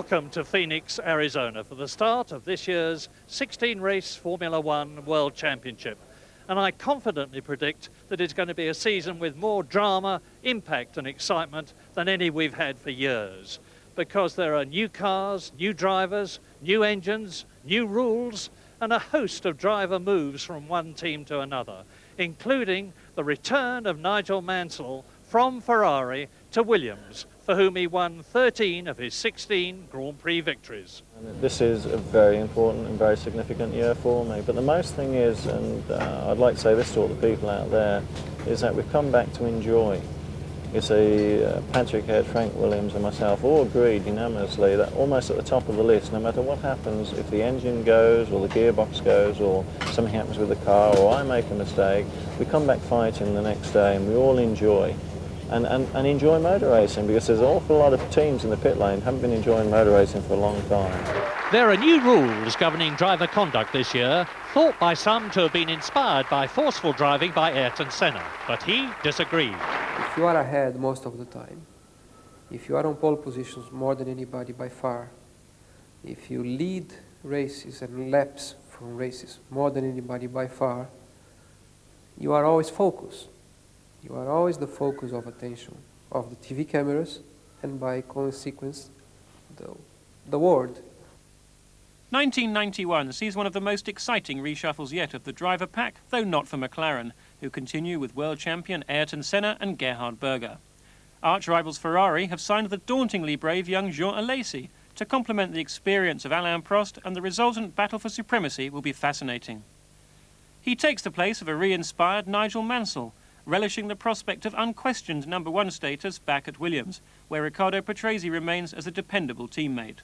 Welcome to Phoenix, Arizona for the start of this year's 16-race Formula One World Championship. And I confidently predict that it's going to be a season with more drama, impact and excitement than any we've had for years. Because there are new cars, new drivers, new engines, new rules, and a host of driver moves from one team to another, including the return of Nigel Mansell from Ferrari to Williams, for whom he won 13 of his 16 Grand Prix victories. This is a very important and very significant year for me, but the most thing is, and I'd like to say this to all the people out there, is that we've come back to enjoy. You see, Patrick Head, Frank Williams and myself all agreed unanimously that almost at the top of the list, no matter what happens, if the engine goes or the gearbox goes or something happens with the car or I make a mistake, we come back fighting the next day and we all enjoy. And enjoy motor racing, because there's an awful lot of teams in the pit lane haven't been enjoying motor racing for a long time. There are new rules governing driver conduct this year, thought by some to have been inspired by forceful driving by Ayrton Senna, but he disagreed. If you are ahead most of the time, if you are on pole positions more than anybody by far, if you lead races and laps from races more than anybody by far, you are always focused. You are always the focus of attention of the TV cameras and by consequence the world. 1991 sees one of the most exciting reshuffles yet of the driver pack, though not for McLaren, who continue with world champion Ayrton Senna and Gerhard Berger. Arch rivals Ferrari have signed the dauntingly brave young Jean Alesi to complement the experience of Alain Prost, and the resultant battle for supremacy will be fascinating. He takes the place of a re-inspired Nigel Mansell, relishing the prospect of unquestioned #1 status back at Williams, where Riccardo Patrese remains as a dependable teammate.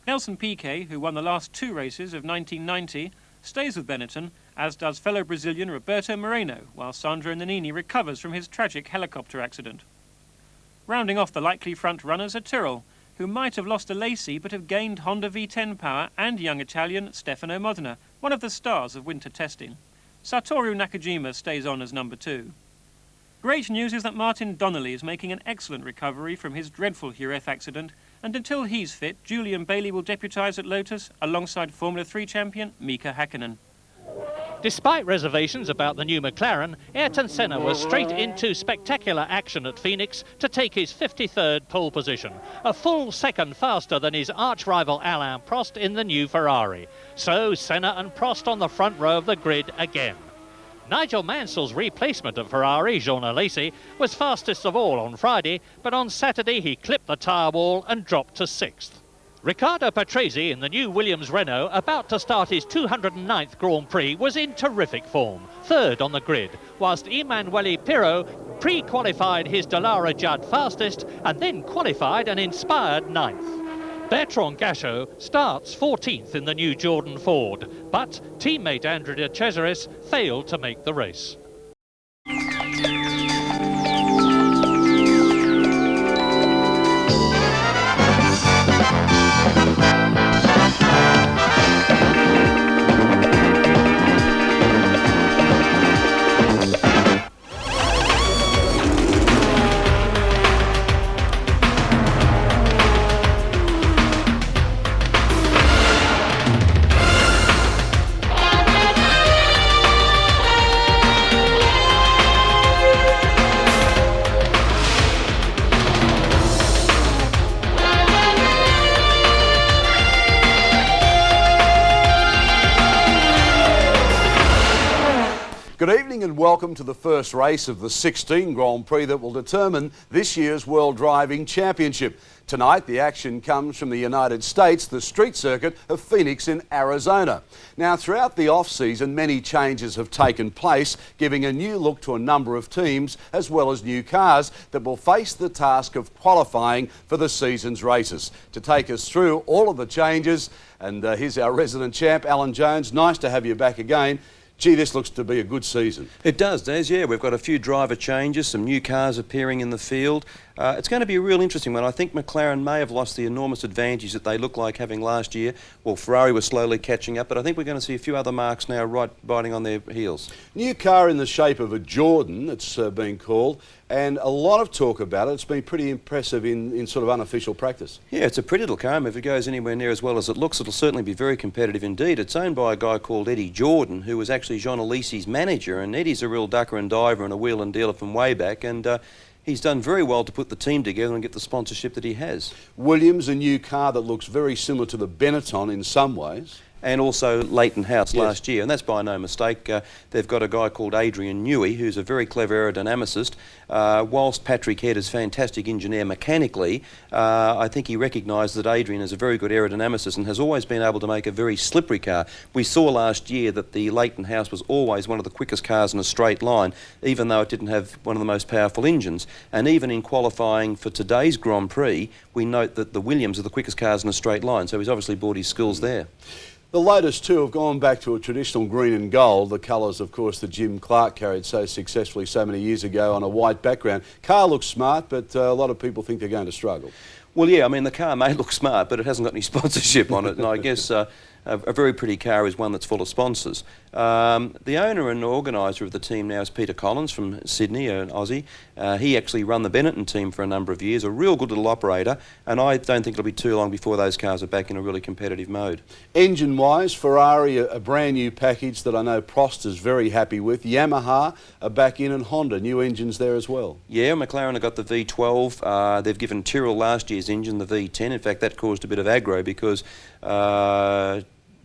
Nelson Piquet, who won the last 2 races of 1990, stays with Benetton, as does fellow Brazilian Roberto Moreno, while Sandro Nannini recovers from his tragic helicopter accident. Rounding off the likely front runners are Tyrrell, who might have lost Alesi but have gained Honda V10 power, and young Italian Stefano Modena, one of the stars of winter testing. Satoru Nakajima stays on as #2. Great news is that Martin Donnelly is making an excellent recovery from his dreadful Jerez accident, and until he's fit, Julian Bailey will deputise at Lotus alongside Formula 3 champion Mika Hakkinen. Despite reservations about the new McLaren, Ayrton Senna was straight into spectacular action at Phoenix to take his 53rd pole position, a full second faster than his arch-rival Alain Prost in the new Ferrari. So Senna and Prost on the front row of the grid again. Nigel Mansell's replacement of Ferrari, Jean Alesi, was fastest of all on Friday, but on Saturday he clipped the tyre wall and dropped to 6th. Riccardo Patrese in the new Williams Renault, about to start his 209th Grand Prix, was in terrific form, 3rd on the grid, whilst Emanuele Pirro pre-qualified his Dallara Judd fastest and then qualified an inspired 9th. Bertrand Gachot starts 14th in the new Jordan Ford, but teammate Andrea Cesaris failed to make the race. Good evening and welcome to the first race of the 16 Grand Prix that will determine this year's World Driving Championship. Tonight the action comes from the United States, the street circuit of Phoenix in Arizona. Now throughout the off-season many changes have taken place, giving a new look to a number of teams as well as new cars that will face the task of qualifying for the season's races. To take us through all of the changes, and here's our resident champ Alan Jones. Nice to have you back again. Gee, this looks to be a good season. It does, Des, yeah. We've got a few driver changes, some new cars appearing in the field. It's going to be a real interesting one. I think McLaren may have lost the enormous advantage that they looked like having last year. Well, Ferrari was slowly catching up, but I think we're going to see a few other marques now biting on their heels. New car in the shape of a Jordan, it's been called, and a lot of talk about it. It's been pretty impressive in sort of unofficial practice. Yeah, it's a pretty little car. If it goes anywhere near as well as it looks, it'll certainly be very competitive indeed. It's owned by a guy called Eddie Jordan, who was actually Jean Alesi's manager, and Eddie's a real ducker and diver and a wheel and dealer from way back, and he's done very well to put the team together and get the sponsorship that he has. Williams, a new car that looks very similar to the Benetton in some ways. And also Leighton House last year, and that's by no mistake. They've got a guy called Adrian Newey, who's a very clever aerodynamicist. Whilst Patrick Head is a fantastic engineer mechanically, I think he recognised that Adrian is a very good aerodynamicist and has always been able to make a very slippery car. We saw last year that the Leighton House was always one of the quickest cars in a straight line, even though it didn't have one of the most powerful engines. And even in qualifying for today's Grand Prix, we note that the Williams are the quickest cars in a straight line, so he's obviously brought his skills there. The Lotus too have gone back to a traditional green and gold, the colours of course that Jim Clark carried so successfully so many years ago on a white background. Car looks smart, but a lot of people think they're going to struggle. Well, yeah, I mean the car may look smart, but it hasn't got any sponsorship on it, and I guess a very pretty car is one that's full of sponsors. The owner and organiser of the team now is Peter Collins from Sydney, an Aussie. He actually run the Benetton team for a number of years, a real good little operator, and I don't think it'll be too long before those cars are back in a really competitive mode. Engine-wise, Ferrari, a brand new package that I know Prost is very happy with. Yamaha are back in, and Honda, new engines there as well. Yeah, McLaren have got the V12. They've given Tyrrell last year's engine, the V10. In fact, that caused a bit of aggro because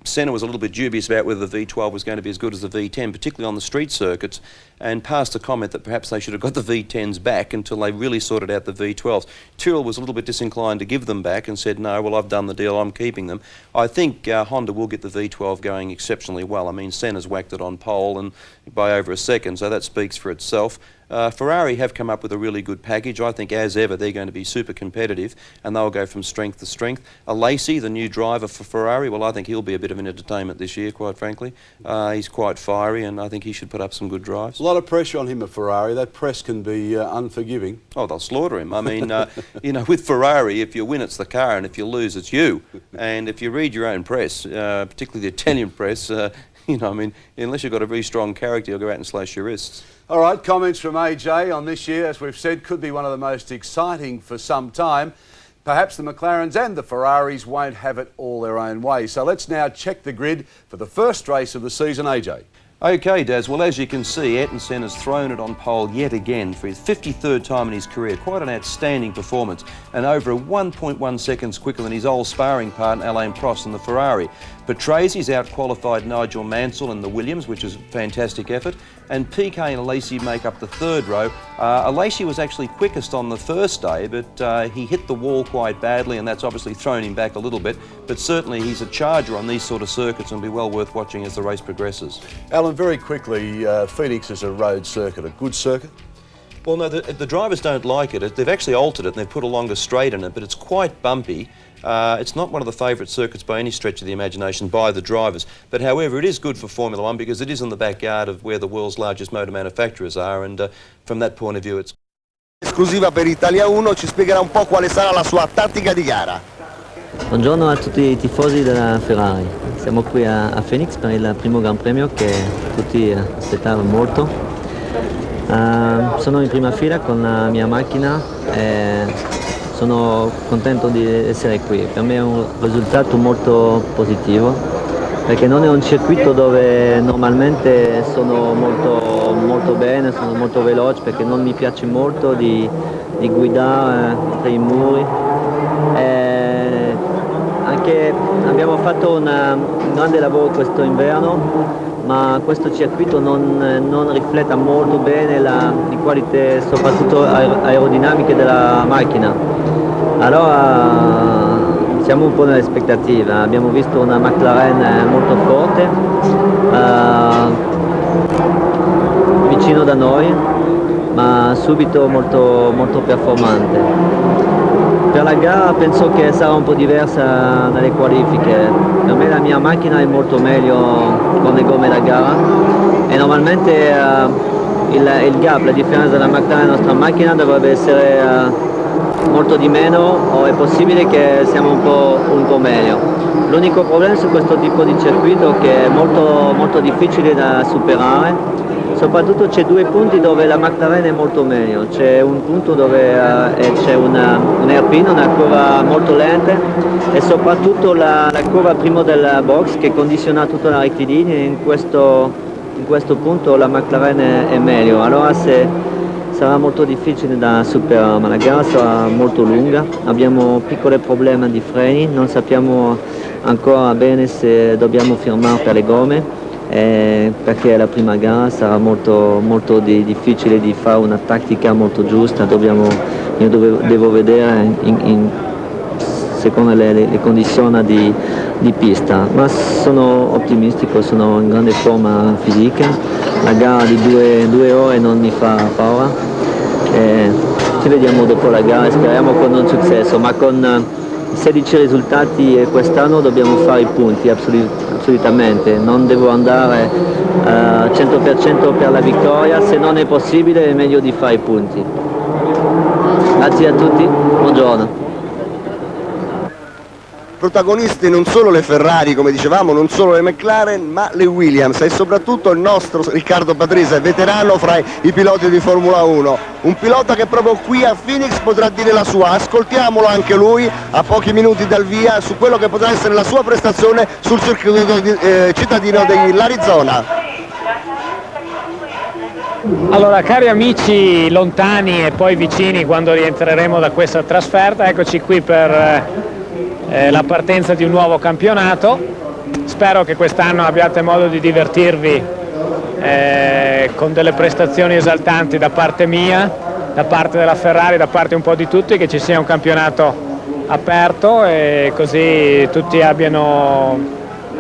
Senna was a little bit dubious about whether the V12 was going to be as good as the V10, particularly on the street circuits, and passed a comment that perhaps they should have got the V10s back until they really sorted out the V12s. Tyrrell was a little bit disinclined to give them back and said, no, well, I've done the deal, I'm keeping them. I think Honda will get the V12 going exceptionally well. I mean, Senna's whacked it on pole and by over a second, so that speaks for itself. Ferrari have come up with a really good package. I think, as ever, they're going to be super competitive and they'll go from strength to strength. Alesi, the new driver for Ferrari, well, I think he'll be a bit of an entertainment this year, quite frankly. He's quite fiery and I think he should put up some good drives. A lot of pressure on him at Ferrari. That press can be unforgiving. Oh, they'll slaughter him. I mean, you know, with Ferrari, if you win, it's the car, and if you lose, it's you. And if you read your own press, particularly the Italian press, you know, I mean, unless you've got a very strong character, you'll go out and slash your wrists. All right, comments from AJ on this year, as we've said, could be one of the most exciting for some time. Perhaps the McLarens and the Ferraris won't have it all their own way. So let's now check the grid for the first race of the season, AJ. Okay, Daz, well, as you can see, Ayrton Senna's thrown it on pole yet again for his 53rd time in his career. Quite an outstanding performance, and over 1.1 seconds quicker than his old sparring partner Alain Prost in the Ferrari. Patresi's out-qualified Nigel Mansell in the Williams, which is a fantastic effort, and PK and Alesi make up the third row. Alesi was actually quickest on the first day, but he hit the wall quite badly, and that's obviously thrown him back a little bit, but certainly he's a charger on these sort of circuits and will be well worth watching as the race progresses. Alan, very quickly, Phoenix is a road circuit, a good circuit? Well, no, the drivers don't like it. They've actually altered it and they've put a longer straight in it, but it's quite bumpy. It's not one of the favourite circuits by any stretch of the imagination by the drivers, but however it is good for Formula One because it is in the backyard of where the world's largest motor manufacturers are, and from that point of view it's... Esclusiva per Italia 1, ci spiegherà un po' quale sarà la sua tattica di gara. Buongiorno a tutti i tifosi della Ferrari, siamo qui a Phoenix per il primo Gran Premio che tutti aspettavano molto. Sono in prima fila con la mia macchina e sono contento di essere qui. Per me è un risultato molto positivo perché non è un circuito dove normalmente sono molto bene, sono molto veloce perché non mi piace molto di guidare tra i muri. Anche abbiamo fatto un grande lavoro questo inverno, ma questo circuito non rifletta molto bene le qualità soprattutto aerodinamiche della macchina. Allora siamo un po' nelle aspettative, abbiamo visto una McLaren molto forte, vicino da noi, ma subito molto performante. Per la gara penso che sarà un po' diversa dalle qualifiche. Per me la mia macchina è molto meglio con le gomme da gara e normalmente il gap, la differenza della McLaren e della nostra macchina dovrebbe essere molto di meno, o è possibile che siamo un po' meglio. L'unico problema su questo tipo di circuito è che è molto difficile da superare, soprattutto c'è due punti dove la McLaren è molto meglio, c'è un punto dove c'è un hairpin, una curva molto lenta, e soprattutto la curva prima del box che condiziona tutta la rettilinea. In questo punto la McLaren è meglio, allora sarà molto difficile da superare, ma la gara sarà molto lunga, abbiamo piccoli problemi di freni, non sappiamo ancora bene se dobbiamo fermare per le gomme, perché la prima gara sarà molto difficile di fare una tattica molto giusta, io devo vedere secondo le condizioni di pista, ma sono ottimistico, sono in grande forma fisica, la gara di 2 ore non mi fa paura, ci vediamo dopo la gara, speriamo con un successo, ma con 16 risultati quest'anno dobbiamo fare i punti assolutamente, non devo andare 100% per la vittoria, se non è possibile è meglio di fare i punti. Grazie a tutti, buongiorno. Protagoniste non solo le Ferrari, come dicevamo, non solo le McLaren, ma le Williams e soprattutto il nostro Riccardo Patrese, veterano fra i piloti di Formula 1. Un pilota che proprio qui a Phoenix potrà dire la sua. Ascoltiamolo anche lui a pochi minuti dal via su quello che potrà essere la sua prestazione sul circuito cittadino dell'Arizona. Allora, cari amici lontani e poi vicini quando rientreremo da questa trasferta, eccoci qui per la partenza di un nuovo campionato. Spero che quest'anno abbiate modo di divertirvi con delle prestazioni esaltanti da parte mia, da parte della Ferrari, da parte un po' di tutti, che ci sia un campionato aperto e così tutti abbiano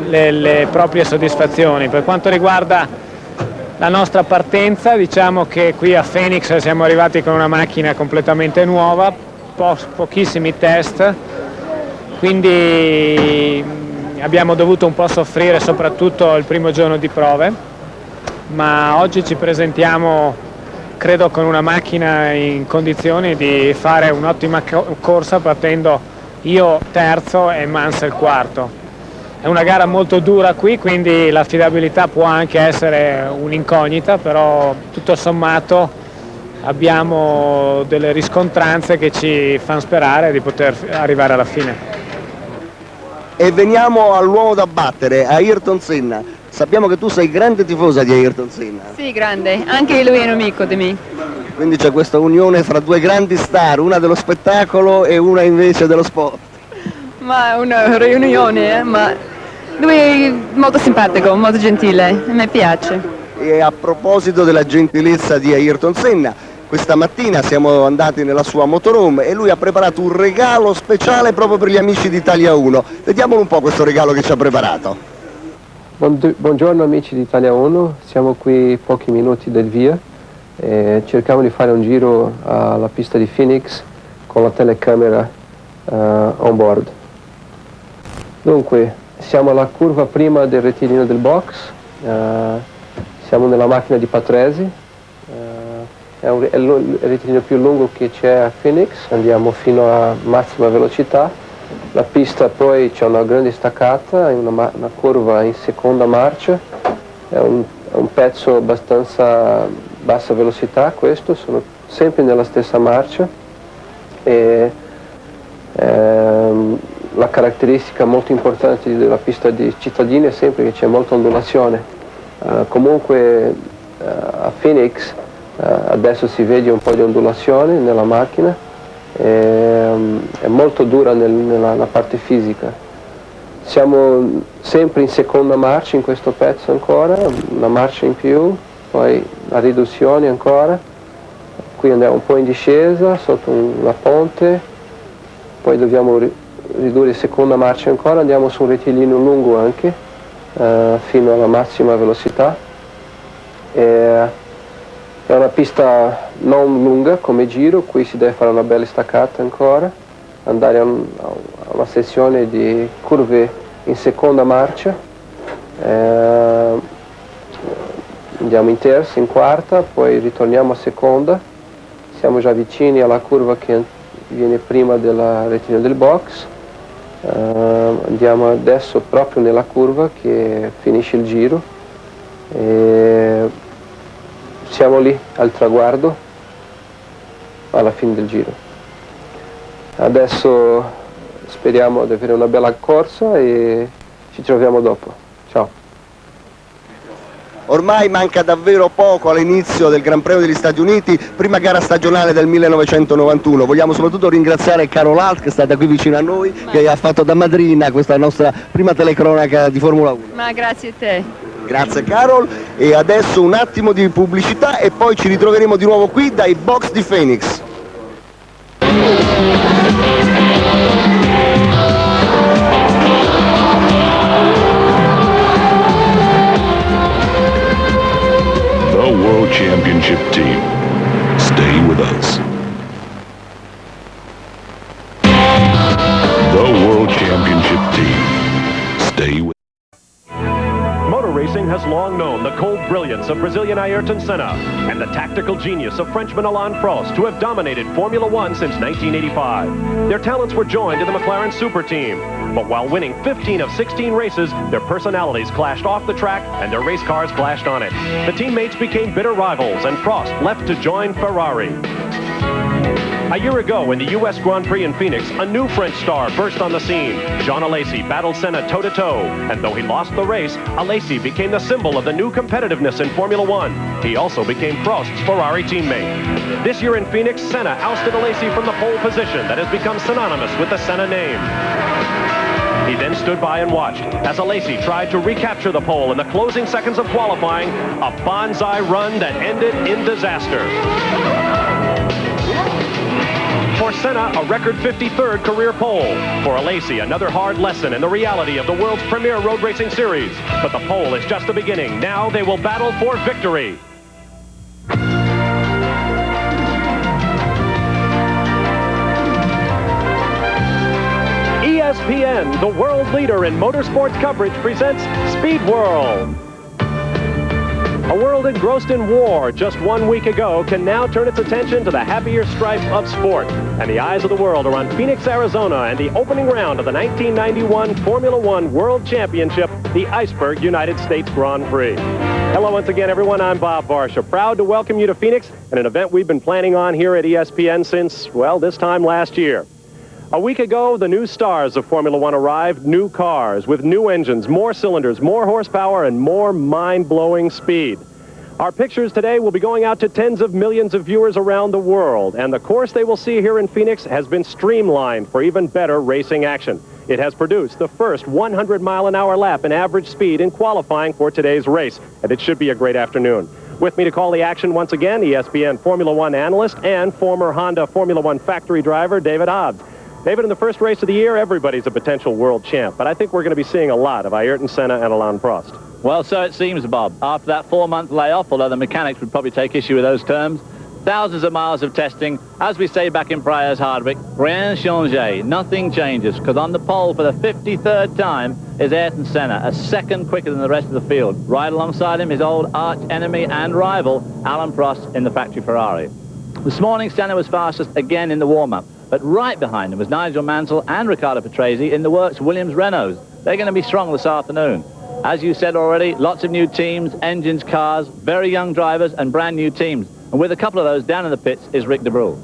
le proprie soddisfazioni. Per quanto riguarda la nostra partenza, diciamo che qui a Phoenix siamo arrivati con una macchina completamente nuova, pochissimi test, quindi abbiamo dovuto un po' soffrire soprattutto il primo giorno di prove, ma oggi ci presentiamo credo con una macchina in condizioni di fare un'ottima corsa, partendo io terzo e Mansell quarto. È una gara molto dura qui, quindi l'affidabilità può anche essere un'incognita, però tutto sommato abbiamo delle riscontranze che ci fanno sperare di poter arrivare alla fine. E veniamo all'uomo da battere, a Ayrton Senna. Sappiamo che tu sei grande tifosa di Ayrton Senna. Sì, grande, anche lui è un amico di me. Quindi c'è questa unione fra due grandi star, una dello spettacolo e una invece dello sport. Ma è una riunione, ma lui è molto simpatico, molto gentile, a me piace. E a proposito della gentilezza di Ayrton Senna, questa mattina siamo andati nella sua motorhome e lui ha preparato un regalo speciale proprio per gli amici di Italia 1. Vediamolo un po' questo regalo che ci ha preparato. Buongiorno amici di Italia 1, siamo qui pochi minuti dal via e cerchiamo di fare un giro alla pista di Phoenix con la telecamera on board. Dunque, siamo alla curva prima del rettilineo del box, siamo nella macchina di Patrese, è il rettilineo più lungo che c'è a Phoenix, andiamo fino a massima velocità, la pista poi c'è una grande staccata, una curva in seconda marcia, è un pezzo abbastanza bassa velocità questo, sono sempre nella stessa marcia e la caratteristica molto importante della pista di cittadini è sempre che c'è molta ondulazione. Comunque a Phoenix adesso si vede un po' di ondulazione nella macchina, è molto dura nella parte fisica. Siamo sempre in seconda marcia in questo pezzo ancora, una marcia in più, poi la riduzione ancora, qui andiamo un po' in discesa sotto una ponte, poi dobbiamo ridurre seconda marcia ancora, andiamo su un rettilineo lungo anche fino alla massima velocità. È una pista non lunga come giro, qui si deve fare una bella staccata ancora, andare a una sessione di curve in seconda marcia, un andiamo in terza, in quarta, poi ritorniamo a seconda, siamo già vicini alla curva che viene prima della retina del box, andiamo adesso proprio nella curva che finisce il giro e siamo lì al traguardo alla fine del giro. Adesso speriamo di avere una bella corsa e ci troviamo dopo. Ciao. Ormai manca davvero poco all'inizio del Gran Premio degli Stati Uniti, prima gara stagionale del 1991. Vogliamo soprattutto ringraziare Carol Alt, che è stata qui vicino a noi, che ha fatto da madrina questa nostra prima telecronaca di Formula 1. Ma grazie a te. Grazie Carol, e adesso un attimo di pubblicità e poi ci ritroveremo di nuovo qui dai box di Phoenix. The World Championship Team. Stay with us. The World Championship Team. Stay with us. Motor racing has long known the cold brilliance of Brazilian Ayrton Senna and the tactical genius of Frenchman Alain Prost, who have dominated Formula One since 1985. Their talents were joined to the McLaren Super Team. But while winning 15 of 16 races, their personalities clashed off the track and their race cars clashed on it. The teammates became bitter rivals, and Prost left to join Ferrari. A year ago in the U.S. Grand Prix in Phoenix, a new French star burst on the scene. Jean Alesi battled Senna toe-to-toe, and though he lost the race, Alesi became the symbol of the new competitiveness in Formula One. He also became Prost's Ferrari teammate. This year in Phoenix, Senna ousted Alesi from the pole position that has become synonymous with the Senna name. He then stood by and watched as Alesi tried to recapture the pole in the closing seconds of qualifying, a bonsai run that ended in disaster. For Senna, a record 53rd career pole. For Alesi, another hard lesson in the reality of the world's premier road racing series. But the pole is just the beginning. Now they will battle for victory. ESPN, the world leader in motorsports coverage, presents Speed World. A world engrossed in war just 1 week ago can now turn its attention to the happier stripe of sport. And the eyes of the world are on Phoenix, Arizona, and the opening round of the 1991 Formula One World Championship, the Iceberg United States Grand Prix. Hello once again, everyone. I'm Bob Varsha. Proud to welcome you to Phoenix and an event we've been planning on here at ESPN since, well, this time last year. A week ago, the new stars of Formula One arrived, new cars with new engines, more cylinders, more horsepower, and more mind-blowing speed. Our pictures today will be going out to tens of millions of viewers around the world, and the course they will see here in Phoenix has been streamlined for even better racing action. It has produced the first 100-mile-an-hour lap in average speed in qualifying for today's race, and it should be a great afternoon. With me to call the action once again, ESPN Formula One analyst and former Honda Formula One factory driver, David Hobbs. David, in the first race of the year, everybody's a potential world champ, but I think we're going to be seeing a lot of Ayrton Senna and Alain Prost. Well, so it seems, Bob. After that 4-month layoff, although the mechanics would probably take issue with those terms, thousands of miles of testing, as we say back in Pryor's Hardwick, rien changé, nothing changes, because on the pole for the 53rd time is Ayrton Senna, a second quicker than the rest of the field. Right alongside him, his old arch enemy and rival, Alain Prost in the factory Ferrari. This morning, Senna was fastest again in the warm-up, but right behind him was Nigel Mansell and Riccardo Patrese in the works Williams Renaults. They're going to be strong this afternoon. As you said already, lots of new teams, engines, cars, very young drivers, and brand new teams. And with a couple of those down in the pits is Rick de Bruyne.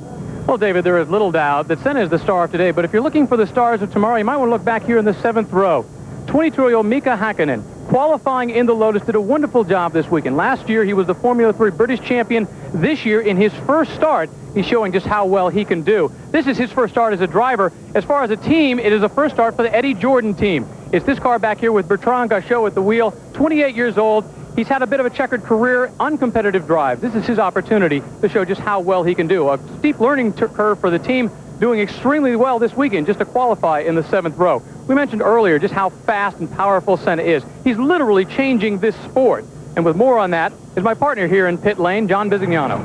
Well, David, there is little doubt that Senna is the star of today, but if you're looking for the stars of tomorrow, you might want to look back here in the 7th row. 22-year-old Mika Hakkinen, qualifying in the Lotus, did a wonderful job this weekend. Last year, he was the Formula 3 British champion. This year, in his first start, he's showing just how well he can do. This is his first start as a driver. As far as a team, it is a first start for the Eddie Jordan team. It's this car back here with Bertrand Gachot at the wheel, 28 years old. He's had a bit of a checkered career, uncompetitive drive. This is his opportunity to show just how well he can do. A steep learning curve for the team, doing extremely well this weekend just to qualify in the 7th row. We mentioned earlier just how fast and powerful Senna is. He's literally changing this sport. And with more on that is my partner here in pit lane, John Bisignano.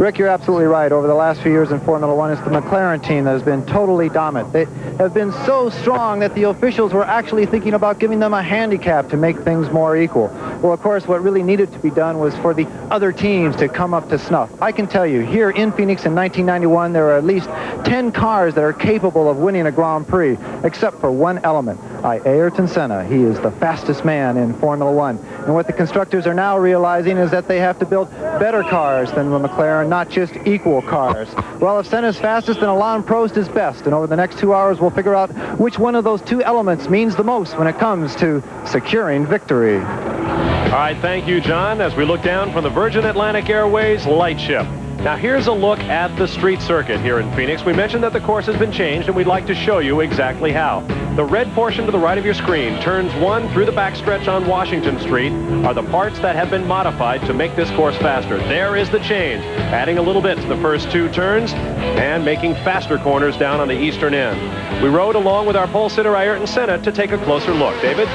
Rick, you're absolutely right. Over the last few years in Formula One, it's the McLaren team that has been totally dominant. They have been so strong that the officials were actually thinking about giving them a handicap to make things more equal. Well, of course, what really needed to be done was for the other teams to come up to snuff. I can tell you, here in Phoenix in 1991, there are at least 10 cars that are capable of winning a Grand Prix, except for one element. Ayrton Senna. He is the fastest man in Formula One. And what the constructors are now realizing is that they have to build better cars than the McLaren, not just equal cars. Well, if Senna's fastest, then Alain Prost is best. And over the next 2 hours, we'll figure out which one of those two elements means the most when it comes to securing victory. All right, thank you, John, as we look down from the Virgin Atlantic Airways Lightship. Now, here's a look at the street circuit here in Phoenix. We mentioned that the course has been changed, and we'd like to show you exactly how. The red portion to the right of your screen, turns 1 through the backstretch on Washington Street, are the parts that have been modified to make this course faster. There is the change, adding a little bit to the first 2 turns and making faster corners down on the eastern end. We rode along with our pole sitter Ayrton Senna to take a closer look. David?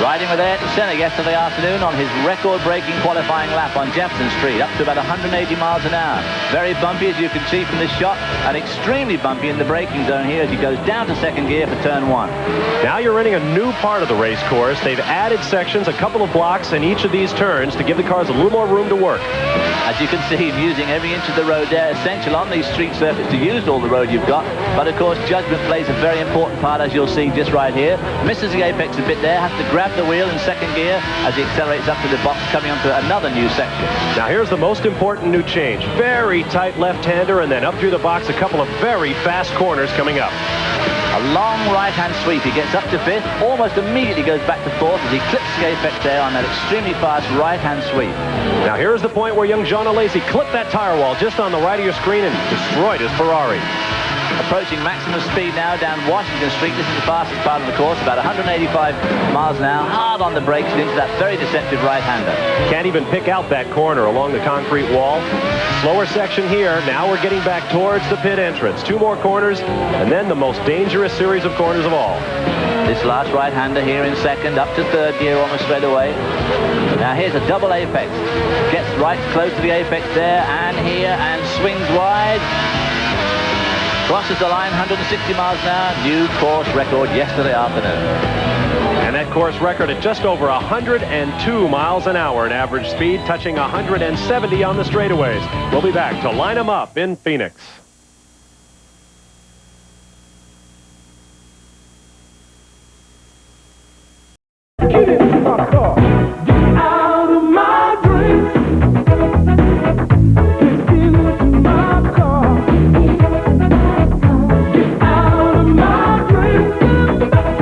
Riding with Ayrton Senna yesterday afternoon on his record-breaking qualifying lap on Jefferson Street, up to about 180 miles an hour. Very bumpy, as you can see from this shot, and extremely bumpy in the braking zone here as he goes down to second gear for turn 1. Now you're running a new part of the race course. They've added sections, a couple of blocks in each of these turns to give the cars a little more room to work. As you can see, him using every inch of the road there. Essential on these street circuits to use all the road you've got. But of course, judgment plays a very important part, as you'll see just right here. Misses the apex a bit there, has to grab the wheel in second gear as he accelerates up to the box, coming onto another new section. Now here's the most important new change. Very tight left-hander, and then up through the box, a couple of very fast corners coming up. A long right-hand sweep. He gets up to 5th, almost immediately goes back to 4th as he clips the apex there on that extremely fast right-hand sweep. Now here's the point where young Jean Alesi clipped that tire wall just on the right of your screen and destroyed his Ferrari. Approaching maximum speed now down Washington Street. This is the fastest part of the course, about 185 miles an hour. Hard on the brakes into that very deceptive right-hander. Can't even pick out that corner along the concrete wall. Slower section here. Now we're getting back towards the pit entrance. 2 more corners, and then the most dangerous series of corners of all. This last right-hander here in second, up to third gear almost straight away. Now here's a double apex. Gets right close to the apex there, and here, and swings wide. Crosses the line, 160 miles an hour, new course record yesterday afternoon. And that course record at just over 102 miles an hour in average speed, touching 170 on the straightaways. We'll be back to line them up in Phoenix. Get into my car. Get out of my dreams. Get into my car. Get out of my dreams.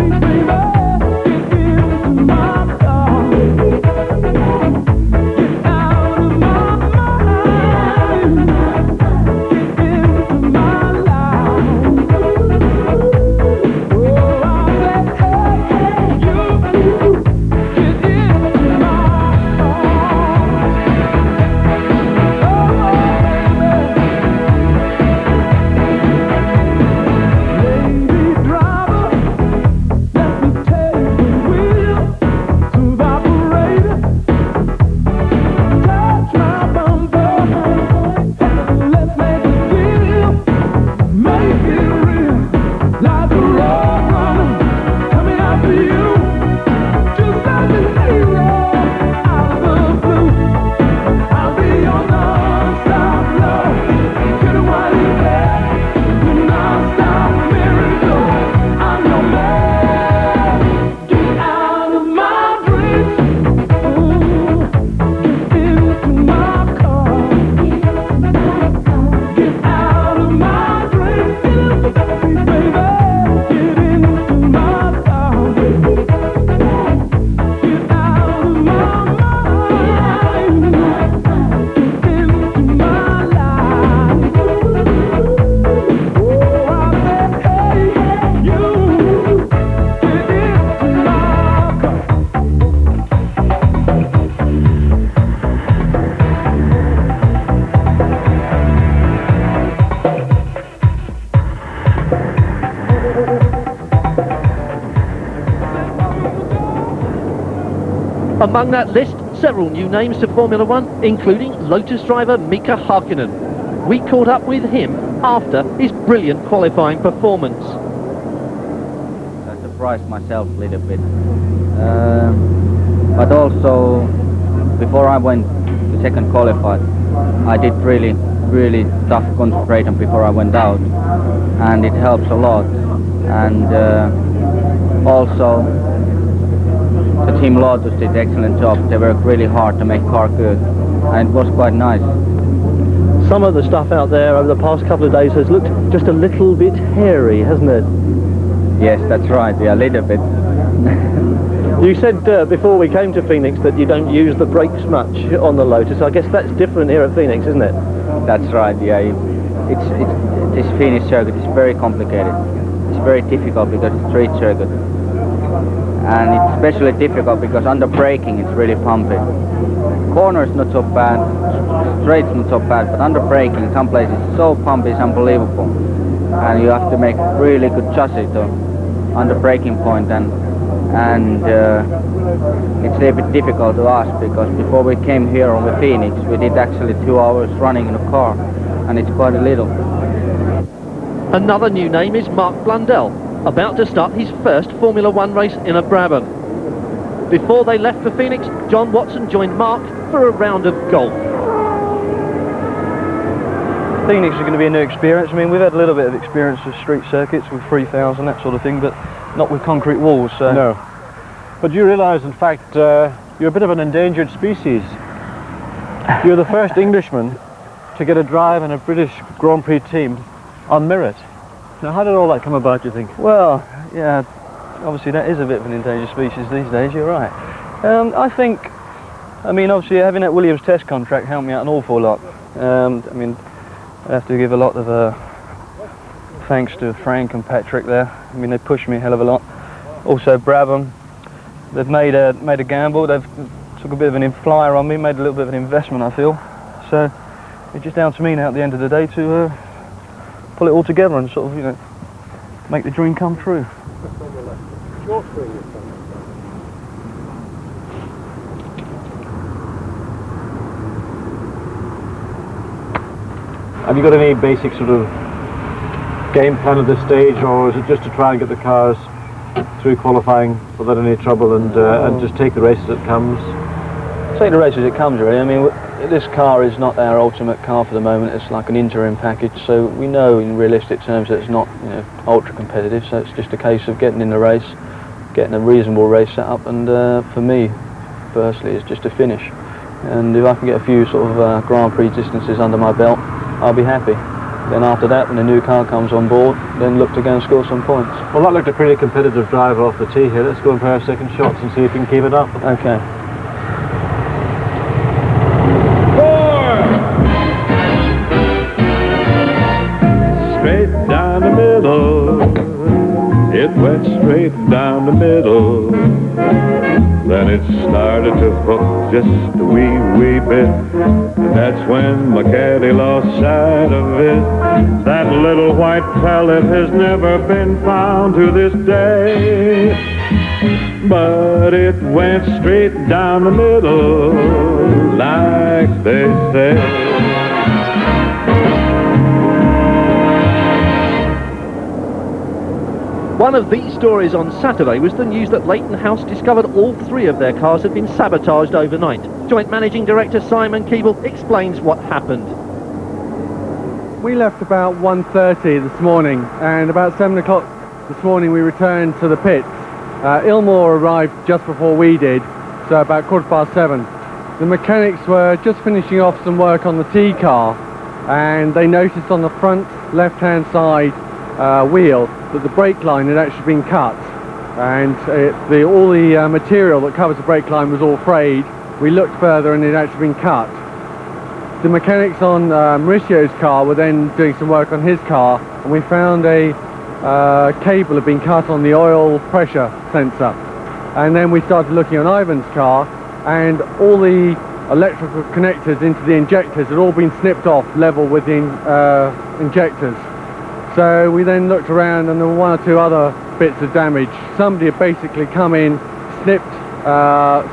Baby, get into my car. Get out of my mind. Get into my life. Oh, I said, hey, you. Among that list, several new names to Formula One, including Lotus driver Mika Hakkinen. We caught up with him after his brilliant qualifying performance. I surprised myself a little bit. But also, before I went to second qualified, I did really tough concentration before I went out, and it helps a lot. And also, the Team Lotus did excellent job. They worked really hard to make car good, and it was quite nice. Some of the stuff out there over the past couple of days has looked just a little bit hairy, hasn't it? Yes, that's right, yeah, a little bit. You said before we came to Phoenix that you don't use the brakes much on the Lotus. I guess that's different here at Phoenix, isn't it? That's right, yeah. This Phoenix circuit is very complicated. It's very difficult because it's a street circuit. And it's especially difficult because under braking it's really pumpy. Corners not so bad, straights not so bad, but under braking some places it's so pumpy, it's unbelievable. And you have to make really good chassis to under braking point, and it's a bit difficult to ask because before we came here on the Phoenix we did actually 2 hours running in a car, and it's quite a little. Another new name is Mark Blundell, about to start his first Formula One race in a Brabham. Before they left for Phoenix, John Watson joined Mark for a round of golf. Phoenix is going to be a new experience. I mean, we've had a little bit of experience with street circuits, with 3000, that sort of thing, but not with concrete walls. So. No. But you realise, in fact, you're a bit of an endangered species. You're the first Englishman to get a drive in a British Grand Prix team on merit. Now, how did all that come about, do you think? Well, yeah, obviously that is a bit of an endangered species these days, you're right. I mean, obviously having that Williams test contract helped me out an awful lot. I mean, I have to give a lot of thanks to Frank and Patrick there. I mean, they pushed me a hell of a lot. Also Brabham, they've made a gamble. They've took a bit of an flyer on me, made a little bit of an investment, I feel. So it's just down to me now at the end of the day to pull it all together and sort of, you know, make the dream come true. Have you got any basic sort of game plan at this stage, or is it just to try and get the cars through qualifying without any trouble and just take the race as it comes? Take the race as it comes, really. I mean, this car is not our ultimate car for the moment. It's like an interim package, so we know in realistic terms that it's not, you know, ultra competitive. So it's just a case of getting in the race, getting a reasonable race set up, and for me, personally, it's just a finish. And if I can get a few sort of Grand Prix distances under my belt, I'll be happy. Then after that, when the new car comes on board, then look to go and score some points. Well, that looked a pretty competitive drive off the tee here. Let's go and play our second shots and see if we can keep it up. Okay. Straight down the middle, it went straight down the middle. Then it started to hook just a wee bit, and that's when my caddy lost sight of it. That little white pellet has never been found to this day, but it went straight down the middle, like they say. One of the stories on Saturday was the news that Leighton House discovered all three of their cars had been sabotaged overnight. Joint Managing Director Simon Keeble explains what happened. We left about 1:30 this morning, and about 7 o'clock this morning we returned to the pits. Ilmore arrived just before we did, so about 7:15. The mechanics were just finishing off some work on the T car, and they noticed on the front left-hand side wheel that the brake line had actually been cut, and all the material that covers the brake line was all frayed. We looked further and it had actually been cut. The mechanics on Mauricio's car were then doing some work on his car, and we found a cable had been cut on the oil pressure sensor. And then we started looking on Ivan's car, and all the electrical connectors into the injectors had all been snipped off level with the injectors. So we then looked around and there were one or two other bits of damage. Somebody had basically come in, snipped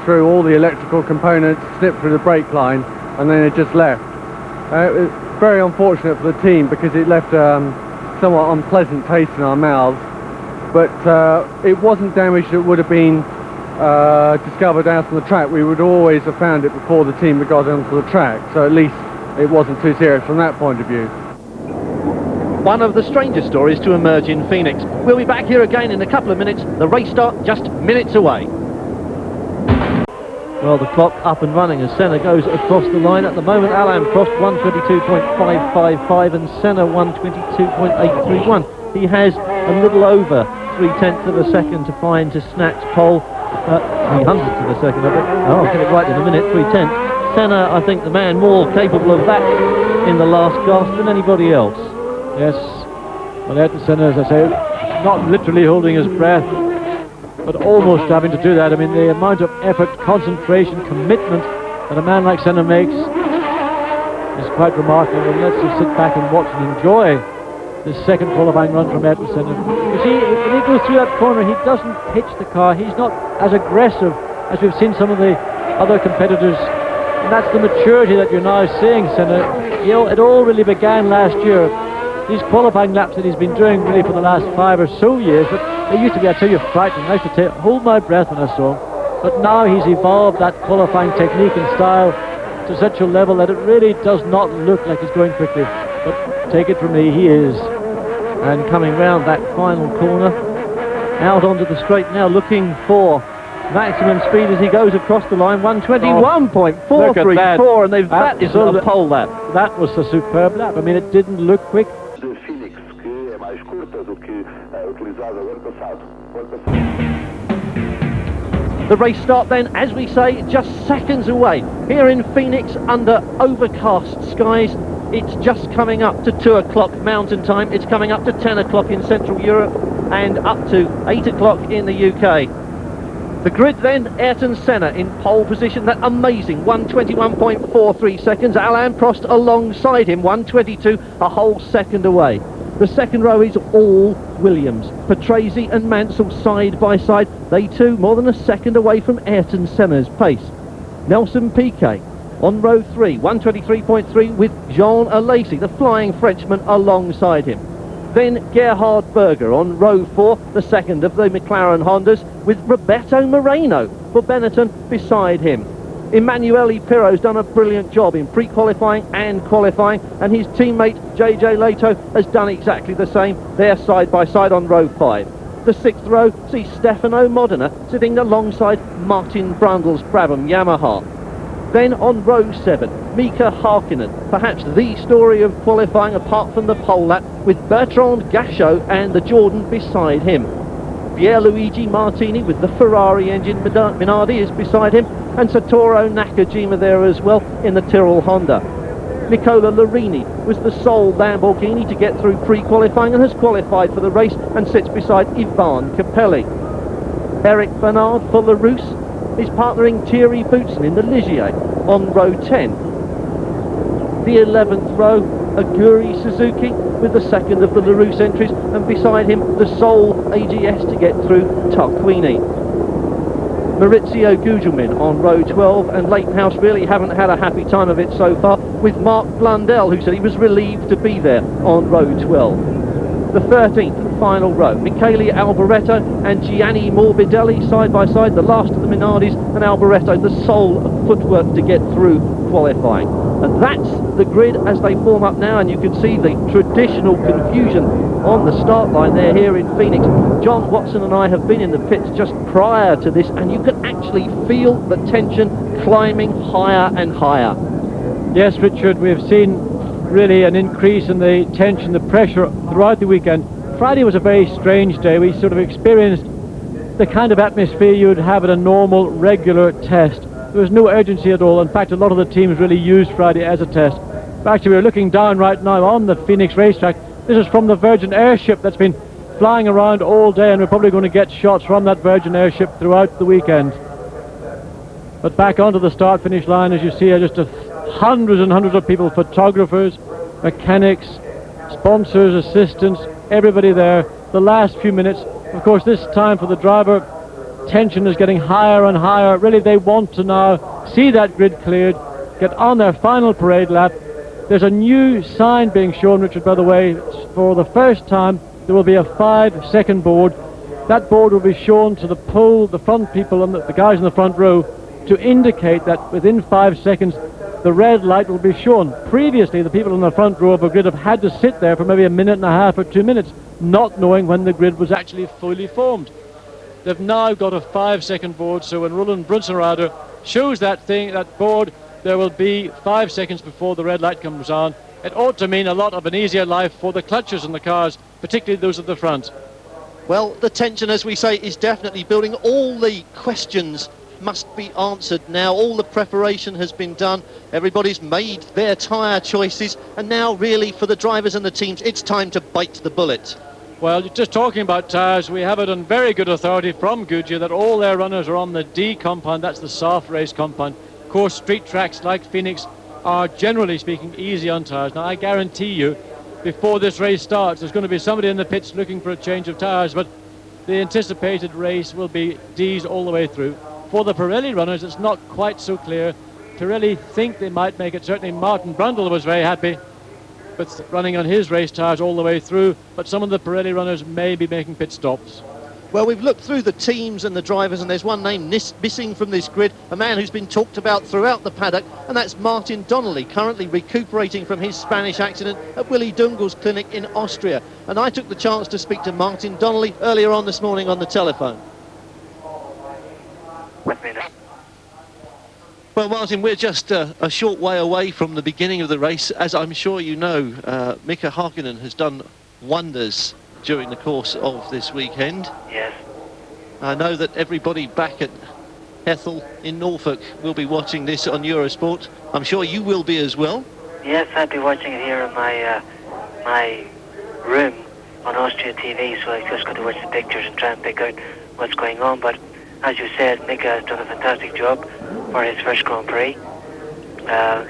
through all the electrical components, snipped through the brake line, and then it just left. It was very unfortunate for the team because it left somewhat unpleasant taste in our mouths, but it wasn't damage that would have been discovered out on the track. We would always have found it before the team had got onto the track, so at least it wasn't too serious from that point of view. One of the strangest stories to emerge in Phoenix. We'll be back here again in a couple of minutes. The race start just minutes away. Well, the clock up and running as Senna goes across the line. At the moment, Alain Prost 122.555 and Senna 122.831. He has a little over 0.3 of a second to find to snatch pole. 300th of a second, I think. Oh, I'll get it right in a minute, 3/10. Senna, I think, the man more capable of that in the last gasp than anybody else. Yes, well, Ayrton Senna, as I say, not literally holding his breath, but almost having to do that. I mean, the amount of effort, concentration, commitment that a man like Senna makes is quite remarkable. And let's just sit back and watch and enjoy this second qualifying run from Ayrton Senna. You see, when he goes through that corner, he doesn't pitch the car. He's not as aggressive as we've seen some of the other competitors. And that's the maturity that you're now seeing, Senna. You know, it all really began last year. These qualifying laps that he's been doing really for the last 5 or so years, but they used to be, I tell you, frightening. I used to hold my breath when I saw him. But now he's evolved that qualifying technique and style to such a level that it really does not look like he's going quickly. But take it from me, he is. And coming round that final corner, out onto the straight now, looking for maximum speed as he goes across the line, 121.434, and that is on the pole lap. That was a superb lap. I mean, it didn't look quick. The race start then, as we say, just seconds away. Here in Phoenix, under overcast skies, it's just coming up to 2 o'clock mountain time. It's coming up to 10 o'clock in Central Europe and up to 8 o'clock in the UK. The grid then, Ayrton Senna in pole position, that amazing 121.43 seconds. Alain Prost alongside him, 122, a whole second away. The second row is all Williams. Patrese and Mansell side by side. They too more than a second away from Ayrton Senna's pace. Nelson Piquet on row 3, 123.3 with Jean Alesi, the flying Frenchman, alongside him. Then Gerhard Berger on row 4, the second of the McLaren Hondas, with Roberto Moreno for Benetton beside him. Emanuele Pirro's done a brilliant job in pre-qualifying and qualifying, and his teammate JJ Leto has done exactly the same. They're side by side on row 5. The 6th row sees Stefano Modena sitting alongside Martin Brundle's Brabham Yamaha. Then on row 7, Mika Hakkinen, perhaps the story of qualifying apart from the pole lap, with Bertrand Gachot and the Jordan beside him. Pierluigi Martini with the Ferrari engine Minardi is beside him, and Satoru Nakajima there as well in the Tyrrell Honda. Nicola Larini was the sole Lamborghini to get through pre-qualifying and has qualified for the race and sits beside Ivan Capelli. Eric Bernard for LaRousse is partnering Thierry Boutsen in the Ligier on row 10. The 11th row, Aguri Suzuki with the second of the LaRousse entries, and beside him the sole AGS to get through, Tarquini. Maurizio Gugelmin on row 12, and Leighton House really haven't had a happy time of it so far, with Mark Blundell, who said he was relieved to be there on row 12. The 13th and final row, Michele Alboreto and Gianni Morbidelli side by side, the last of the Minardis, and Alboreto the sole of footwork to get through qualifying. And that's the grid as they form up now, and you can see the traditional confusion on the start line there here in Phoenix. John Watson and I have been in the pits just prior to this, and you can actually feel the tension climbing higher and higher. Yes, Richard, we've seen really an increase in the tension, the pressure throughout the weekend. Friday was a very strange day. We sort of experienced the kind of atmosphere you would have at a normal, regular test. There was no urgency at all. In fact, a lot of the teams really used Friday as a test. Actually, we're looking down right now on the Phoenix racetrack. This is from the Virgin airship that's been flying around all day, and we're probably going to get shots from that Virgin airship throughout the weekend. But back onto the start-finish line, as you see, are just hundreds and hundreds of people, photographers, mechanics, sponsors, assistants, everybody there. The last few minutes, of course, this time for the driver, tension is getting higher and higher. Really, they want to now see that grid cleared, get on their final parade lap. There's a new sign being shown, Richard, by the way. For the first time, there will be a 5-second board. That board will be shown to the pole, the front people, and the guys in the front row, to indicate that within 5 seconds, the red light will be shown. Previously, the people in the front row of a grid have had to sit there for maybe a minute and a half or 2 minutes, not knowing when the grid was actually fully formed. They've now got a 5-second board, so when Roland Brunsenrader shows that board, there will be 5 seconds before the red light comes on. It ought to mean a lot of an easier life for the clutches in the cars, particularly those at the front. Well, the tension, as we say, is definitely building. All the questions must be answered now. All the preparation has been done. Everybody's made their tyre choices, and now really for the drivers and the teams, it's time to bite the bullet. Well, just talking about tyres, we have it on very good authority from Goodyear that all their runners are on the D compound. That's the soft race compound. Of course, street tracks like Phoenix are, generally speaking, easy on tyres. Now, I guarantee you, before this race starts, there's going to be somebody in the pits looking for a change of tyres, but the anticipated race will be D's all the way through. For the Pirelli runners, it's not quite so clear. Pirelli think they might make it. Certainly Martin Brundle was very happy with running on his race tyres all the way through, but some of the Pirelli runners may be making pit stops. Well, we've looked through the teams and the drivers, and there's one name missing from this grid, a man who's been talked about throughout the paddock, and that's Martin Donnelly, currently recuperating from his Spanish accident at Willy Dungel's clinic in Austria. And I took the chance to speak to Martin Donnelly earlier on this morning on the telephone. Well, Martin, we're just a short way away from the beginning of the race. As I'm sure you know, Mika Hakkinen has done wonders during the course of this weekend. Yes. I know that everybody back at Ethel in Norfolk will be watching this on Eurosport. I'm sure you will be as well. Yes, I'll be watching it here in my room on Austria TV, so I just got to watch the pictures and try and pick out what's going on. But as you said, Mika has done a fantastic job for his first Grand Prix,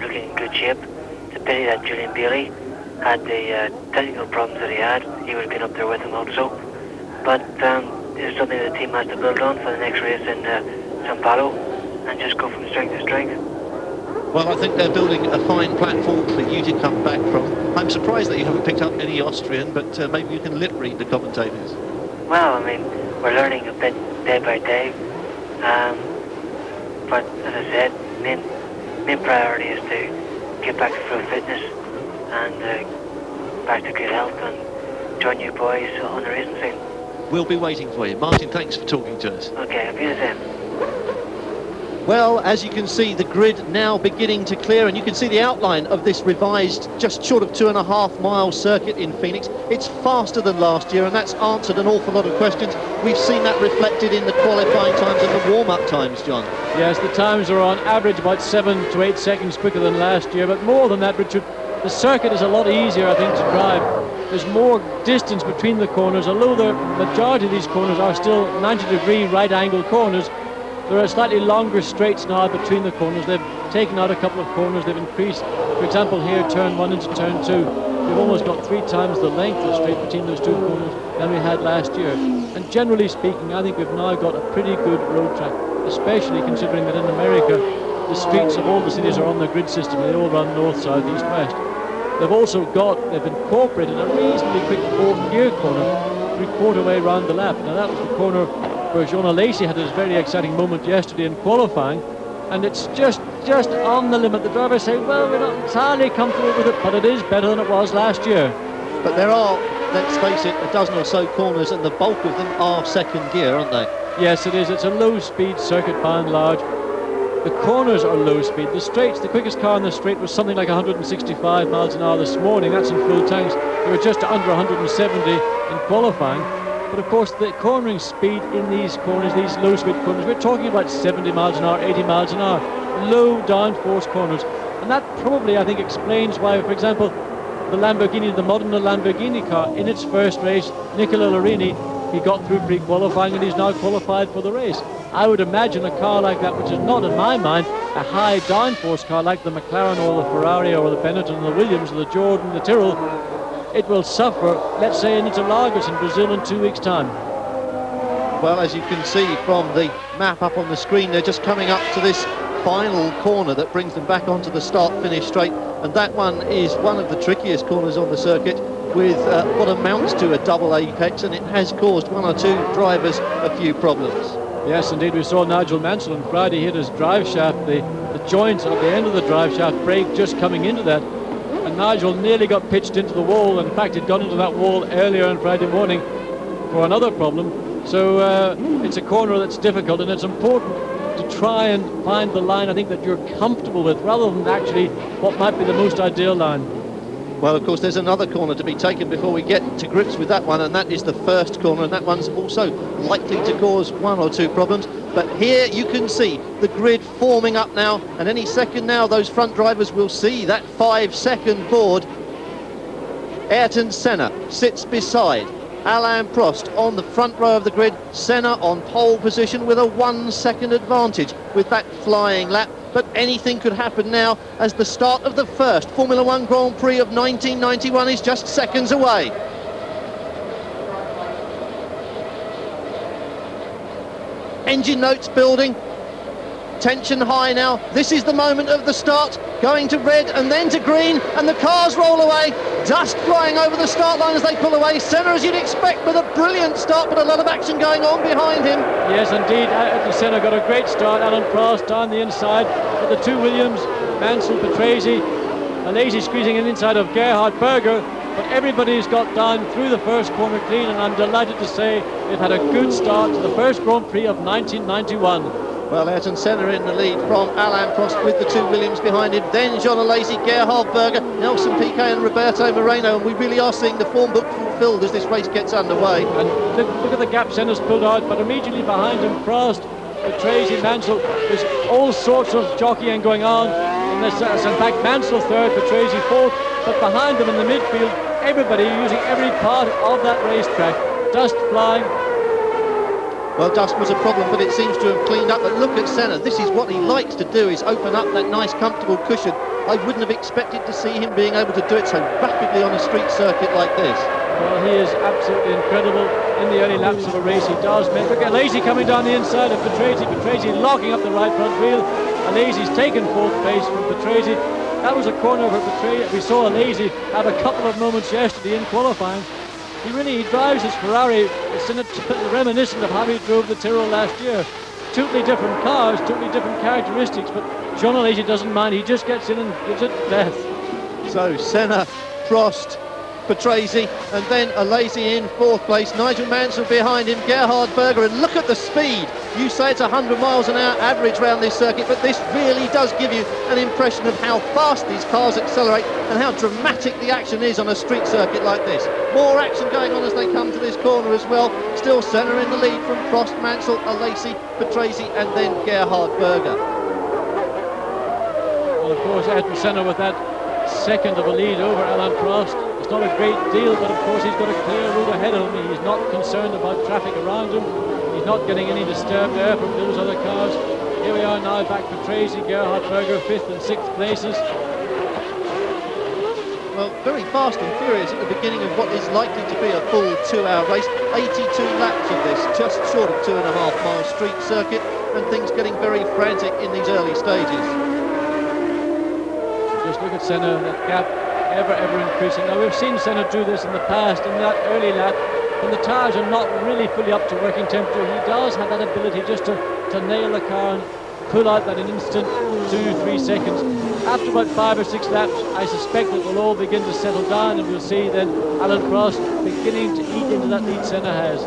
looking in good shape. It's a pity that Julian Bailey had the technical problems that he had. He would have been up there with him also. But it's something the team has to build on for the next race in Sao Paulo and just go from strength to strength. Well, I think they're building a fine platform for you to come back from. I'm surprised that you haven't picked up any Austrian, but maybe you can lip read the commentators. Well, I mean, we're learning a bit day by day. But as I said, main priority is to get back to full fitness and back to good health and join you boys on the racing scene. We'll be waiting for you. Martin, thanks for talking to us. Okay, I'll be the same. Well, as you can see, the grid now beginning to clear, and you can see the outline of this revised, just short of 2.5 mile circuit in Phoenix. It's faster than last year, and that's answered an awful lot of questions. We've seen that reflected in the qualifying times and the warm-up times, John. Yes, the times are on average about 7 to 8 seconds quicker than last year, but more than that, Richard, the circuit is a lot easier, I think, to drive. There's more distance between the corners, although the majority of these corners are still 90-degree right-angle corners. There are slightly longer straights now between the corners. They've taken out a couple of corners. They've increased, for example, here, turn 1 into turn 2. We've almost got 3 times the length of straight between those 2 corners than we had last year. And generally speaking, I think we've now got a pretty good road track, especially considering that in America, the streets of all the cities are on the grid system. They all run north, south, east, west. They've incorporated a reasonably quick 4th-gear corner 3/4 way round the lap. Now that was the corner where Jonah Lacey had his very exciting moment yesterday in qualifying, and it's just on the limit. The drivers say, well, we're not entirely comfortable with it, but it is better than it was last year. But there are, let's face it, a dozen or so corners, and the bulk of them are 2nd gear, aren't they? Yes, it is. It's a low-speed circuit by and large. The corners are low speed. The straights, the quickest car on the straight was something like 165 miles an hour this morning. That's in full tanks. They were just under 170 in qualifying. But of course, the cornering speed in these corners, these low-speed corners, we're talking about 70 miles an hour, 80 miles an hour. Low downforce corners. And that probably, I think, explains why, for example, the Lamborghini, the Modena Lamborghini car, in its first race, Nicola Larini, he got through pre-qualifying and he's now qualified for the race. I would imagine a car like that, which is not, in my mind, a high downforce car like the McLaren or the Ferrari or the Benetton or the Williams or the Jordan, the Tyrrell, it will suffer, let's say, in Interlagos in Brazil in 2 weeks' time. Well, as you can see from the map up on the screen, they're just coming up to this final corner that brings them back onto the start-finish straight, and that one is one of the trickiest corners on the circuit, with what amounts to a double apex, and it has caused one or two drivers a few problems. Yes, indeed, we saw Nigel Mansell on Friday hit his drive shaft, the joint at the end of the drive shaft break just coming into that, and Nigel nearly got pitched into the wall. In fact, he'd gone into that wall earlier on Friday morning for another problem. So it's a corner that's difficult, and it's important to try and find the line, I think, that you're comfortable with, rather than actually what might be the most ideal line. Well, of course, there's another corner to be taken before we get to grips with that one, and that is the first corner, and that one's also likely to cause one or two problems. But here you can see the grid forming up now, and any second now those front drivers will see that 5-second board. Ayrton Senna sits beside Alain Prost on the front row of the grid, Senna on pole position with a 1-second advantage with that flying lap. But anything could happen now, as the start of the first Formula One Grand Prix of 1991 is just seconds away. Engine notes building, tension high now. This is the moment of the start, going to red and then to green, and the cars roll away. Dust flying over the start line as they pull away. Senna, as you'd expect, with a brilliant start, but a lot of action going on behind him. Yes, indeed, Senna got a great start. Alain Prost down the inside with the two Williams, Mansell, Patrese, a lazy squeezing in inside of Gerhard Berger. But everybody's got down through the first corner clean, and I'm delighted to say they've had a good start to the first Grand Prix of 1991. Well, Ayrton Senna in the lead from Alain Prost with the two Williams behind him. Then John Alesi, Gerhard Berger, Nelson Piquet and Roberto Moreno. And we really are seeing the form book fulfilled as this race gets underway. And look at the gap Senna's pulled out, but immediately behind him, Prost, Patrese, Mansell. There's all sorts of jockeying going on. And there's in fact Mansell third, Patrese fourth. But behind them in the midfield, everybody using every part of that racetrack. Dust flying. Well, dust was a problem, but it seems to have cleaned up. But look at Senna. This is what he likes to do, is open up that nice, comfortable cushion. I wouldn't have expected to see him being able to do it so rapidly on a street circuit like this. Well, he is absolutely incredible in the early laps of a race. He does make. Look at Alesi coming down the inside of Patrese. Patrese locking up the right front wheel. Alesi's taken fourth place from Patrese. That was a corner for Patrese. We saw Alesi have a couple of moments yesterday in qualifying. He drives his Ferrari. It's reminiscent of how he drove the Tyrrell last year. Totally different cars, totally different characteristics, but John Alesi doesn't mind. He just gets in and gives it death. So Senna, Prost, Patrese, and then Alesi in fourth place. Nigel Mansell behind him, Gerhard Berger, and look at the speed. You say it's 100 miles an hour average around this circuit, but this really does give you an impression of how fast these cars accelerate and how dramatic the action is on a street circuit like this. More action going on as they come to this corner as well. Still Senna in the lead from Prost, Mansell, Alesi, Patrese, and then Gerhard Berger. Well, of course, Ayrton Senna with that second of a lead over Alain Prost. It's not a great deal, but of course he's got a clear route ahead of him. He's not concerned about traffic around him. He's not getting any disturbed air from those other cars. Here we are now, back to Tracy, Gerhard Berger, 5th and 6th places. Well, very fast and furious at the beginning of what is likely to be a full 2-hour race. 82 laps of this, just short of 2.5 mile street circuit, and things getting very frantic in these early stages. Just look at Senna, that gap ever increasing. Now, we've seen Senna do this in the past, in that early lap, when the tyres are not really fully up to working temperature. He does have that ability just to nail the car and pull out that in an instant, 2-3 seconds. After about 5 or 6 laps, I suspect it will all begin to settle down, and we'll see then Alain Prost beginning to eat into that lead Senna has.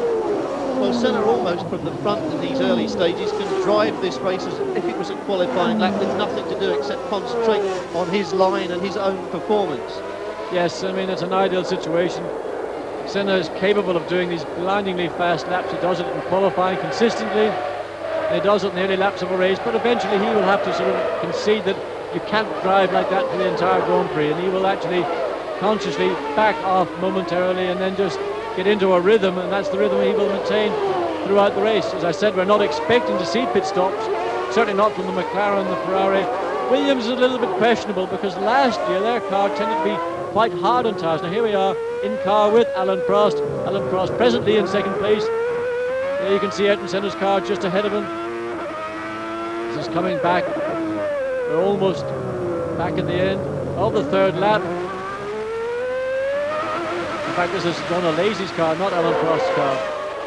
Well, Senna almost from the front in these early stages can drive this race as if it was a qualifying lap with nothing to do except concentrate on his line and his own performance. Yes, I mean, it's an ideal situation. Senna is capable of doing these blindingly fast laps. He does it in qualifying consistently. He does it in the early laps of a race, but eventually he will have to sort of concede that you can't drive like that for the entire Grand Prix, and he will actually consciously back off momentarily and then just get into a rhythm, and that's the rhythm he will maintain throughout the race. As I said, we're not expecting to see pit stops, certainly not from the McLaren and the Ferrari. Williams is a little bit questionable because last year their car tended to be quite hard on tyres. Now here we are in car with Alain Prost. Alain Prost presently in second place. There you can see Ayrton Senna's car just ahead of him. This is coming back. We're almost back at the end of the third lap. In fact, this is John O'Lazy's car, not Alan Prost's car.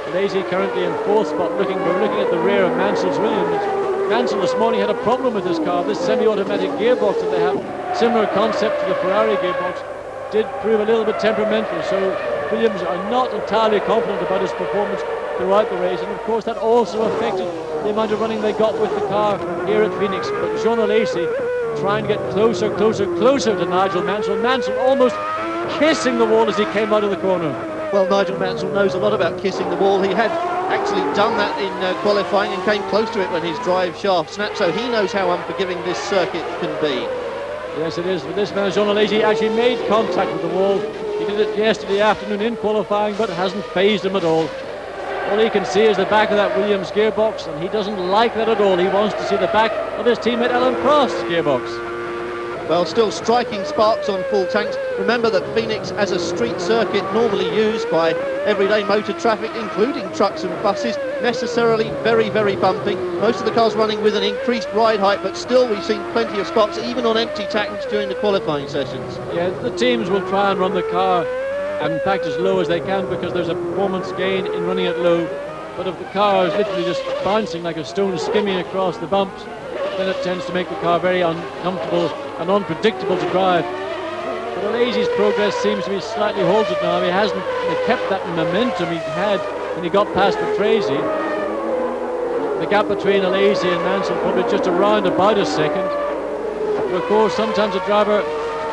O'Lazy currently in fourth spot. We're looking at the rear of Mansell's Williams. Mansell this morning had a problem with this car. This semi-automatic gearbox that they have, similar concept to the Ferrari gearbox, did prove a little bit temperamental. So Williams are not entirely confident about his performance throughout the race, and of course that also affected the amount of running they got with the car here at Phoenix. But Jean Alesi trying to get closer to Nigel Mansell. Mansell almost kissing the wall as he came out of the corner. Well, Nigel Mansell knows a lot about kissing the wall. He had actually done that in qualifying and came close to it when his drive shaft snapped, so he knows how unforgiving this circuit can be. Yes, it is. But this man, Jean Alesi, actually made contact with the wall. He did it yesterday afternoon in qualifying, but it hasn't fazed him at all. All he can see is the back of that Williams gearbox, and he doesn't like that at all. He wants to see the back of his teammate Alan Prost's gearbox. Well, still striking sparks on full tanks. Remember that Phoenix, as a street circuit normally used by everyday motor traffic, including trucks and buses, necessarily very, very bumpy. Most of the cars running with an increased ride height, but still we've seen plenty of spots, even on empty tanks during the qualifying sessions. Yeah, the teams will try and run the car, in fact, as low as they can, because there's a performance gain in running it low. But if the car is literally just bouncing like a stone skimming across the bumps, then it tends to make the car very uncomfortable and unpredictable to drive. But Alesi's progress seems to be slightly halted now. He hasn't kept that momentum he had when he got past Patrese. The gap between Alesi and Mansell probably just around about a second. But of course, sometimes a driver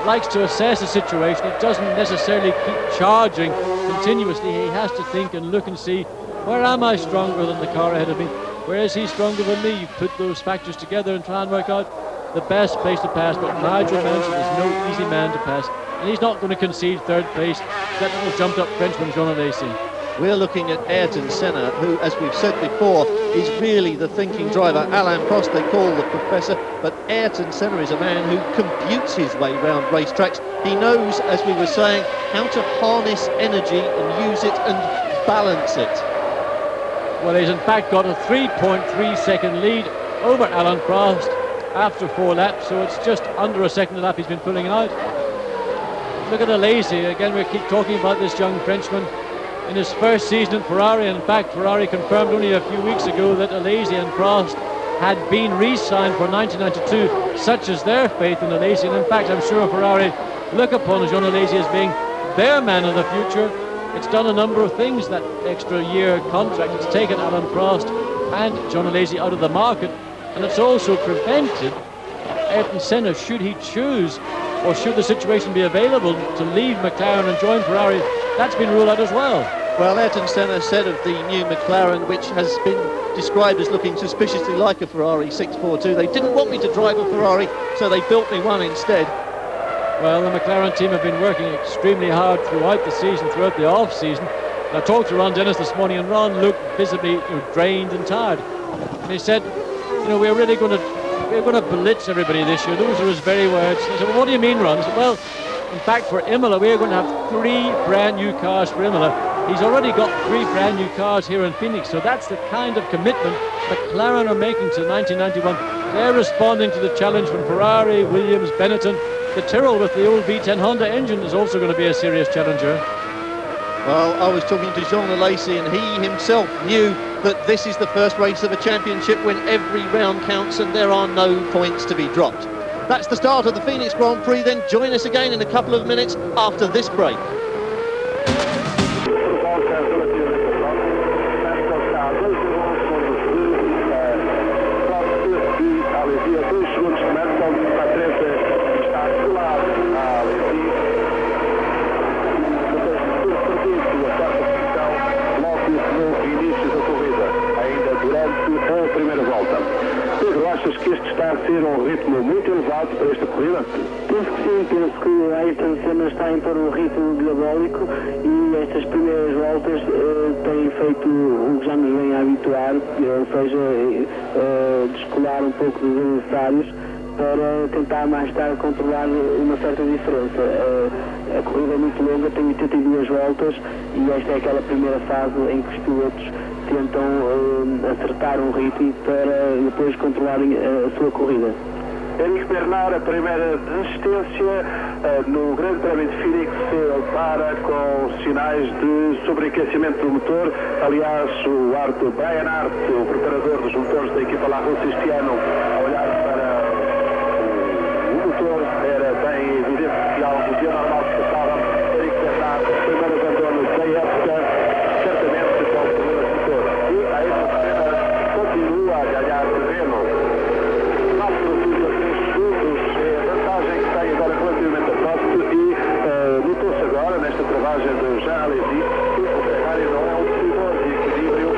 likes to assess a situation. He doesn't necessarily keep charging continuously. He has to think and look and see, where am I stronger than the car ahead of me? Where is he stronger than me? You put those factors together and try and work out the best place to pass. But Nigel Mansell is no easy man to pass, and he's not going to concede third place. That little jumped up Frenchman Jean Alesi. We're looking at Ayrton Senna, who, as we've said before, is really the thinking driver. Alain Prost they call the professor, but Ayrton Senna is a man who computes his way round racetracks. He knows, as we were saying, how to harness energy and use it and balance it. Well, he's in fact got a 3.3 second lead over Alain Prost after 4 laps, so it's just under a second a lap he's been pulling out. Look at Alesi, again we keep talking about this young Frenchman in his first season in Ferrari. In fact, Ferrari confirmed only a few weeks ago that Alesi and Prost had been re-signed for 1992. Such is their faith in Alesi, and in fact I'm sure Ferrari look upon Jean Alesi as being their man of the future. It's done a number of things, that extra year contract. It's taken Alain Prost and Jean Alesi out of the market, and it's also prevented Ayrton Senna, should he choose, or should the situation be available, to leave McLaren and join Ferrari. That's been ruled out as well. Well, Ayrton Senna said of the new McLaren, which has been described as looking suspiciously like a Ferrari 642, they didn't want me to drive a Ferrari, so they built me one instead. Well, the McLaren team have been working extremely hard throughout the season, throughout the off-season. I talked to Ron Dennis this morning, and Ron looked visibly drained and tired. And he said, we're really going to blitz everybody this year. Those are his very words. I said, well, what do you mean, Ron? He said, well, in fact, for Imola, we're going to have 3 brand new cars for Imola. He's already got 3 brand new cars here in Phoenix, so that's the kind of commitment McLaren are making to 1991. They're responding to the challenge from Ferrari, Williams, Benetton. The Tyrrell with the old V10 Honda engine is also going to be a serious challenger. Well, I was talking to Jean Alesi, and he himself knew that this is the first race of a championship when every round counts and there are no points to be dropped. That's the start of the Phoenix Grand Prix. Then join us again in a couple of minutes after this break. Que este está a ser ritmo muito elevado para esta corrida? Penso que sim, penso que Ayrton Senna está a impor ritmo diabólico e estas primeiras voltas têm feito o que já nos vem a habituar, ou seja, descolar um pouco dos adversários para tentar mais tarde controlar uma certa diferença. A corrida é muito longa, tem 82 voltas e esta é aquela primeira fase em que os pilotos tentam acertar um ritmo para depois controlarem a sua corrida. Eric Bernard, a primeira desistência no Grande Prémio de Phoenix, para com sinais de sobreaquecimento do motor. Aliás, o Brian Hart, o preparador dos motores da equipa La Russa este ano, a olhar para o motor, era bem evidente que algo de anormal se passava. Eric Bernard, primeiro abandono da época, certamente com problemas de motor. E a Ayrton Senna continua a ganhar terreno. Notou-se agora, nesta travagem do Jean Alesi, que o Ferrari não é um decisor de equilíbrio,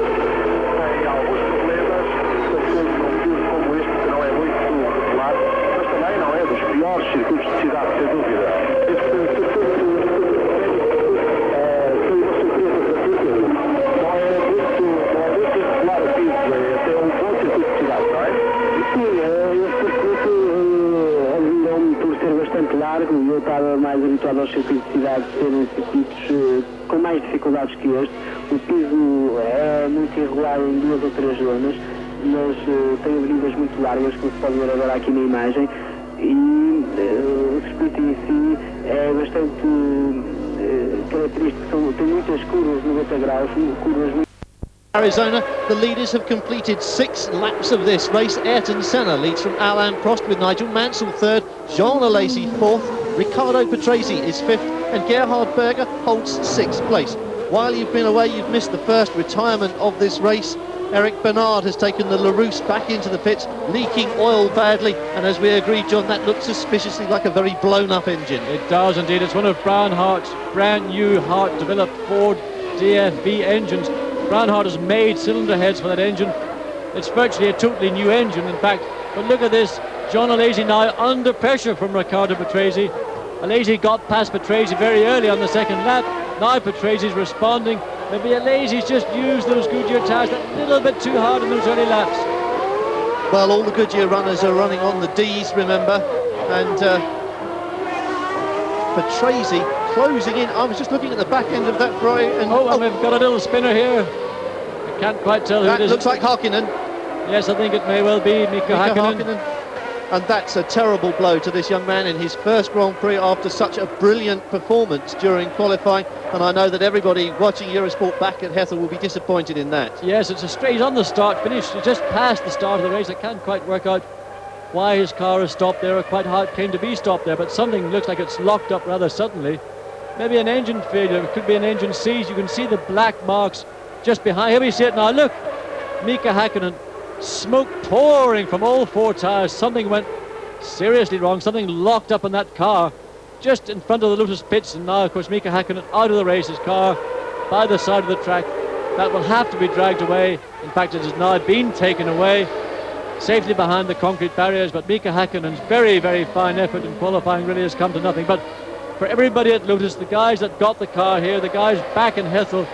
tem alguns problemas, sobretudo num circuito como este, que não é muito regular, mas também não é dos piores circuitos de cidade, sem dúvida. Este circuito foi uma surpresa para tudo. Não é muito irregular o piso, é até um bom circuito de cidade, não é? Sim, este circuito avisou-me por ser bastante largo e eu estava mais habituado aos circuitos de cidade, serem circuitos com mais dificuldades que este. O piso é muito irregular em 2 ou 3 zonas, mas tem avenidas muito largas, como se pode ver agora aqui na imagem, e o circuito em si é bastante característico, tem muitas curvas de 90 graus, curvas muito... Arizona, the leaders have completed 6 laps of this race. Ayrton Senna leads from Alain Prost with Nigel Mansell third, Jean Alesi fourth, Riccardo Patrese is fifth, and Gerhard Berger holds 6th place. While you've been away, you've missed the first retirement of this race. Eric Bernard has taken the LaRousse back into the pits, leaking oil badly, and as we agreed, John, that looks suspiciously like a very blown-up engine. It does indeed. It's one of Brown Hart's brand new Hart-developed Ford DFV engines. Brown Hart has made cylinder heads for that engine. It's virtually a totally new engine, in fact. But look at this. John Alesi now under pressure from Riccardo Patrese. Alesi got past Patrese very early on the second lap. Now Patrese's responding. Maybe Alesi's just used those Goodyear tyres a little bit too hard in those early laps. Well, all the Goodyear runners are running on the D's, remember, and Patrese closing in. I was just looking at the back end of that, Roy, and we've got a little spinner here. I can't quite tell who it is. That looks like Hakkinen. Yes, I think it may well be Mika Hakkinen. And that's a terrible blow to this young man in his first Grand Prix after such a brilliant performance during qualifying. And I know that everybody watching Eurosport back at Hethel will be disappointed in that. Yes, it's a straight. He's on the start finish. He's just past the start of the race. I can't quite work out why his car has stopped there, or quite how it came to be stopped there. But something looks like it's locked up rather suddenly. Maybe an engine failure. It could be an engine seize. You can see the black marks just behind. Here we see it now. Look, Mika Hakkinen. Smoke pouring from all 4 tyres. Something went seriously wrong. Something locked up in that car just in front of the Lotus pits. And now, of course, Mika Hakkinen out of the race. His car by the side of the track. That will have to be dragged away. In fact, it has now been taken away safely behind the concrete barriers. But Mika Hakkinen's very, very fine effort in qualifying really has come to nothing. But for everybody at Lotus, the guys that got the car here, the guys back in Hethel,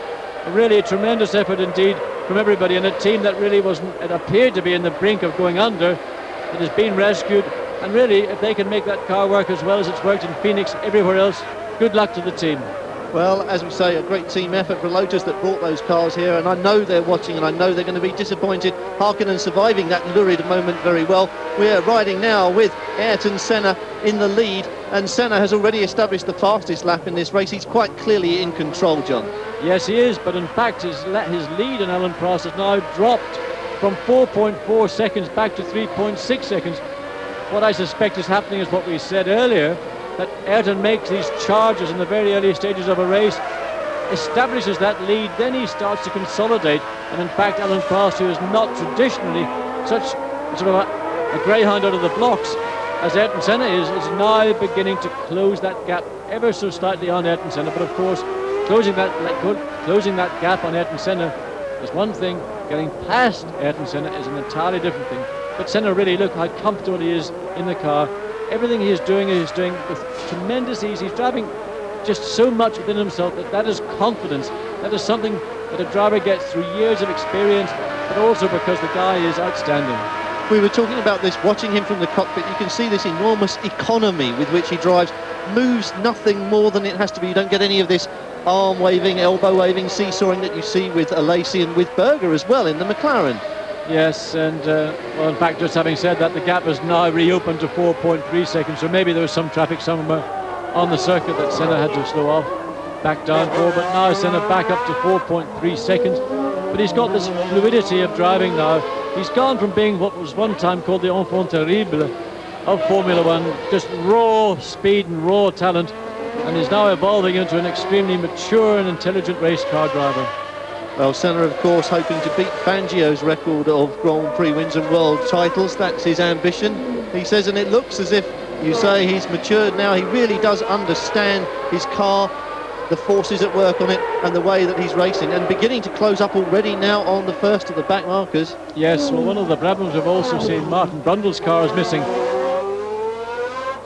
really a tremendous effort indeed from everybody, and a team that really it appeared to be in the brink of going under. It has been rescued, and really, if they can make that car work as well as it's worked in Phoenix, everywhere else, good luck to the team. Well, as we say, a great team effort for Lotus that brought those cars here, and I know they're watching, and I know they're going to be disappointed. Hakkinen surviving that lurid moment very well. We're riding now with Ayrton Senna in the lead, and Senna has already established the fastest lap in this race. He's quite clearly in control, John. Yes, he is, but in fact his lead in Alain Prost has now dropped from 4.4 seconds back to 3.6 seconds. What I suspect is happening is what we said earlier, that Ayrton makes these charges in the very early stages of a race, establishes that lead, then he starts to consolidate, and in fact Alain Prost, who is not traditionally such sort of a greyhound out of the blocks as Ayrton Senna is now beginning to close that gap ever so slightly on Ayrton Senna. But of course, closing that gap on Ayrton Senna is one thing, getting past Ayrton Senna is an entirely different thing. But Senna, really, look how comfortable he is in the car. Everything he is doing with tremendous ease. He's driving just so much within himself that is confidence. That is something that a driver gets through years of experience, but also because the guy is outstanding. We were talking about this, watching him from the cockpit. You can see this enormous economy with which he drives. moves nothing more than it has to be. You don't get any of this arm waving, elbow waving, seesawing that you see with Lacey and with Berger as well in the McLaren. Yes, and well, in fact, just having said that, the gap has now reopened to 4.3 seconds, so maybe there was some traffic somewhere on the circuit that Senna had to slow off, back down for, but now Senna back up to 4.3 seconds. But he's got this fluidity of driving now. He's gone from being what was one time called the enfant terrible of Formula One, just raw speed and raw talent, and is now evolving into an extremely mature and intelligent race car driver. Well, Senna, of course, hoping to beat Fangio's record of Grand Prix wins and world titles. That's his ambition, he says, and it looks as if you say he's matured now. He really does understand his car, the forces at work on it, and the way that he's racing, and beginning to close up already now on the first of the back markers. Yes, well, one of the Brabhams we've also seen, Martin Brundle's car is missing.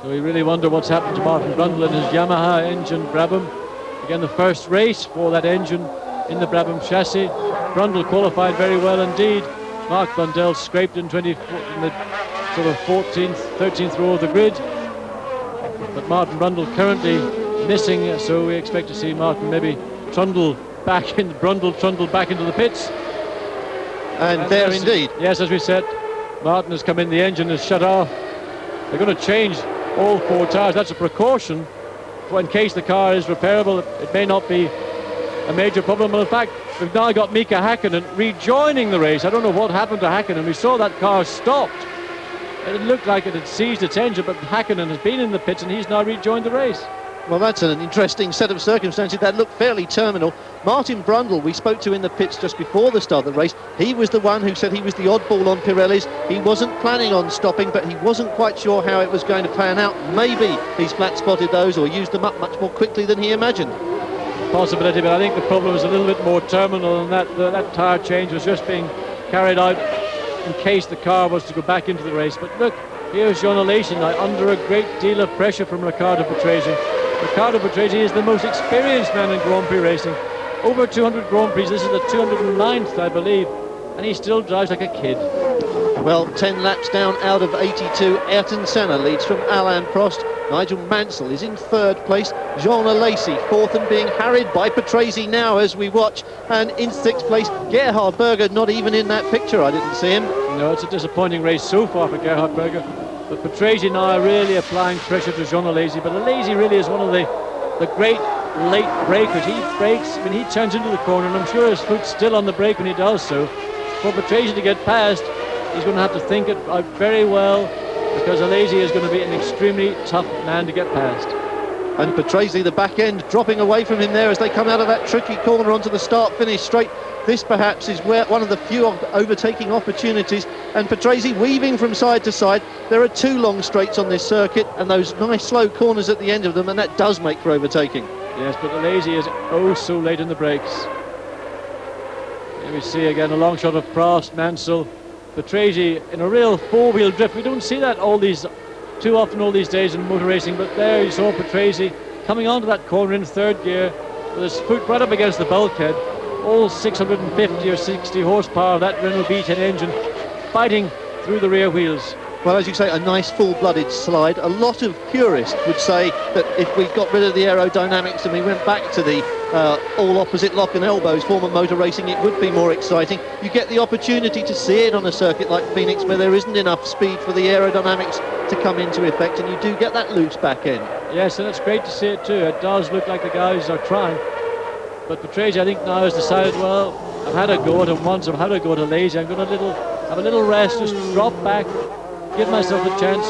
So we really wonder what's happened to Martin Brundle and his Yamaha engine Brabham. Again, the first race for that engine in the Brabham chassis. Brundle qualified very well indeed. Mark Blundell scraped in the sort of 14th, 13th row of the grid. But Martin Brundle currently missing, so we expect to see Martin maybe Brundle back into the pits. And there indeed. Yes, as we said, Martin has come in, the engine is shut off. They're going to change all 4 tyres. That's a precaution in case the car is repairable. It may not be a major problem. Well, in fact, we've now got Mika Häkkinen rejoining the race. I don't know what happened to Häkkinen. We saw that car stopped. It looked like it had seized its engine, but Häkkinen has been in the pits and he's now rejoined the race. Well, that's an interesting set of circumstances that looked fairly terminal. Martin Brundle, we spoke to in the pits just before the start of the race. He was the one who said he was the oddball on Pirellis. He wasn't planning on stopping, but he wasn't quite sure how it was going to pan out. Maybe he's flat-spotted those or used them up much more quickly than he imagined. Possibility, but I think the problem was a little bit more terminal, and that tyre change was just being carried out in case the car was to go back into the race. But look, here's Jean Alesi now under a great deal of pressure from Riccardo Patrese. Riccardo Patrese is the most experienced man in Grand Prix racing. Over 200 Grand Prix, this is the 209th, I believe, and he still drives like a kid. Well, 10 laps down out of 82, Ayrton Senna leads from Alain Prost. Nigel Mansell is in 3rd place. Jean Alesi 4th and being harried by Patrese now as we watch. And in 6th place, Gerhard Berger, not even in that picture. I didn't see him. No, it's a disappointing race so far for Gerhard Berger. But Patrese now really applying pressure to Jean Alesi. But Alesi really is one of the great late breakers. He breaks when he turns into the corner, and I'm sure his foot's still on the brake when he does so. For Patrese to get past, he's going to have to think it out very well, because Alesi is going to be an extremely tough man to get past. And Patrese, the back end, dropping away from him there as they come out of that tricky corner onto the start-finish straight. This perhaps is where one of the few overtaking opportunities, and Patrese weaving from side to side. There are 2 long straights on this circuit and those nice slow corners at the end of them, and that does make for overtaking. Yes, but Alesi is oh so late in the brakes. Here we see again a long shot of Prost, Mansell, Patrese in a real 4-wheel drift. We don't see that too often all these days in motor racing, but there you saw Patrese coming onto that corner in 3rd gear with his foot right up against the bulkhead. All 650 or 60 horsepower of that Renault B10 engine fighting through the rear wheels. Well, as you say, a nice full-blooded slide. A lot of purists would say that if we got rid of the aerodynamics and we went back to the all-opposite lock and elbows form of motor racing, it would be more exciting. You get the opportunity to see it on a circuit like Phoenix where there isn't enough speed for the aerodynamics to come into effect, and you do get that loose back end. Yes, and it's great to see it too. It does look like the guys are trying. But Patrese, I think, now has decided, well, I've had a go at him once, I've had a go at Alesi, I'm going to have a little rest, just drop back, give myself a chance,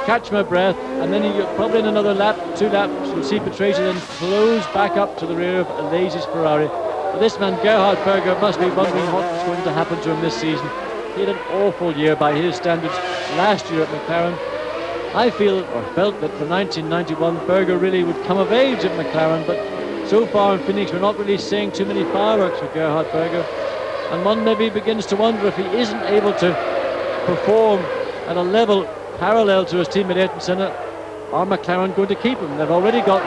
catch my breath, and then probably in another lap, 2 laps, we'll see Patrese then close back up to the rear of Alesi's Ferrari. But this man, Gerhard Berger, must be wondering what's going to happen to him this season. He had an awful year by his standards last year at McLaren. I felt that for 1991, Berger really would come of age at McLaren, but so far in Phoenix, we're not really seeing too many fireworks for Gerhard Berger. And one maybe begins to wonder if he isn't able to perform at a level parallel to his teammate Ayrton Senna. Are McLaren going to keep him? They've already got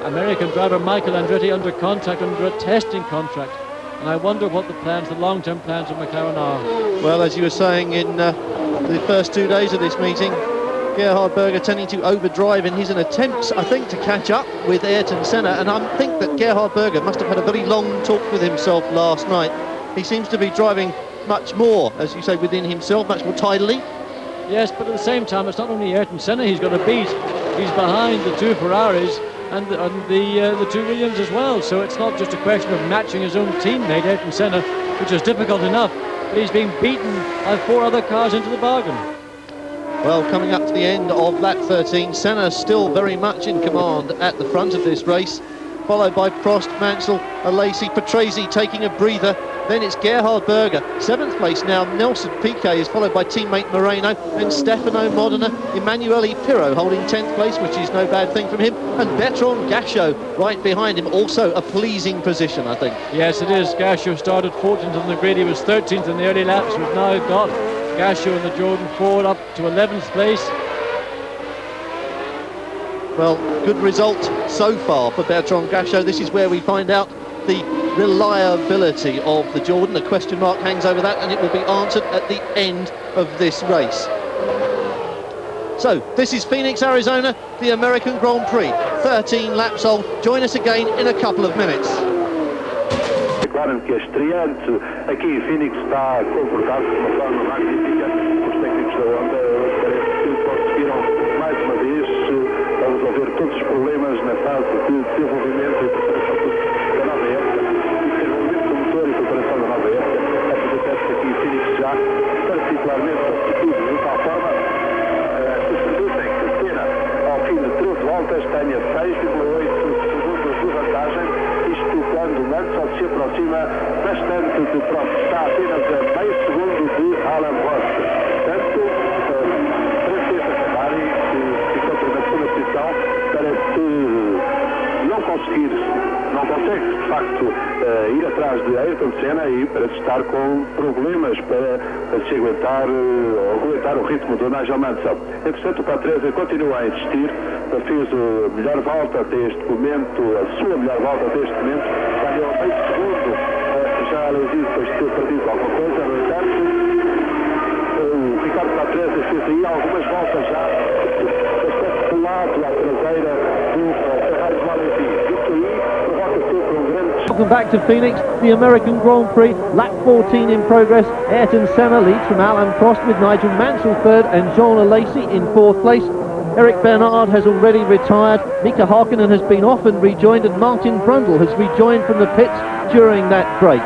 American driver Michael Andretti under contract, under a testing contract. And I wonder what the long-term plans of McLaren are. Well, as you were saying in the first 2 days of this meeting, Gerhard Berger tending to overdrive in his attempts, I think, to catch up with Ayrton Senna, and I think that Gerhard Berger must have had a very long talk with himself last night. He seems to be driving much more, as you say, within himself, much more tidily. Yes, but at the same time, it's not only Ayrton Senna he's got to beat. He's behind the two Ferraris and the two Williams as well, so it's not just a question of matching his own teammate, Ayrton Senna, which is difficult enough, but he's being beaten by 4 other cars into the bargain. Well, coming up to the end of lap 13, Senna still very much in command at the front of this race, followed by Prost, Mansell, Alesi, Patrese taking a breather. Then it's Gerhard Berger, 7th place now. Nelson Piquet is followed by teammate Moreno, then Stefano Modena, Emanuele Pirro holding 10th place, which is no bad thing from him, and Bertrand Gachot right behind him, also a pleasing position, I think. Yes, it is. Gachot started 14th on the grid. He was 13th in the early laps. We've now got Gachot and the Jordan Ford up to 11th place. Well, good result so far for Bertrand Gachot. This is where we find out the reliability of the Jordan. A question mark hangs over that, and it will be answered at the end of this race. So, this is Phoenix, Arizona, the American Grand Prix. 13 laps old. Join us again in a couple of minutes. Claro que a estreante aqui em Phoenix está comportado de uma forma magnífica. Os técnicos da Honda parece que conseguiram mais uma vez resolver todos os problemas na fase de desenvolvimento e preparação da nova época. O desenvolvimento do motor e preparação da nova época apresenta-se aqui em Phoenix já particularmente tudo de tal forma que se reduzem que Senna ao fim de 13 voltas tenha 6,8 segundos de vantagem. Isto quando Mansell se aproxima bastante de Prost, está apenas a meio segundo de Alan Prost. Portanto, francesa Ferrari, que se encontra na segunda posição, parece não consegue de facto ir atrás de Ayrton Senna e parece estar com problemas para se aguentar ou aguentar o ritmo do Nigel Mansell. Entretanto, o Patrese continua a insistir, fez a melhor volta até este momento, a sua melhor volta até este momento, ganhou meio segundo, já Alesi depois de ter perdido alguma coisa. No entanto, o Ricardo Patrese fez aí algumas voltas já bastante colado à traseira do Ferrari do Alesi. Isso aí provoca sempre grande... Welcome back to Phoenix, the American Grand Prix, lap 14 in progress. Ayrton Senna leads from Alain Prost with Nigel Mansell third and Jean Alesi in 4th place. Eric Bernard has already retired, Mika Hakkinen has been off and rejoined, and Martin Brundle has rejoined from the pits during that break.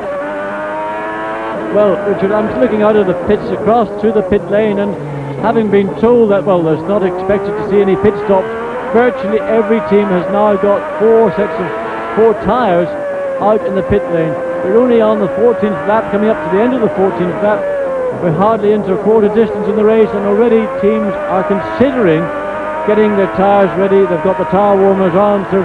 Well, Richard, I'm looking out of the pits across to the pit lane, and having been told that, well, there's not expected to see any pit stops, virtually every team has now got 4 sets of 4 tyres out in the pit lane. We're only on the 14th lap, coming up to the end of the 14th lap. We're hardly into a quarter distance in the race, and already teams are considering getting their tyres ready. They've got the tyre warmers on, so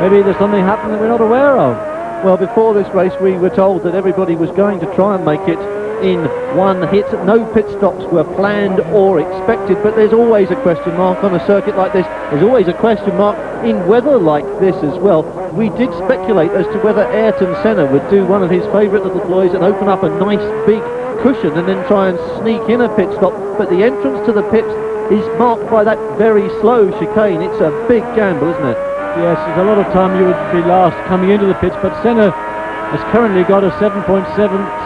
maybe there's something happening that we're not aware of. Well, before this race we were told that everybody was going to try and make it in one hit. No pit stops were planned or expected, but there's always a question mark on a circuit like this. There's always a question mark in weather like this as well. We did speculate as to whether Ayrton Senna would do one of his favourite little ploys and open up a nice big cushion and then try and sneak in a pit stop, but the entrance to the pits is marked by that very slow chicane. It's a big gamble, isn't it? Yes, there's a lot of time you would be lost coming into the pits, but Senna has currently got a 7.7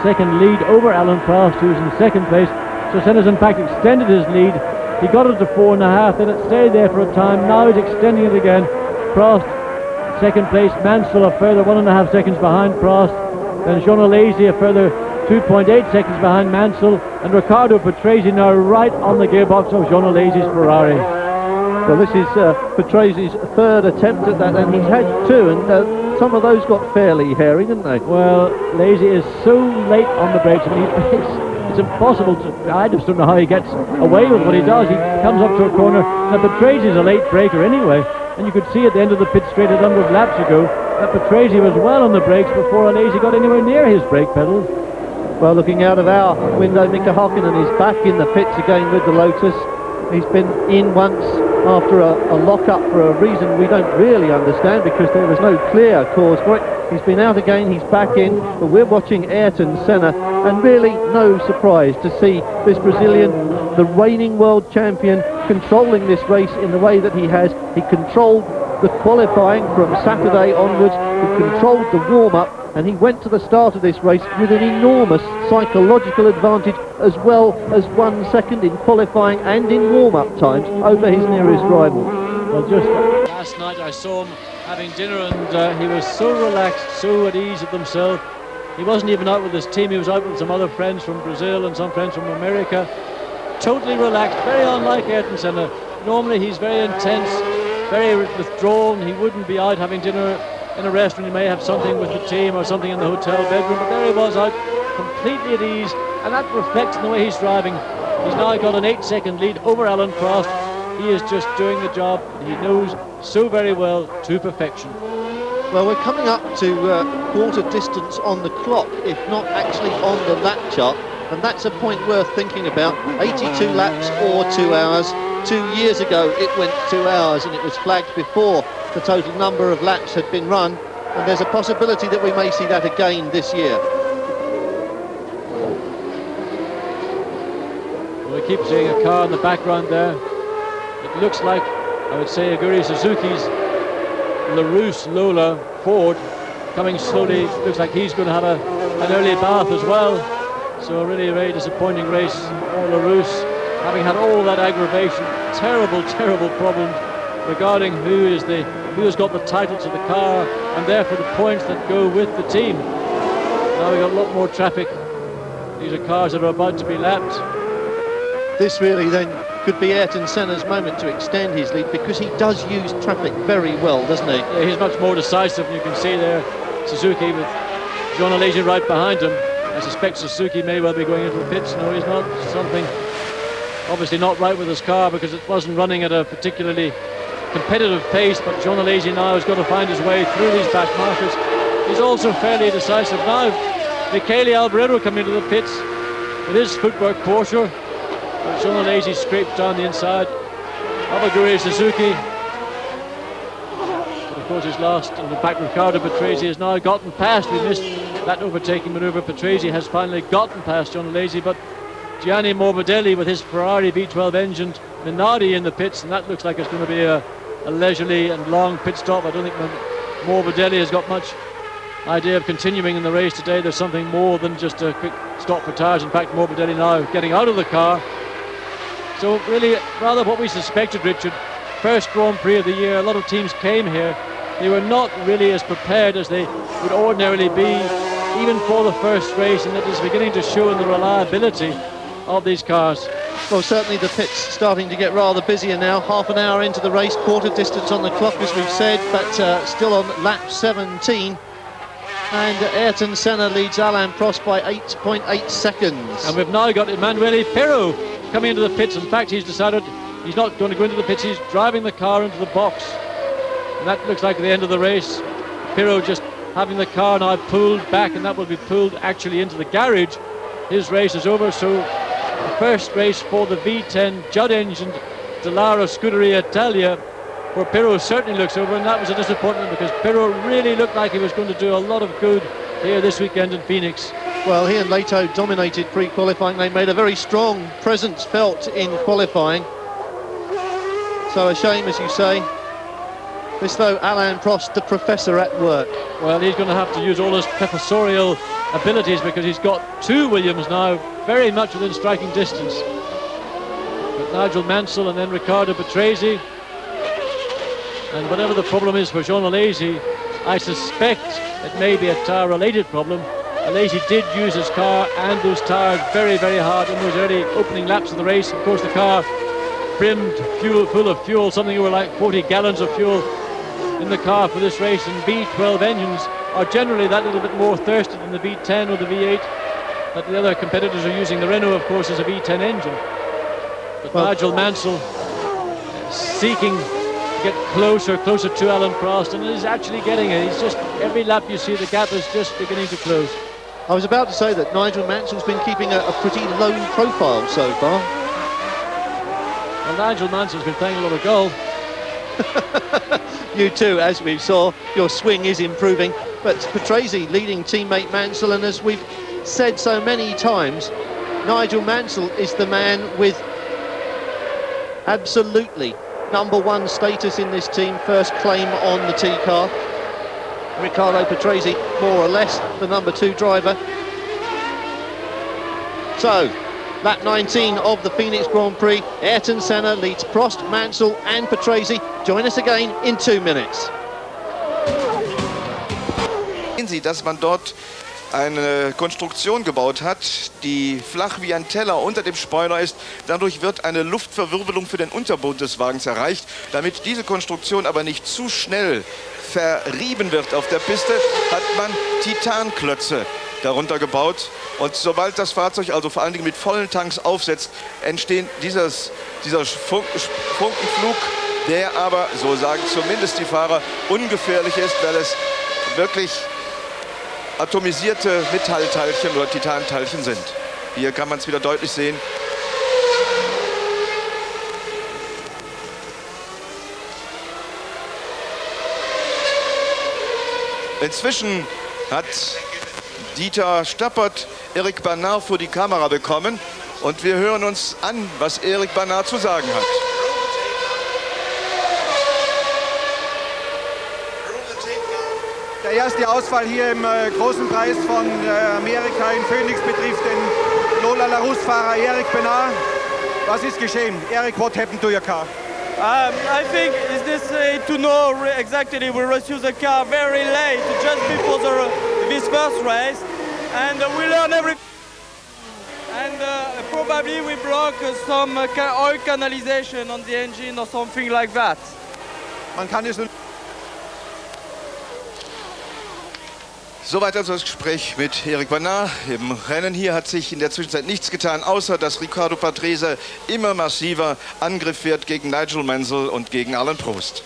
second lead over Alain Prost, who's in 2nd place. So Senna's in fact extended his lead. He got it to 4.5, then it stayed there for a time. Now he's extending it again. Prost, 2nd place. Mansell a further 1.5 seconds behind Prost. Then Jean Alesi a further 2.8 seconds behind Mansell, and Riccardo Patrese now right on the gearbox of Jean Alesi's Ferrari. Well, this is Patrese's 3rd attempt at that, and he's had 2, and some of those got fairly hairy, didn't they? Well, Alesi is so late on the brakes. I mean, it's impossible to... I just don't know how he gets away with what he does. He comes up to a corner. Now, Patrese's a late braker anyway, and you could see at the end of the pit straight a number of laps ago that Patrese was well on the brakes before Alesi got anywhere near his brake pedals. Well, looking out of our window, Mika Hakkinen is back in the pits again with the Lotus. He's been in once after a lock-up for a reason we don't really understand, because there was no clear cause for it. He's been out again, he's back in, but we're watching Ayrton Senna, and really no surprise to see this Brazilian, the reigning world champion, controlling this race in the way that he has. He controlled the qualifying from Saturday onwards, he controlled the warm-up, and he went to the start of this race with an enormous psychological advantage, as well as 1 second in qualifying and in warm-up times over his nearest rival. Well, just last night I saw him having dinner, and he was so relaxed, so at ease with himself. He wasn't even out with his team, he was out with some other friends from Brazil and some friends from America. Totally relaxed, very unlike Ayrton Senna. Normally he's very intense, very withdrawn. He wouldn't be out having dinner in a restaurant. He may have something with the team or something in the hotel bedroom, but there he was out completely at ease, and that reflects in the way he's driving. He's now got an 8-second lead over Alan Prost. He is just doing the job he knows so very well to perfection. Well, we're coming up to quarter distance on the clock, if not actually on the lap chart, and that's a point worth thinking about. 82 laps or 2 hours. 2 years ago it went 2 hours, and it was flagged before the total number of laps had been run, and there's a possibility that we may see that again this year. Well, we keep seeing a car in the background there. It looks like, I would say, Aguri Suzuki's LaRousse Lola Ford coming slowly. Looks like he's going to have an early bath as well. So really a very disappointing race for LaRousse, having had all that aggravation, terrible problems regarding who has got the title to the car, and therefore the points that go with the team. Now we've got a lot more traffic. These are cars that are about to be lapped. This really then could be Ayrton Senna's moment to extend his lead, because he does use traffic very well, doesn't he? Yeah, he's much more decisive, and you can see there Suzuki with John Alesi right behind him. I suspect Suzuki may well be going into the pits. No, he's not. Something obviously not right with his car, because it wasn't running at a particularly competitive pace, but John Alesi now has got to find his way through these back markers. He's also fairly decisive now. Michele Alboreto coming into the pits with his footwork Porsche. John Alesi scraped down the inside of Aguri Suzuki. But of course he's lost, and in fact Riccardo Patrese has now gotten past. We missed that overtaking manoeuvre. Patrese has finally gotten past John Alesi, but Gianni Morbidelli with his Ferrari V12 engine, Minardi in the pits, and that looks like it's going to be a leisurely and long pit stop. I don't think Morbidelli has got much idea of continuing in the race today. There's something more than just a quick stop for tires. In fact, Morbidelli now getting out of the car. So really, rather what we suspected, Richard. First Grand Prix of the year, a lot of teams came here. They were not really as prepared as they would ordinarily be, even for the first race, and it is beginning to show in the reliability of these cars. Well, certainly the pit's starting to get rather busier now. Half an hour into the race, quarter distance on the clock, as we've said, but still on lap 17. And Ayrton Senna leads Alain Prost by 8.8 seconds. And we've now got Emanuele Pirro coming into the pits. In fact, he's decided he's not going to go into the pits. He's driving the car into the box. And that looks like the end of the race. Pirro just having the car now pulled back, and that will be pulled actually into the garage. His race is over, so the first race for the V10 Judd-engined Dallara Scuderia Italia for Pirro certainly looks over, and that was a disappointment, because Pirro really looked like he was going to do a lot of good here this weekend in Phoenix. Well, he and Leto dominated pre-qualifying. They made a very strong presence felt in qualifying. So a shame, as you say. This, though, Alain Prost, the professor at work. Well, he's going to have to use all his professorial abilities, because he's got two Williams now very much within striking distance. But Nigel Mansell and then Riccardo Patrese. And whatever the problem is for Jean Alesi, I suspect it may be a tyre-related problem. Alesi did use his car and those tyres very, very hard in those early opening laps of the race. Of course, the car brimmed full of fuel, something over like 40 gallons of fuel in the car for this race, and V12 engines are generally that little bit more thirsty than the V10 or the V8 that the other competitors are using. The Renault, of course, is a V10 engine. But Nigel Mansell seeking to get closer to Alain Prost, and is actually getting it. He's just, every lap you see the gap is just beginning to close. I was about to say that Nigel Mansell's been keeping a pretty low profile so far. Well, Nigel Mansell's been playing a lot of golf. You too, as we saw, your swing is improving. but Patrese leading teammate Mansell, and as we've said so many times, Nigel Mansell is the man with absolutely #1 status in this team, first claim on the T-car. Riccardo Patrese, more or less, the #2 driver. So, lap 19 of the Phoenix Grand Prix. Ayrton Senna leads Prost, Mansell and Patrese. Join us again in 2 minutes. Sehen Sie, dass man dort eine Konstruktion gebaut hat, die flach wie ein Teller unter dem Spoiler ist. Dadurch wird eine Luftverwirbelung für den Unterboden des Wagens erreicht. Damit diese Konstruktion aber nicht zu schnell verrieben wird auf der Piste, hat man Titanklötze darunter gebaut. Und sobald das Fahrzeug also vor allen Dingen mit vollen Tanks aufsetzt, entsteht dieser Funkenflug, der aber, so sagen zumindest die Fahrer, ungefährlich ist, weil es wirklich atomisierte Metallteilchen oder Titanteilchen sind. Hier kann man es wieder deutlich sehen. Inzwischen hat Dieter Stappert Eric Bernard vor die Kamera bekommen und wir hören uns an, was Eric Bernard zu sagen hat. Der erste Ausfall hier im großen Preis von Amerika in Phoenix betrifft den Lola LaRousse-Fahrer Eric Bernard. Was ist geschehen? Eric, what happened to your car? I think it's this to know exactly. We received the car very late, just before this first race, and we learned everything. And probably we broke some oil canalization on the engine or something like that. Man kann es Soweit also das Gespräch mit Eric Bernard. Im Rennen hier hat sich in der Zwischenzeit nichts getan, außer dass Riccardo Patrese immer massiver Angriff fährt gegen Nigel Mansell und gegen Alain Prost.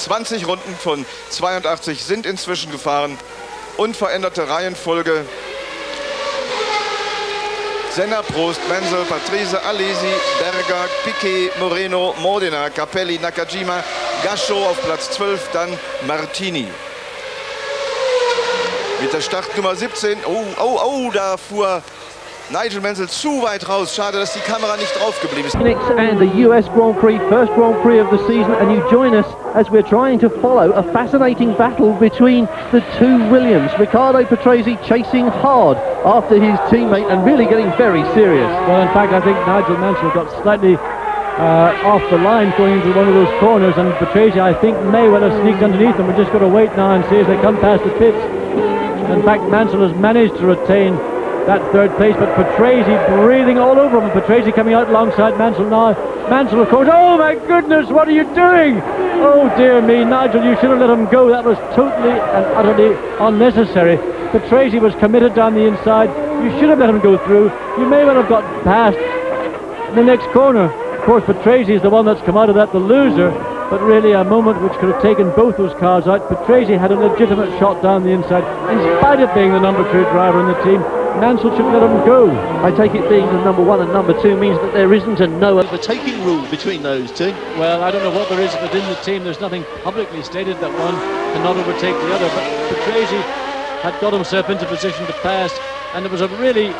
...20 Runden von 82 sind inzwischen gefahren. Unveränderte Reihenfolge. Senna, Prost, Mansell, Patrese, Alesi, Berger, Piquet, Moreno, Modena, Capelli, Nakajima, Gascho auf Platz 12, dann Martini. Mit der Startnummer 17, da fuhr Nigel Mansell zu weit raus. Schade, dass die Kamera nicht drauf geblieben ist. Phoenix and the US Grand Prix, first Grand Prix of the season, and you join us as we're trying to follow a fascinating battle between the two Williams. Riccardo Patrese chasing hard after his teammate and really getting very serious. Well, in fact, I think Nigel Mansell got slightly off the line going into one of those corners, and Patrese, I think, may well have sneaked underneath them. We're just going to wait now and see as they come past the pits. In fact, Mansell has managed to retain that third place, but Patrese breathing all over him. Patrese coming out alongside Mansell now. Mansell, of course, oh my goodness, what are you doing? Oh dear me, Nigel, you should have let him go. That was totally and utterly unnecessary. Patrese was committed down the inside. You should have let him go through. You may well have got past the next corner. Of course, Patrese is the one that's come out of that the loser, but really a moment which could have taken both those cars out. Patrese had a legitimate shot down the inside, in spite of being the #2 driver in the team. Mansell should let him go. I take it being the #1 and #2 means that there isn't a no overtaking rule between those two. Well, I don't know what there is within the team. There's nothing publicly stated that one cannot overtake the other, but Patrese had got himself into position to pass, and it was a really,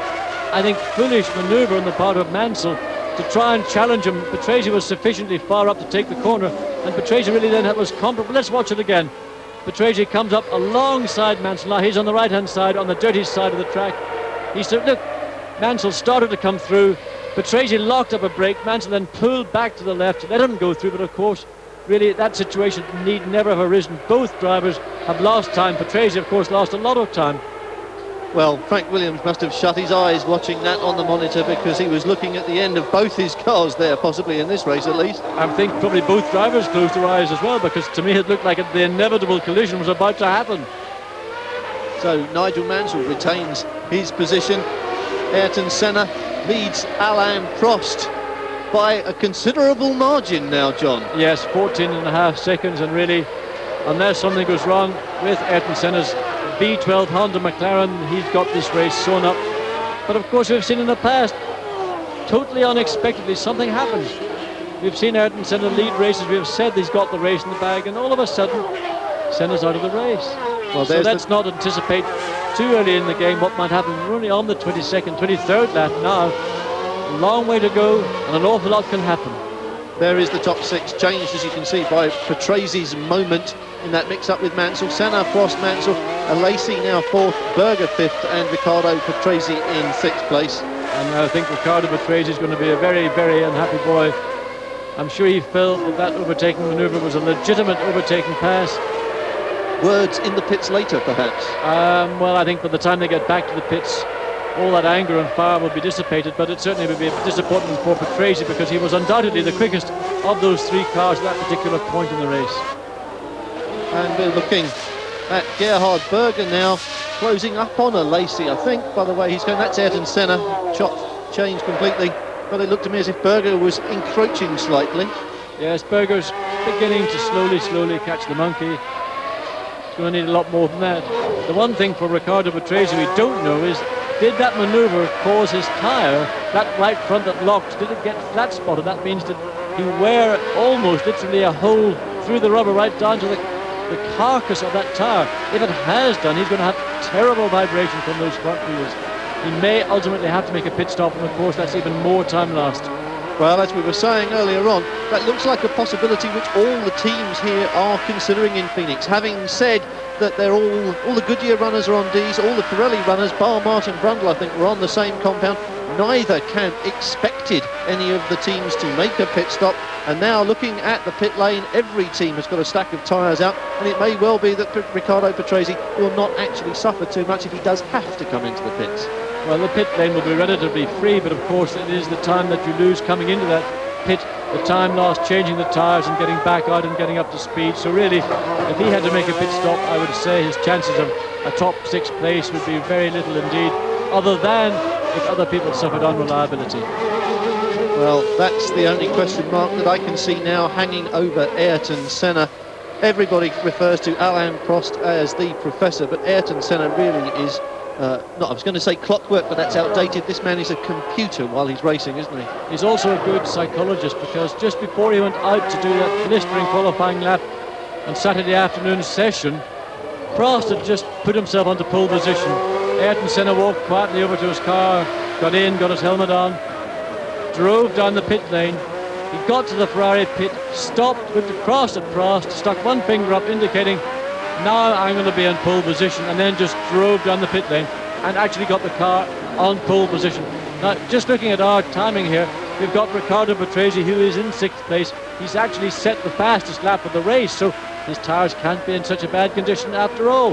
I think, foolish manoeuvre on the part of Mansell to try and challenge him. Patrese was sufficiently far up to take the corner, and Patrese really then was comparable. Let's watch it again. Patrese comes up alongside Mansell. Now he's on the right-hand side, on the dirty side of the track. He said, look, Mansell started to come through. Patrese locked up a brake. Mansell then pulled back to the left, let him go through. But of course, really, that situation need never have arisen. Both drivers have lost time. Patrese, of course, lost a lot of time. Well, Frank Williams must have shut his eyes watching that on the monitor, because he was looking at the end of both his cars there, possibly in this race at least. I think probably both drivers closed their eyes as well, because to me it looked like the inevitable collision was about to happen. So Nigel Mansell retains his position. Ayrton Senna leads Alain Prost by a considerable margin now, John. Yes, 14.5 seconds, and really, unless something goes wrong with Ayrton Senna's B12 Honda McLaren, he's got this race sewn up. But of course, we've seen in the past, totally unexpectedly, something happened. We've seen Ayrton Senna lead races. We have said he's got the race in the bag, and all of a sudden, Senna's out of the race. Well, so let's not anticipate too early in the game what might happen. We're only on the 22nd, 23rd lap now. A long way to go, and an awful lot can happen. There is the top six, changed, as you can see, by Patrese moment in that mix-up with Mansell. Senna, Prost, Mansell, Lacey now fourth, Berger fifth, and Riccardo Patrese in sixth place. And I think Riccardo Patrese is going to be a very, very unhappy boy. I'm sure he felt that that overtaking manoeuvre was a legitimate overtaking pass. Words in the pits later, perhaps? Well, I think by the time they get back to the pits, all that anger and fire will be dissipated, but it certainly would be a disappointment for Patrese because he was undoubtedly the quickest of those three cars at that particular point in the race. And we're looking at Gerhard Berger now, closing up on a Lacey, I think, by the way he's going. That's Ayrton Senna, chop changed completely, but it looked to me as if Berger was encroaching slightly. Yes, Berger's beginning to slowly catch the monkey. He's going to need a lot more than that. The one thing for Riccardo Patrese we don't know is, did that manoeuvre cause his tyre, that right front that locked, did it get flat spotted? That means that he wear almost literally a hole through the rubber right down to the carcass of that tyre. If it has done, he's going to have terrible vibration from those front wheels. He may ultimately have to make a pit stop, and of course that's even more time lost. Well, as we were saying earlier on, that looks like a possibility which all the teams here are considering in Phoenix. Having said that they're all the Goodyear runners are on Ds, all the Pirelli runners, bar Martin Brundle, I think, were on the same compound. Neither camp expected any of the teams to make a pit stop, and now looking at the pit lane, every team has got a stack of tyres out, and it may well be that Riccardo Patrese will not actually suffer too much if he does have to come into the pits. Well, the pit lane will be relatively free, but of course it is the time that you lose coming into that pit, the time lost changing the tyres and getting back out and getting up to speed. So really, if he had to make a pit stop, I would say his chances of a top six place would be very little indeed, other than if other people suffered unreliability. Well, that's the only question mark that I can see now hanging over Ayrton Senna. Everybody refers to Alain Prost as the professor, but Ayrton Senna really is I was going to say clockwork, but that's outdated. This man is a computer while he's racing, isn't he? He's also a good psychologist, because just before he went out to do that blistering qualifying lap on Saturday afternoon session, Prost had just put himself onto pole position. Ayrton Senna walked quietly over to his car, got in, got his helmet on, drove down the pit lane. He got to the Ferrari pit, stopped, looked across at Prost, stuck one finger up indicating, now I'm going to be in pole position, and then just drove down the pit lane and actually got the car on pole position. Now, just looking at our timing here, we've got Riccardo Patrese, who is in sixth place. He's actually set the fastest lap of the race, so his tyres can't be in such a bad condition after all.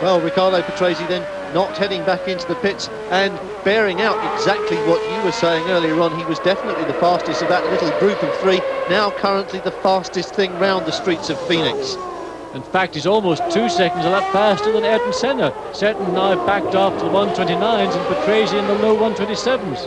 Well, Riccardo Patrese then not heading back into the pits and bearing out exactly what you were saying earlier on. He was definitely the fastest of that little group of three, now currently the fastest thing round the streets of Phoenix. In fact, he's almost 2 seconds a lap faster than Ayrton Senna. Senna now backed off to the 129s and Patrese in the low 127s.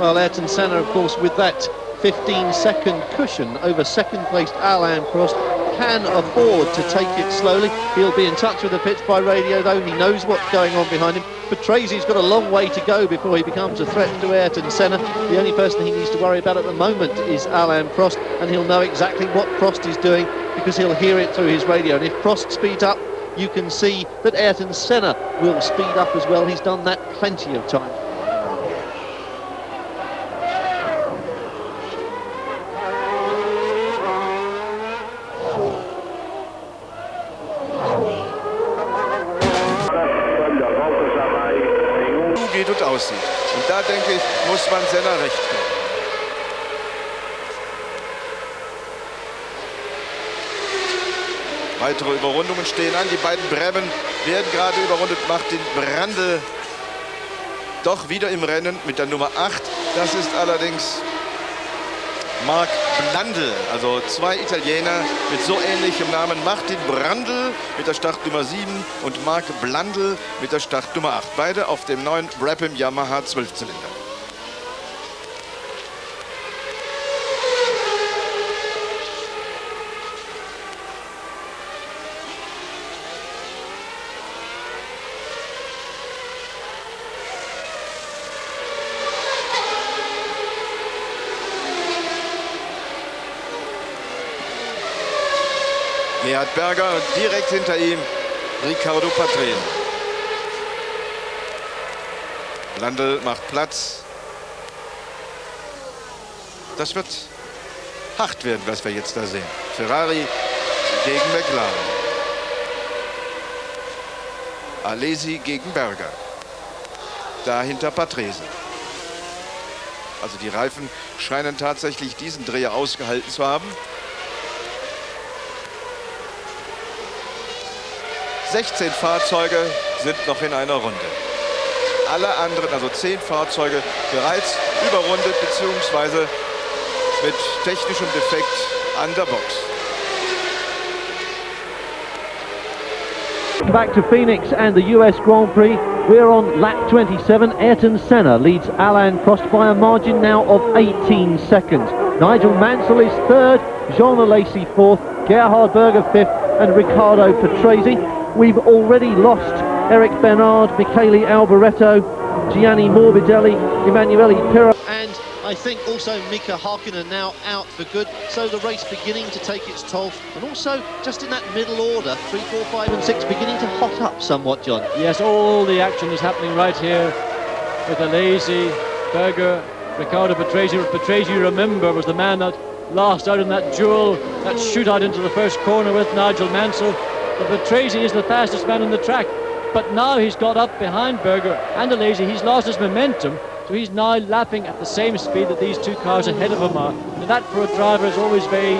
Well, Ayrton Senna, of course, with that 15-second cushion over second-placed Alain Prost, can afford to take it slowly. He'll be in touch with the pits by radio, though. He knows what's going on behind him. Patrese's got a long way to go before he becomes a threat to Ayrton Senna. The only person he needs to worry about at the moment is Alain Prost, and he'll know exactly what Prost is doing because he'll hear it through his radio. And if Prost speeds up, you can see that Ayrton Senna will speed up as well. He's done that plenty of time. Geht und aussieht. Und da, denke ich, muss man Senna recht geben. Weitere Überrundungen stehen an. Die beiden Bremen werden gerade überrundet. Martin Brundle doch wieder im Rennen mit der Nummer 8. Das ist allerdings Mark Blundell, also zwei Italiener mit so ähnlichem Namen. Martin Brundle mit der Startnummer 7 und Mark Blundell mit der Startnummer 8. Beide auf dem neuen Brabham Yamaha 12-Zylinder. Gerhard Berger und direkt hinter ihm Riccardo Patrese. Blundell macht Platz. Das wird hart werden, was wir jetzt da sehen. Ferrari gegen McLaren. Alesi gegen Berger. Dahinter Patrese. Also die Reifen scheinen tatsächlich diesen Dreher ausgehalten zu haben. 16 Fahrzeuge sind noch in einer Runde. Alle anderen, also 10 Fahrzeuge, bereits überrundet bzw. mit technischem Defekt an der Box. Back to Phoenix and the US Grand Prix. We're on lap 27. Ayrton Senna leads Alain Prost by a margin now of 18 seconds. Nigel Mansell is third, Jean Alesi fourth, Gerhard Berger fifth, and Riccardo Patrese. We've already lost Eric Bernard, Michele Alboreto, Gianni Morbidelli, Emanuele Pirro. And I think also Mika Hakkinen now out for good, so the race beginning to take its toll, and also just in that middle order, 3, 4, 5 and 6 beginning to hot up somewhat, John. Yes, all the action is happening right here with Alesi, Berger, Riccardo Patrese. Patrese, you remember, was the man that lost out in that duel, that shootout into the first corner with Nigel Mansell. But Patrese is the fastest man on the track, but now he's got up behind Berger and Alesi. He's lost his momentum, so he's now lapping at the same speed that these two cars ahead of him are. And that for a driver is always very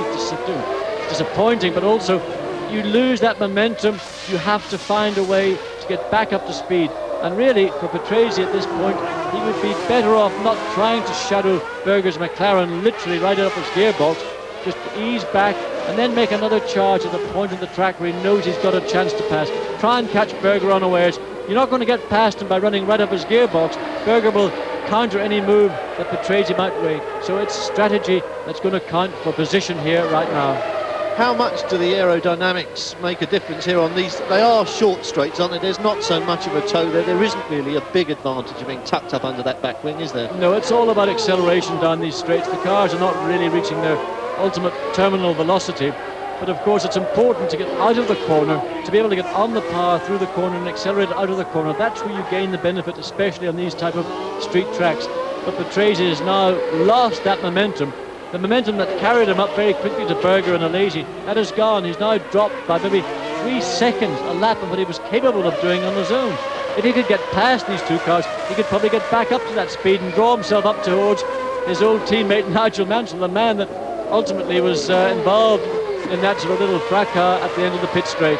disappointing, but also you lose that momentum, you have to find a way to get back up to speed. And really, for Patrese at this point, he would be better off not trying to shadow Berger's McLaren literally right up his gearbox, just to ease back and then make another charge at the point of the track where he knows he's got a chance to pass. Try and catch Berger unawares. You're not going to get past him by running right up his gearbox. Berger will counter any move that Patrese might make. So it's strategy that's going to count for position here right now. How much do the aerodynamics make a difference here on these? They are short straights, aren't they? There's not so much of a toe there. There isn't really a big advantage of being tucked up under that back wing, is there? No, it's all about acceleration down these straights. The cars are not really reaching their ultimate terminal velocity, but of course it's important to get out of the corner, to be able to get on the power through the corner and accelerate out of the corner. That's where you gain the benefit, especially on these type of street tracks. But Patrese has now lost that momentum. The momentum that carried him up very quickly to Berger and Alesi, that is gone. He's now dropped by maybe 3 seconds a lap of what he was capable of doing on his own. If he could get past these two cars, he could probably get back up to that speed and draw himself up towards his old teammate Nigel Mansell, the man that ultimately was involved in that sort of little fracas at the end of the pit straight.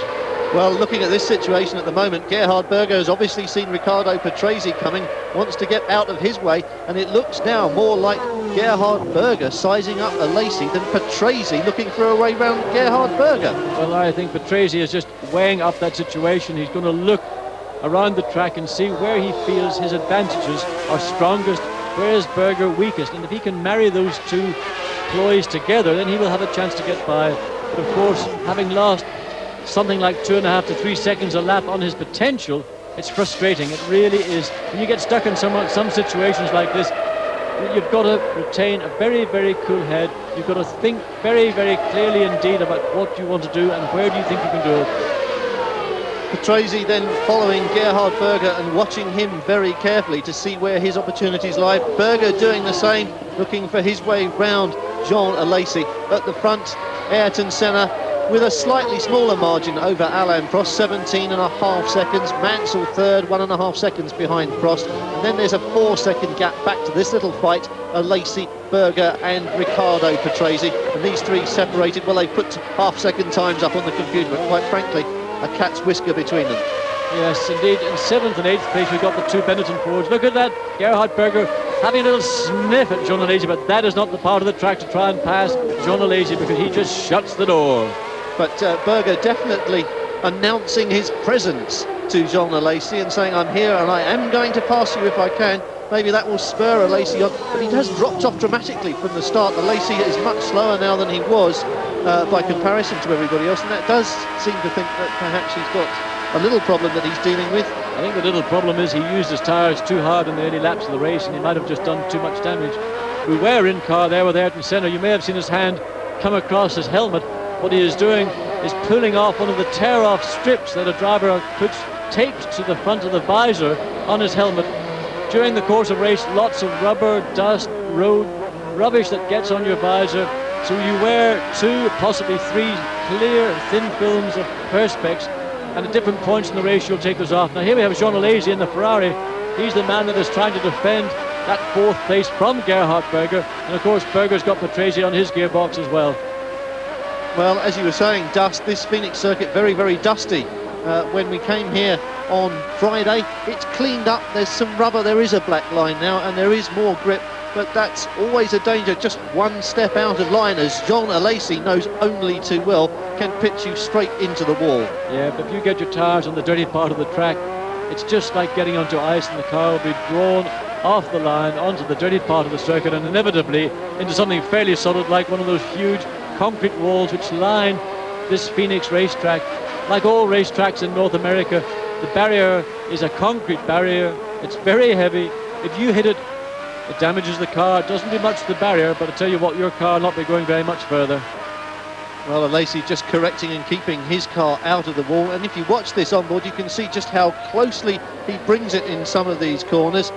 Well, looking at this situation at the moment, Gerhard Berger has obviously seen Riccardo Patrese coming, wants to get out of his way, and it looks now more like Gerhard Berger sizing up Alesi than Patrese looking for a way round Gerhard Berger. Well, I think Patrese is just weighing up that situation. He's going to look around the track and see where he feels his advantages are strongest, where is Berger weakest, and if he can marry those two ploys together, then he will have a chance to get by. But of course, having lost something like 2.5 to 3 seconds a lap on his potential, it's frustrating. It really is. When you get stuck in some situations like this, you've got to retain a very, very cool head. You've got to think very, very clearly indeed about what you want to do and where do you think you can do it. Patrese then following Gerhard Berger and watching him very carefully to see where his opportunities lie. Berger doing the same, looking for his way round Jean Alesi. At the front, Ayrton Senna with a slightly smaller margin over Alain Prost, 17.5 seconds. Mansell third, 1.5 seconds behind Prost. And then there's a 4-second gap back to this little fight, Alesi, Berger and Riccardo Patrese. And these three separated, well, they put half-second times up on the computer, but quite frankly, a cat's whisker between them. Yes, indeed. In 7th and 8th place, we've got the two Benetton Fords. Look at that, Gerhard Berger having a little sniff at Jean Alesi, but that is not the part of the track to try and pass Jean Alesi because he just shuts the door. But Berger definitely announcing his presence to Jean Alesi and saying, I'm here and I am going to pass you if I can. Maybe that will spur Alesi on, but he has dropped off dramatically from the start. Alesi is much slower now than he was by comparison to everybody else, and that does seem to think that perhaps he's got a little problem that he's dealing with. I think the little problem is he used his tyres too hard in the early laps of the race and he might have just done too much damage. We were in car there with Ayrton Senna. You may have seen his hand come across his helmet. What he is doing is pulling off one of the tear-off strips that a driver puts taped to the front of the visor on his helmet. During the course of race, lots of rubber, dust, road, rubbish that gets on your visor. So you wear 2, possibly 3 clear, thin films of perspex, and at different points in the race you'll take those off. Now here we have Jean Alesi in the Ferrari. He's the man that is trying to defend that 4th place from Gerhard Berger, and of course Berger's got Patrese on his gearbox as well. Well, as you were saying, dust, this Phoenix circuit very, very dusty. When we came here on Friday, it's cleaned up, there's some rubber, there is a black line now, and there is more grip, but that's always a danger, just one step out of line, as Jean Alesi knows only too well, can pitch you straight into the wall. Yeah, but if you get your tyres on the dirty part of the track, it's just like getting onto ice, and the car will be drawn off the line onto the dirty part of the circuit and inevitably into something fairly solid like one of those huge concrete walls which line this Phoenix racetrack. Like all racetracks in North America, the barrier is a concrete barrier. It's very heavy. If you hit it, it damages the car. It doesn't do much to the barrier, but I tell you what, your car will not be going very much further. Well, Alesi just correcting and keeping his car out of the wall, and if you watch this on board, you can see just how closely he brings it in some of these corners.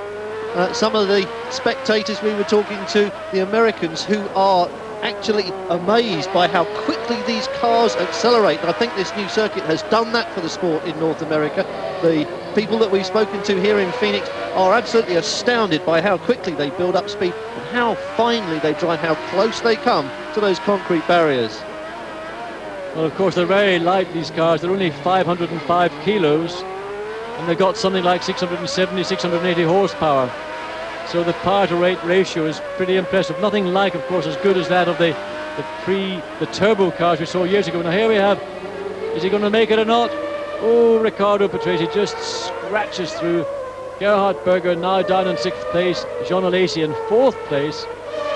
Some of the spectators we were talking to, the Americans, who are actually amazed by how quickly these cars accelerate. And I think this new circuit has done that for the sport in North America. The people that we've spoken to here in Phoenix are absolutely astounded by how quickly they build up speed and how finely they drive, how close they come to those concrete barriers. Well, of course, they're very light, these cars. They're only 505 kilos, and they've got something like 670, 680 horsepower. So the power-to-weight ratio is pretty impressive. Nothing like, of course, as good as that of the turbo cars we saw years ago. Now here we have, is he going to make it or not? Oh, Riccardo Patrese just scratches through. Gerhard Berger now down in 6th place. Jean Alesi in 4th place.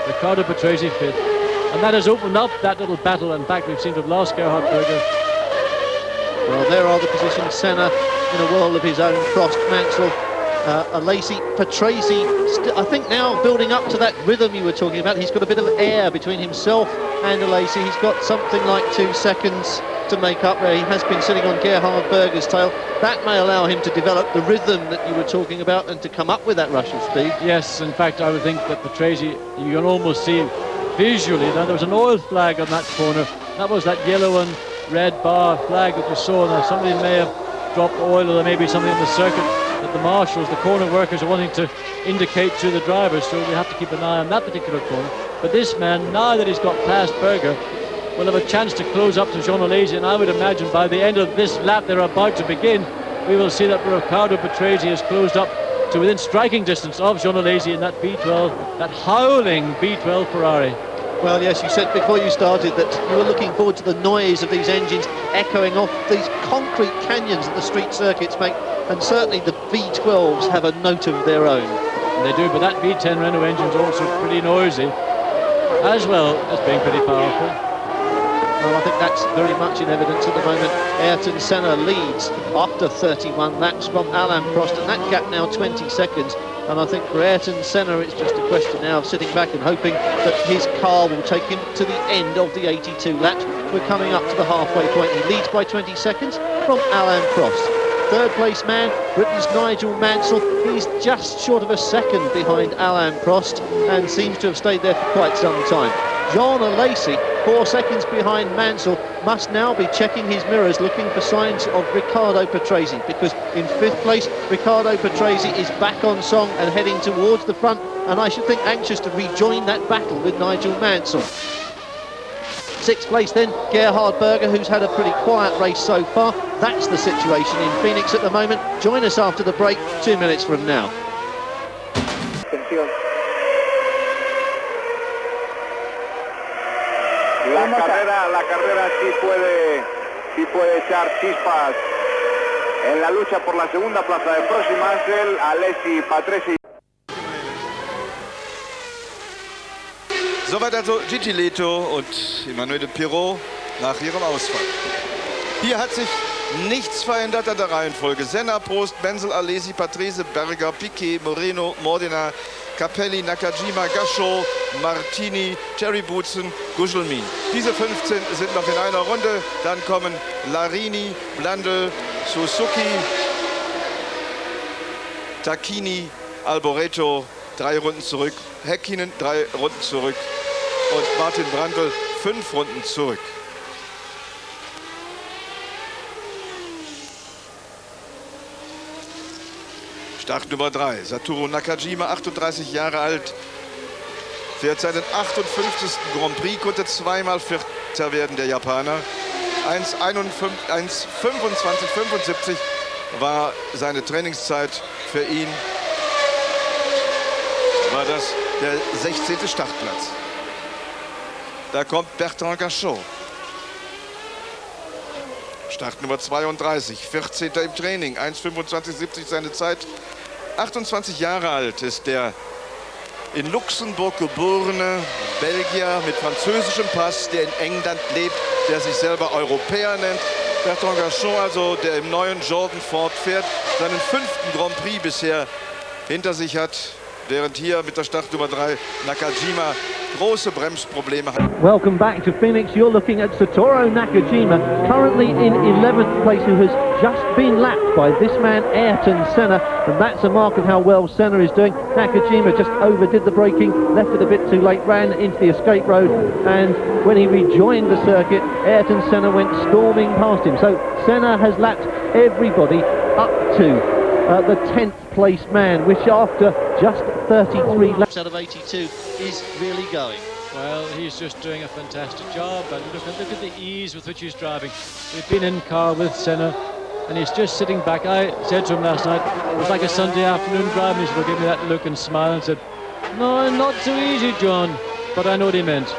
Riccardo Patrese 5th. And that has opened up that little battle. In fact, we've seemed to have lost Gerhard Berger. Well, there are the positions. Senna in a world of his own. Prost, Mansell, Alesi, Patrese, I think now building up to that rhythm you were talking about. He's got a bit of air between himself and Alesi. He's got something like 2 seconds to make up where he has been sitting on Gerhard Berger's tail. That may allow him to develop the rhythm that you were talking about and to come up with that rush of speed. Yes, in fact, I would think that Patrese, you can almost see visually. Now, there was an oil flag on that corner. That was that yellow and red bar flag that you saw. Now, somebody may have dropped oil, or there may be something in the circuit that the marshals, the corner workers, are wanting to indicate to the drivers, so we have to keep an eye on that particular corner. But this man, now that he's got past Berger, will have a chance to close up to Jean Alesi, and I would imagine by the end of this lap they're about to begin, we will see that Riccardo Patrese has closed up to within striking distance of Jean Alesi in that B12, that howling B12 Ferrari. Well, yes, you said before you started that you were looking forward to the noise of these engines echoing off these concrete canyons that the street circuits make, and certainly the V12s have a note of their own. And they do, but that V10 Renault engine's also pretty noisy, as well as being pretty powerful. Well, I think that's very much in evidence at the moment. Ayrton Senna leads after 31 laps from Alain Prost, and that gap now 20 seconds. And I think for Ayrton Senna, it's just a question now of sitting back and hoping that his car will take him to the end of the 82 laps. We're coming up to the halfway point. He leads by 20 seconds from Alain Prost. Third place man, Britain's Nigel Mansell. He's just short of a second behind Alain Prost and seems to have stayed there for quite some time. Jean Alesi, 4 seconds behind Mansell, must now be checking his mirrors, looking for signs of Riccardo Patrese, because in 5th place, Riccardo Patrese is back on song and heading towards the front, and I should think anxious to rejoin that battle with Nigel Mansell. 6th place then, Gerhard Berger, who's had a pretty quiet race so far. That's the situation in Phoenix at the moment. Join us after the break, 2 minutes from now. La carrera sí puede echar chispas en la lucha por la segunda plaza de Prost y Mansell, Alesi, Patrese. Soweit also Gigi Leto und Emmanuel Pirot nach ihrem Ausfall. Hier hat sich nichts verändert an der Reihenfolge. Senna, Prost, Mansell, Alesi, Patrese, Berger, Piquet, Moreno, Modena, Capelli, Nakajima, Gachot, Martini, Cherry Boutsen, Gugelmin. Diese 15 sind noch in einer Runde. Dann kommen Larini, Blandl, Suzuki, Tacchini, Alboreto, 3 Runden zurück. Häkkinen 3 Runden zurück. Und Martin Brandl 5 Runden zurück. Start Nummer 3, Satoru Nakajima, 38 Jahre alt, fährt seinen 58. Grand Prix, konnte zweimal Vierter werden, der Japaner. 1:25,75 war seine Trainingszeit für ihn. War das der 16. Startplatz. Da kommt Bertrand Gachot. Start Nummer 32, 14. im Training, 1:25,70 seine Zeit. 28 Jahre alt ist der in Luxemburg geborene Belgier mit französischem Pass, der in England lebt, der sich selber Europäer nennt. Bertrand Gachot, also der im neuen Jordan Ford fährt, seinen 5. Grand Prix bisher hinter sich hat, während hier mit der Startnummer 3 Nakajima große Bremsprobleme hat. Welcome back to Phoenix. You're looking at Satoru Nakajima, currently in 11th place, who has just been lapped by this man, Ayrton Senna, and that's a mark of how well Senna is doing. Nakajima just overdid the braking, left it a bit too late, ran into the escape road, and when he rejoined the circuit, Ayrton Senna went storming past him. So Senna has lapped everybody up to the 10th place man, which after just 33 laps out of 82 is really going. Well, he's just doing a fantastic job, and look at the ease with which he's driving. We've been in car with Senna, and he's just sitting back. I said to him last night, it was like a Sunday afternoon drive, and he said, well, give me that look and smile, and said, no, not so easy, John, but I know what he meant.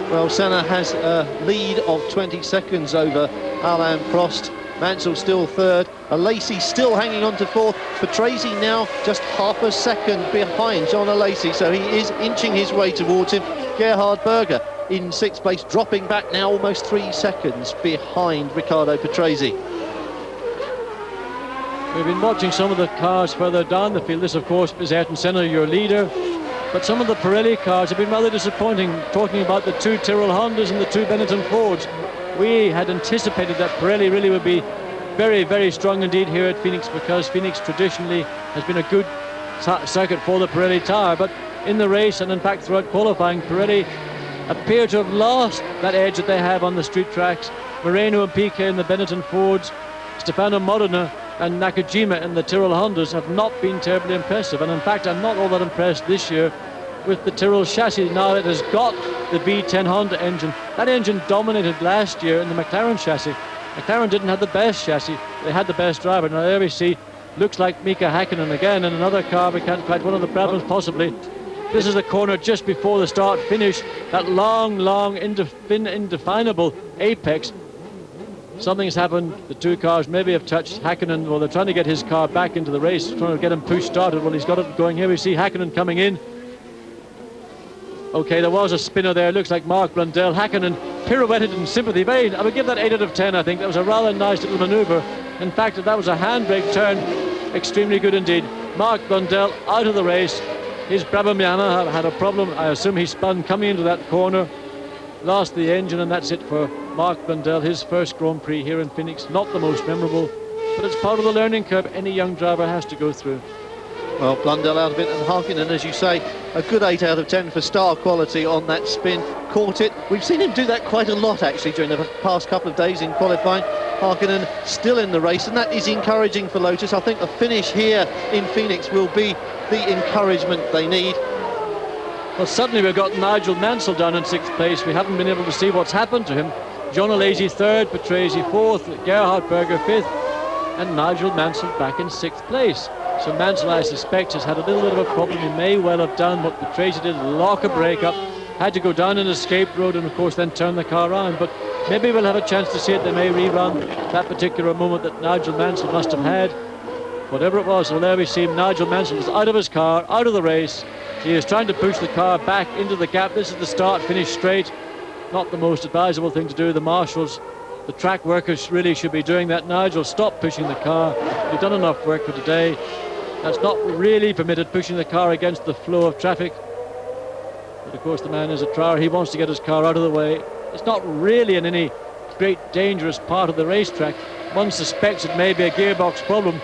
Well, Senna has a lead of 20 seconds over Alain Prost. Mansell still third, Lacey still hanging on to fourth, Patrese now just half a second behind John Lacey, so he is inching his way towards him. Gerhard Berger in 6th place, dropping back now almost 3 seconds behind Riccardo Patrese. We've been watching some of the cars further down the field. This, of course, is Ayrton Senna, your leader. But some of the Pirelli cars have been rather disappointing, talking about the 2 Tyrrell Hondas and the 2 Benetton Fords. We had anticipated that Pirelli really would be very, very strong indeed here at Phoenix, because Phoenix traditionally has been a good circuit for the Pirelli tyre. But in the race, and in fact throughout qualifying, Pirelli appear to have lost that edge that they have on the street tracks. Moreno and Piquet in the Benetton Fords, Stefano Modena and Nakajima in the Tyrrell Hondas have not been terribly impressive. And in fact, I'm not all that impressed this year with the Tyrrell chassis. Now it has got the V10 Honda engine. That engine dominated last year in the McLaren chassis. McLaren didn't have the best chassis, they had the best driver. Now there we see, looks like Mika Häkkinen again in another car, we can't quite, one of the Brabhams possibly. This is a corner just before the start finish, that long, indefinable apex. Something's happened, the 2 cars maybe have touched Häkkinen, well, they're trying to get his car back into the race, trying to get him push started. Well, he's got it going here, we see Häkkinen coming in. Okay, there was a spinner there, looks like Mark Blundell. Häkkinen pirouetted in sympathy. I would give that 8 out of 10, I think. That was a rather nice little manoeuvre. In fact, that was a handbrake turn. Extremely good indeed. Mark Blundell out of the race. His Brabham Yamaha had a problem. I assume he spun coming into that corner. Lost the engine, and that's it for Mark Blundell. His first Grand Prix here in Phoenix. Not the most memorable, but it's part of the learning curve any young driver has to go through. Well, Blundell out of it, and Häkkinen, as you say, a good 8 out of 10 for star quality on that spin. Caught it. We've seen him do that quite a lot, actually, during the past couple of days in qualifying. Häkkinen still in the race, and that is encouraging for Lotus. I think the finish here in Phoenix will be the encouragement they need. Well, suddenly we've got Nigel Mansell down in 6th place. We haven't been able to see what's happened to him. John Alesi 3rd, Patrese 4th, Gerhard Berger 5th, and Nigel Mansell back in 6th place. So Mansell, I suspect, has had a little bit of a problem. He may well have done what Patrese did, lock a brake up, had to go down an escape road and, of course, then turn the car around. But maybe we'll have a chance to see it. They may rerun that particular moment that Nigel Mansell must have had. Whatever it was, well, there we see Nigel Mansell is out of his car, out of the race. He is trying to push the car back into the gap. This is the start, finish straight. Not the most advisable thing to do. The marshals, the track workers really should be doing that. Nigel, stop pushing the car. You've done enough work for today. That's not really permitted, pushing the car against the flow of traffic. But of course the man is a trier. He wants to get his car out of the way. It's not really in any great dangerous part of the racetrack. One suspects it may be a gearbox problem.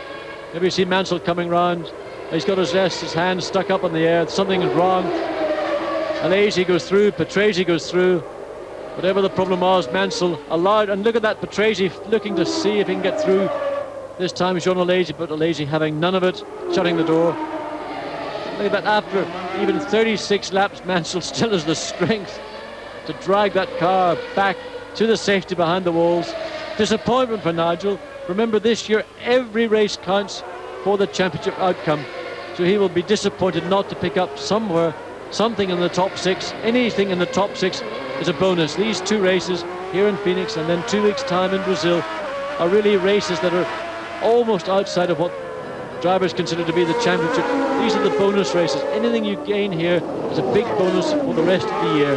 Maybe you see Mansell coming round. He's got his hand stuck up in the air. Something is wrong. Alesi goes through, Patrese goes through. Whatever the problem was, Mansell allowed, and look at that, Patrese looking to see if he can get through. This time Jean Alesi, but Alesi having none of it, shutting the door. Look at that, after even 36 laps, Mansell still has the strength to drag that car back to the safety behind the walls. Disappointment for Nigel. Remember, this year every race counts for the championship outcome, so he will be disappointed not to pick up something in the top 6. Anything in the top 6 is a bonus. These 2 races here in Phoenix and then 2 weeks' time in Brazil are really races that are almost outside of what drivers consider to be the championship. These are the bonus races. Anything you gain here is a big bonus for the rest of the year.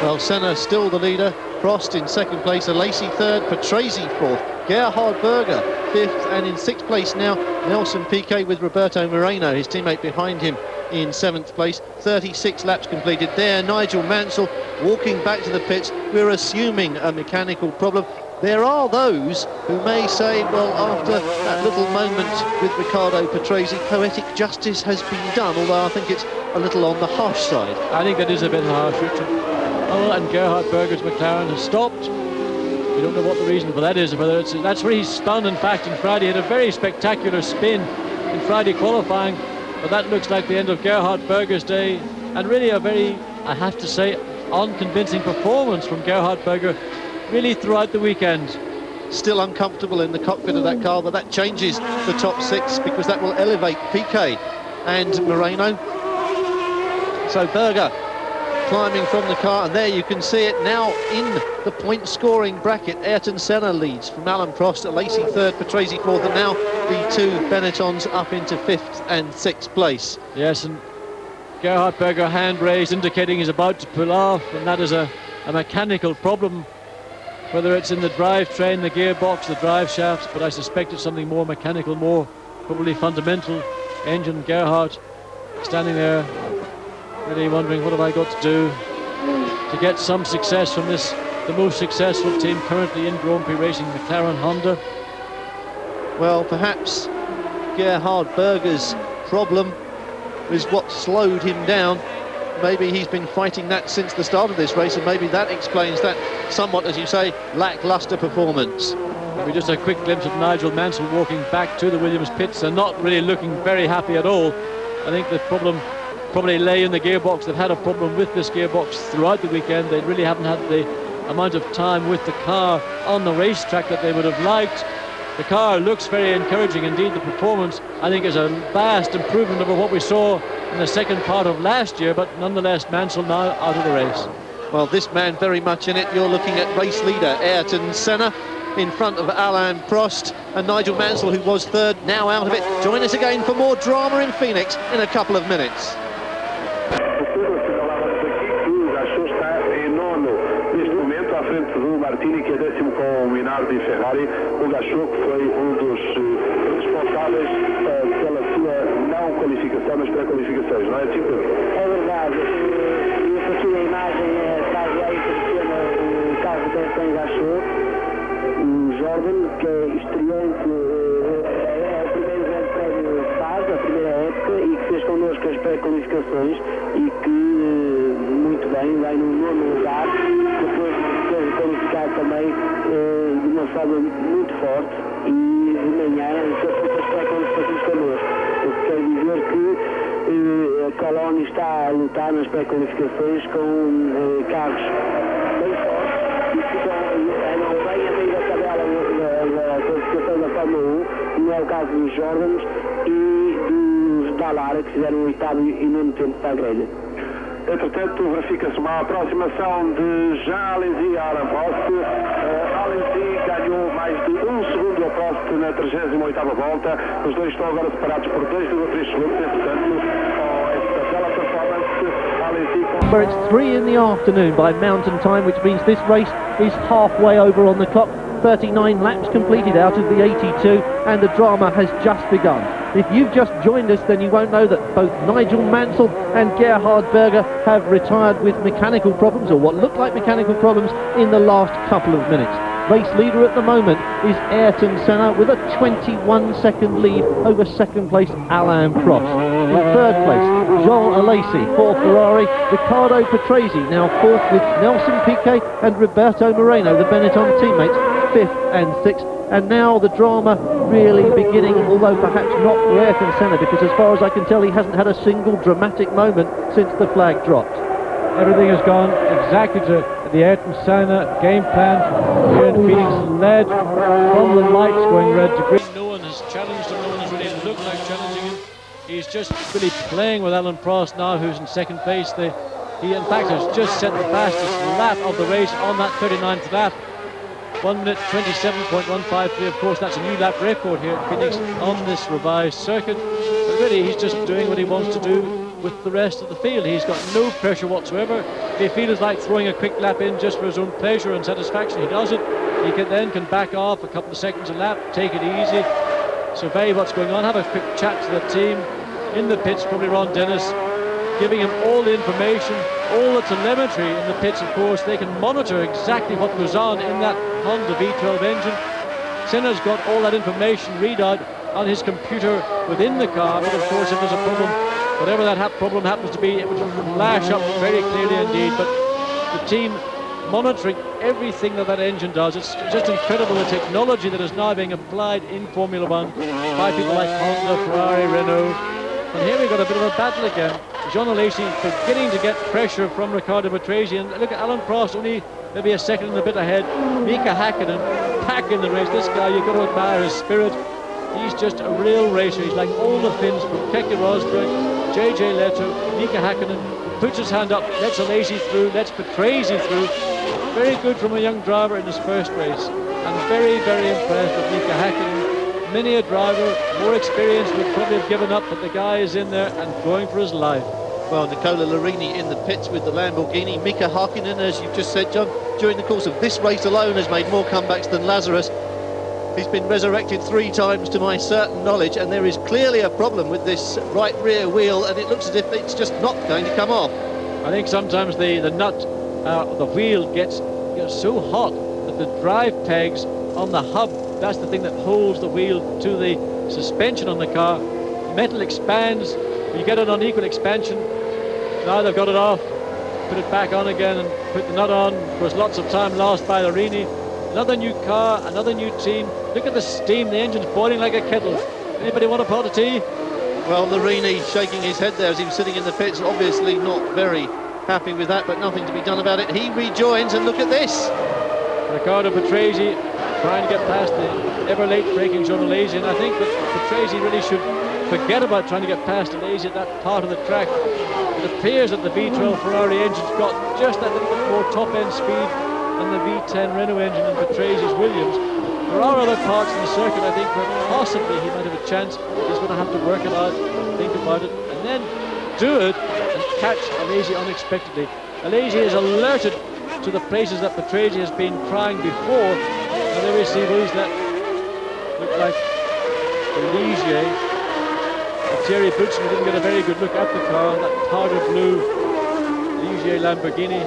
Well, Senna still the leader. Prost in 2nd place, Alesi 3rd, Patrese 4th, Gerhard Berger 5th, and in 6th place now Nelson Piquet with Roberto Moreno, his teammate, behind him in 7th place. 36 laps completed there. Nigel Mansell walking back to the pits. We're assuming a mechanical problem. There are those who may say, well, after that little moment with Riccardo Patrese, poetic justice has been done, although I think it's a little on the harsh side. I think that is a bit harsh, Richard. Oh, and Gerhard Berger's McLaren has stopped. We don't know what the reason for that is, whether that's where he's spun. In fact, on Friday he had a very spectacular spin in Friday qualifying, but that looks like the end of Gerhard Berger's day, and really a very, I have to say, unconvincing performance from Gerhard Berger really throughout the weekend. Still uncomfortable in the cockpit of that car, but that changes the top 6 because that will elevate Piquet and Moreno. So Berger climbing from the car, and there you can see it now in the point scoring bracket. Ayrton Senna leads from Alain Prost, Alesi 3rd, Patrese 4th, and now the 2 Benettons up into 5th and 6th place. Yes, and Gerhard Berger hand raised indicating he's about to pull off, and that is a mechanical problem, whether it's in the drivetrain, the gearbox, the drive shafts, but I suspect it's something more mechanical, more probably fundamental. Engine Gerhard standing there really wondering, what have I got to do to get some success from this, the most successful team currently in Grand Prix racing, McLaren Honda. Well, perhaps Gerhard Berger's problem is what slowed him down. Maybe he's been fighting that since the start of this race, and maybe that explains that somewhat, as you say, lackluster performance. Maybe just a quick glimpse of Nigel Mansell walking back to the Williams pits and not really looking very happy at all. I think the problem probably lay in the gearbox. They've had a problem with this gearbox throughout the weekend. They really haven't had the amount of time with the car on the racetrack that they would have liked. The car looks very encouraging. Indeed, the performance, I think, is a vast improvement over what we saw in the second part of last year, but nonetheless, Mansell now out of the race. Well, this man very much in it. You're looking at race leader Ayrton Senna in front of Alain Prost, and Nigel Mansell, who was 3rd, now out of it. Join us again for more drama in Phoenix in a couple of minutes. Martini, que é 10º com o Minardi Ferrari. O Gachot, que foi dos responsáveis pela sua não qualificação nas pré-qualificações, não é assim, Pedro? É verdade. E aqui a imagem está aí por cima o carro que tem Gachot, o Jordan, que é estreante, é o primeiro grande prémio que faz, a primeira época, e que fez connosco as pré-qualificações e que muito bem, vai no 9º lugar, depois de qualificar também de uma forma muito forte, e de manhã fez as pré-qualificações connosco, o que quer dizer que a Colónia está a lutar nas pré-qualificações com carros bem fortes e que andam bem a meio da tabela da qualificação da Fórmula 1, não é o caso dos Jordans e dos Dallara, que fizeram o 8º e 9º tempo para a grelha. Entretanto, verifica-se uma aproximação de Jean Alesi a Alain Prost. Alesi ganhou mais de 1 segundo a Prost na 38ª volta. Os dois estão agora separados por 2,3 segundos. Entretanto, com esta bela performance, Alesi... Where it's 3 in the afternoon by mountain time, which means this race is halfway over on the clock. 39 laps completed out of the 82, and the drama has just begun. If you've just joined us, then you won't know that both Nigel Mansell and Gerhard Berger have retired with mechanical problems, or what look like mechanical problems, in the last couple of minutes. Race leader at the moment is Ayrton Senna with a 21-second lead over second place Alain Prost. In third place, Jean Alesi for Ferrari. Riccardo Patrese now fourth with Nelson Piquet and Roberto Moreno, the Benetton teammates, fifth and sixth. And now the drama really beginning, although perhaps not for Ayrton Senna, because as far as I can tell, he hasn't had a single dramatic moment since the flag dropped. Everything has gone exactly to the Ayrton Senna game plan here in Phoenix, led from the lights going red to green. No one has challenged him, no one has really looked like challenging him. He's just really playing with Alain Prost now, who's in second place. He in fact has just set the fastest lap of the race on that 39th lap. 1 minute 27.153. Of course, that's a new lap record here at Phoenix on this revised circuit. But really, he's just doing what he wants to do with the rest of the field. He's got no pressure whatsoever. If he feels like throwing a quick lap in just for his own pleasure and satisfaction, he does it. He can back off a couple of seconds a lap, take it easy, survey what's going on, have a quick chat to the team. In the pits, probably Ron Dennis, giving him all the information, all the telemetry in the pits. Of course, they can monitor exactly what goes on in that Honda V12 engine. Senna's got all that information readout on his computer within the car, but of course, if there's a problem, whatever that problem happens to be, it would flash up very clearly indeed. But the team monitoring everything that engine does. It's just incredible, the technology that is now being applied in Formula One by people like Honda, Ferrari, Renault. And here we've got a bit of a battle again. Jean Alesi beginning to get pressure from Riccardo Patrese, and look at Alain Prost, only maybe a second and a bit ahead. Mika Hakkinen packing the race. This guy, you've got to admire his spirit. He's just a real racer. He's like all the Finns from Keke Rosberg, JJ Leto, Mika Hakkinen, puts his hand up, lets Alesi through, lets Patrese through. Very good from a young driver in his first race. I'm very, very impressed with Mika Hakkinen. Many a driver, more experienced, would probably have given up, but the guy is in there and going for his life. Well, Nicola Larini in the pits with the Lamborghini. Mika Hakkinen, as you've just said, John, during the course of this race alone has made more comebacks than Lazarus. He's been resurrected 3 times to my certain knowledge, and there is clearly a problem with this right rear wheel, and it looks as if it's just not going to come off. I think sometimes the nut, the wheel gets so hot that the drive pegs on the hub, that's the thing that holds the wheel to the suspension on the car. Metal expands, you get an unequal expansion. Now they've got it off, put it back on again and put the nut on. There was lots of time lost by Larini. Another new car, another new team. Look at the steam, the engine's boiling like a kettle. Anybody want a pot of tea? Well, Larini shaking his head there as he was sitting in the pits, obviously not very happy with that, but nothing to be done about it. He rejoins, and look at this. Riccardo Patrese trying to get past the ever-late braking Jean Alesi, and I think that Patrese really should forget about trying to get past Alesi at that part of the track. It appears that the V12 Ferrari engine's got just that little bit more top-end speed than the V10 Renault engine in Patrase's Williams. There are other parts in the circuit, I think, where possibly he might have a chance. He's going to have to work it out, think about it, and then do it and catch Alesi unexpectedly. Alesi is alerted to the places that Patrese has been trying before, and there we see those that look like the Ligier. Thierry Boutsen didn't get a very good look at the car, that powder blue Ligier Lamborghini,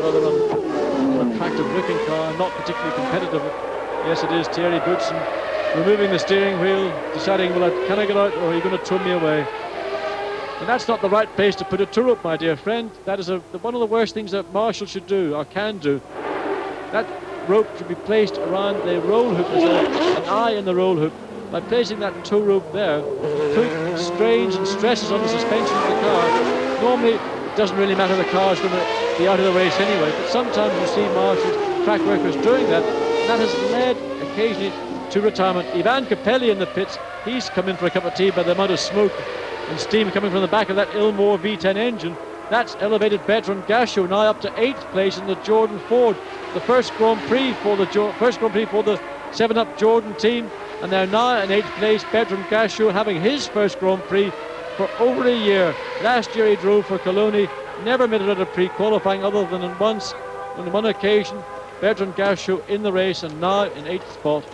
rather an attractive looking car, not particularly competitive. Yes, it is Thierry Boutsen removing the steering wheel, deciding, well, can I get out, or are you going to tow me away? And that's not the right place to put a tow rope, my dear friend. That is one of the worst things that Marshall should do, or can do. That rope should be placed around the roll hoop. There's an eye in the roll hoop. By placing that tow rope there, put strains and stresses on the suspension of the car. Normally, it doesn't really matter, the car is going to be out of the race anyway, but sometimes you see Marshall's track workers doing that, and that has led occasionally to retirement. Ivan Capelli in the pits, he's come in for a cup of tea by the amount of smoke and steam coming from the back of that Ilmor V10 engine. That's elevated Bertrand Gachot now up to 8th place in the Jordan Ford. The first Grand Prix for the 7-Up Jordan team, and they're now in 8th place. Bertrand Gachot having his first Grand Prix for over a year. Last year he drove for Coloni, never made it out of pre-qualifying other than on one occasion. Bertrand Gachot in the race and now in 8th spot.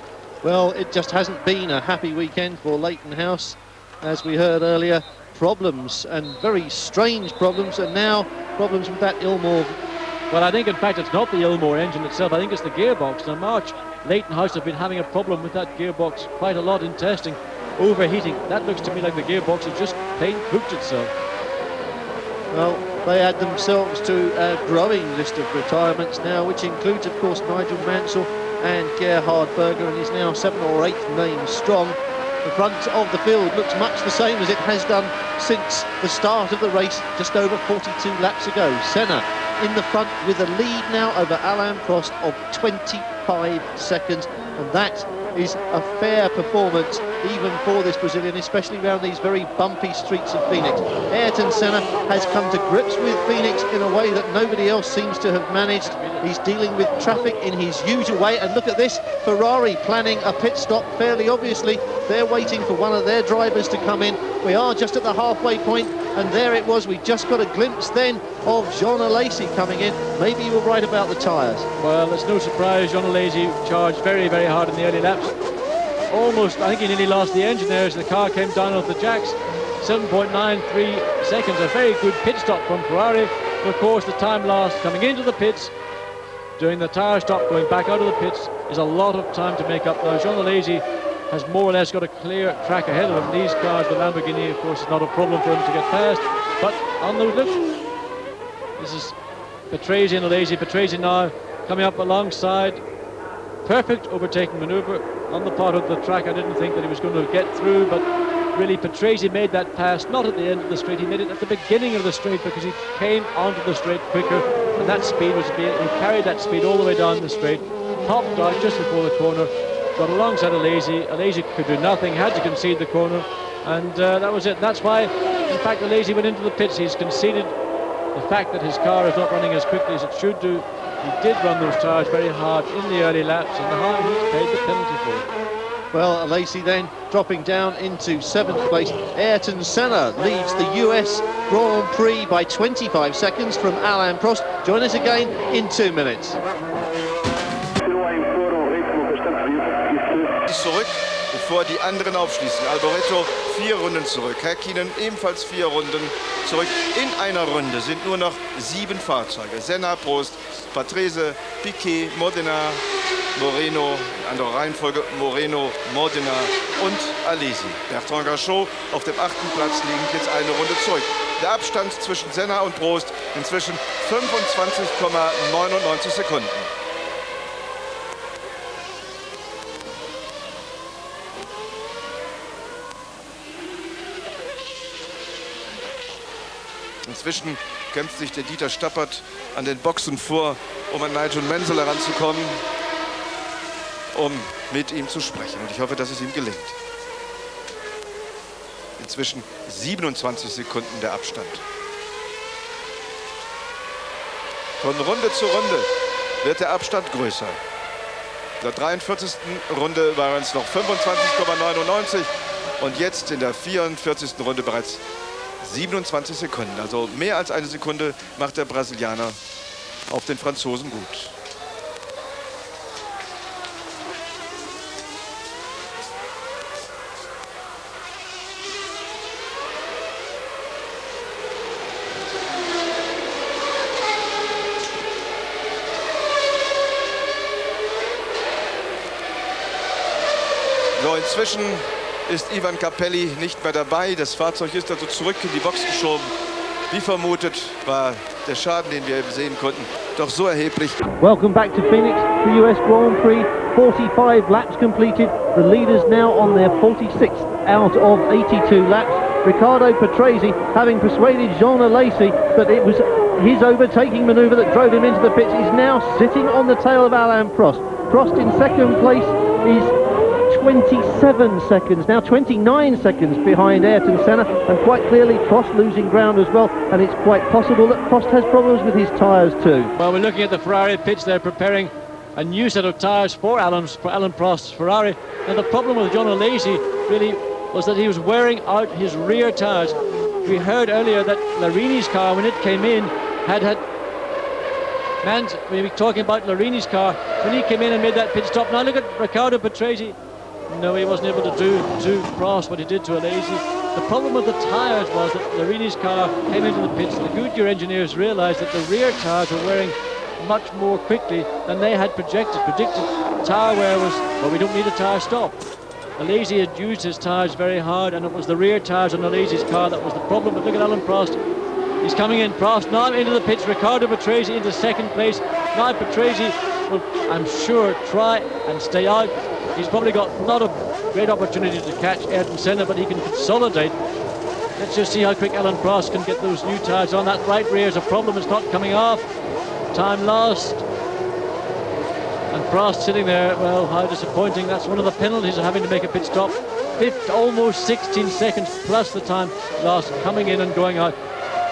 Well, it just hasn't been a happy weekend for Leighton House. As we heard earlier, problems, and very strange problems, and now problems with that Ilmore. Well, I think, in fact, it's not the Ilmore engine itself. I think it's the gearbox. Now, March, Leighton House have been having a problem with that gearbox quite a lot in testing. Overheating. That looks to me like the gearbox has just plain cooked itself. Well, they add themselves to a growing list of retirements now, which includes, of course, Nigel Mansell and Gerhard Berger, and is now 7th or 8th name strong. The front of the field looks much the same as it has done since the start of the race just over 42 laps ago. Senna in the front with a lead now over Alain Prost of 25 seconds, and that is a fair performance even for this Brazilian, especially around these very bumpy streets of Phoenix. Ayrton Senna has come to grips with Phoenix in a way that nobody else seems to have managed. He's dealing with traffic in his usual way, and look at this, Ferrari planning a pit stop fairly obviously. They're waiting for one of their drivers to come in. We are just at the halfway point, and there it was. We just got a glimpse then of Jean Alesi coming in. Maybe you were right about the tyres. Well, it's no surprise Jean Alesi charged very, very hard in the early laps. Almost, I think he nearly lost the engine there as the car came down off the jacks. 7.93 seconds, a very good pit stop from Ferrari. And of course, the time lost coming into the pits, doing the tyre stop, going back out of the pits, is a lot of time to make up. Now, Jean Alesi has more or less got a clear track ahead of him. These cars, the Lamborghini, of course, is not a problem for him to get past. But on those looks, this is Patrese and Alesi. Patrese now coming up alongside. Perfect overtaking manoeuvre on the part of the track. I didn't think that he was going to get through, but really Patrese made that pass, not at the end of the straight. He made it at the beginning of the straight because he came onto the straight quicker, and that speed was, he carried that speed all the way down the straight, popped out just before the corner, got alongside Alesi. Alesi could do nothing, had to concede the corner, and that was it. That's why, in fact, Alesi went into the pits. He's conceded the fact that his car is not running as quickly as it should do. He did run those tyres very hard in the early laps, and he's paid the penalty for it. Well, Alesi then dropping down into 7th place. Ayrton Senna leads the US Grand Prix by 25 seconds from Alain Prost. Join us again in 2 minutes. Zurück, bevor die anderen aufschließen. Alboreto 4 Runden zurück, Häkkinen ebenfalls 4 Runden zurück. In einer Runde sind nur noch 7 Fahrzeuge. Senna, Prost, Patrese, Piquet, Modena, Moreno, in anderer Reihenfolge Moreno, Modena und Alesi. Bertrand Gachot auf dem 8. Platz liegend jetzt eine Runde zurück. Der Abstand zwischen Senna und Prost inzwischen 25,99 Sekunden. Inzwischen kämpft sich der Dieter Stappert an den Boxen vor, um an Nigel Mansell heranzukommen, um mit ihm zu sprechen. Und ich hoffe, dass es ihm gelingt. Inzwischen 27 Sekunden der Abstand. Von Runde zu Runde wird der Abstand größer. In der 43. Runde waren es noch 25,99 und jetzt in der 44. Runde bereits 27 Sekunden, also mehr als eine Sekunde macht der Brasilianer auf den Franzosen gut. So, inzwischen ist Ivan Capelli nicht mehr dabei. Das Fahrzeug ist also zurück in die Box geschoben. Wie vermutet war der Schaden, den wir sehen konnten, doch so erheblich. Welcome back to Phoenix, the US Grand Prix. 45 laps completed. The leaders now on their 46th out of 82 laps. Riccardo Patrese having persuaded Jean Alesi that it was his overtaking manoeuvre that drove him into the pits. He's now sitting on the tail of Alain Prost. Prost in second place is 27 seconds, now 29 seconds behind Ayrton Senna, and quite clearly Prost losing ground as well, and it's quite possible that Prost has problems with his tyres too. Well, we're looking at the Ferrari pits. They're preparing a new set of tyres for Alain Prost's Ferrari, and the problem with Jean Alesi really was that he was wearing out his rear tyres. We heard earlier that Larini's car, when it came in, had we were talking about Larini's car when he came in and made that pit stop. Now look at Riccardo Patrese. No, he wasn't able to do to Prost what he did to Alesi. The problem with the tyres was that Larini's car came into the pits. The Goodyear engineers realised that the rear tyres were wearing much more quickly than they had predicted. Tyre wear was, well, we don't need a tyre stop. Alesi had used his tyres very hard, and it was the rear tyres on Alesi's car that was the problem. But look at Alan Prost. He's coming in. Prost now into the pits. Riccardo Patrese into second place. Now Patrese will, I'm sure, try and stay out. He's probably got not a great opportunity to catch Ayrton Senna, but he can consolidate. Let's just see how quick Alan Prost can get those new tyres on. That right rear is a problem. It's not coming off. Time lost. And Prost sitting there, well, how disappointing. That's one of the penalties of having to make a pit stop. Almost 16 seconds plus the time lost coming in and going out.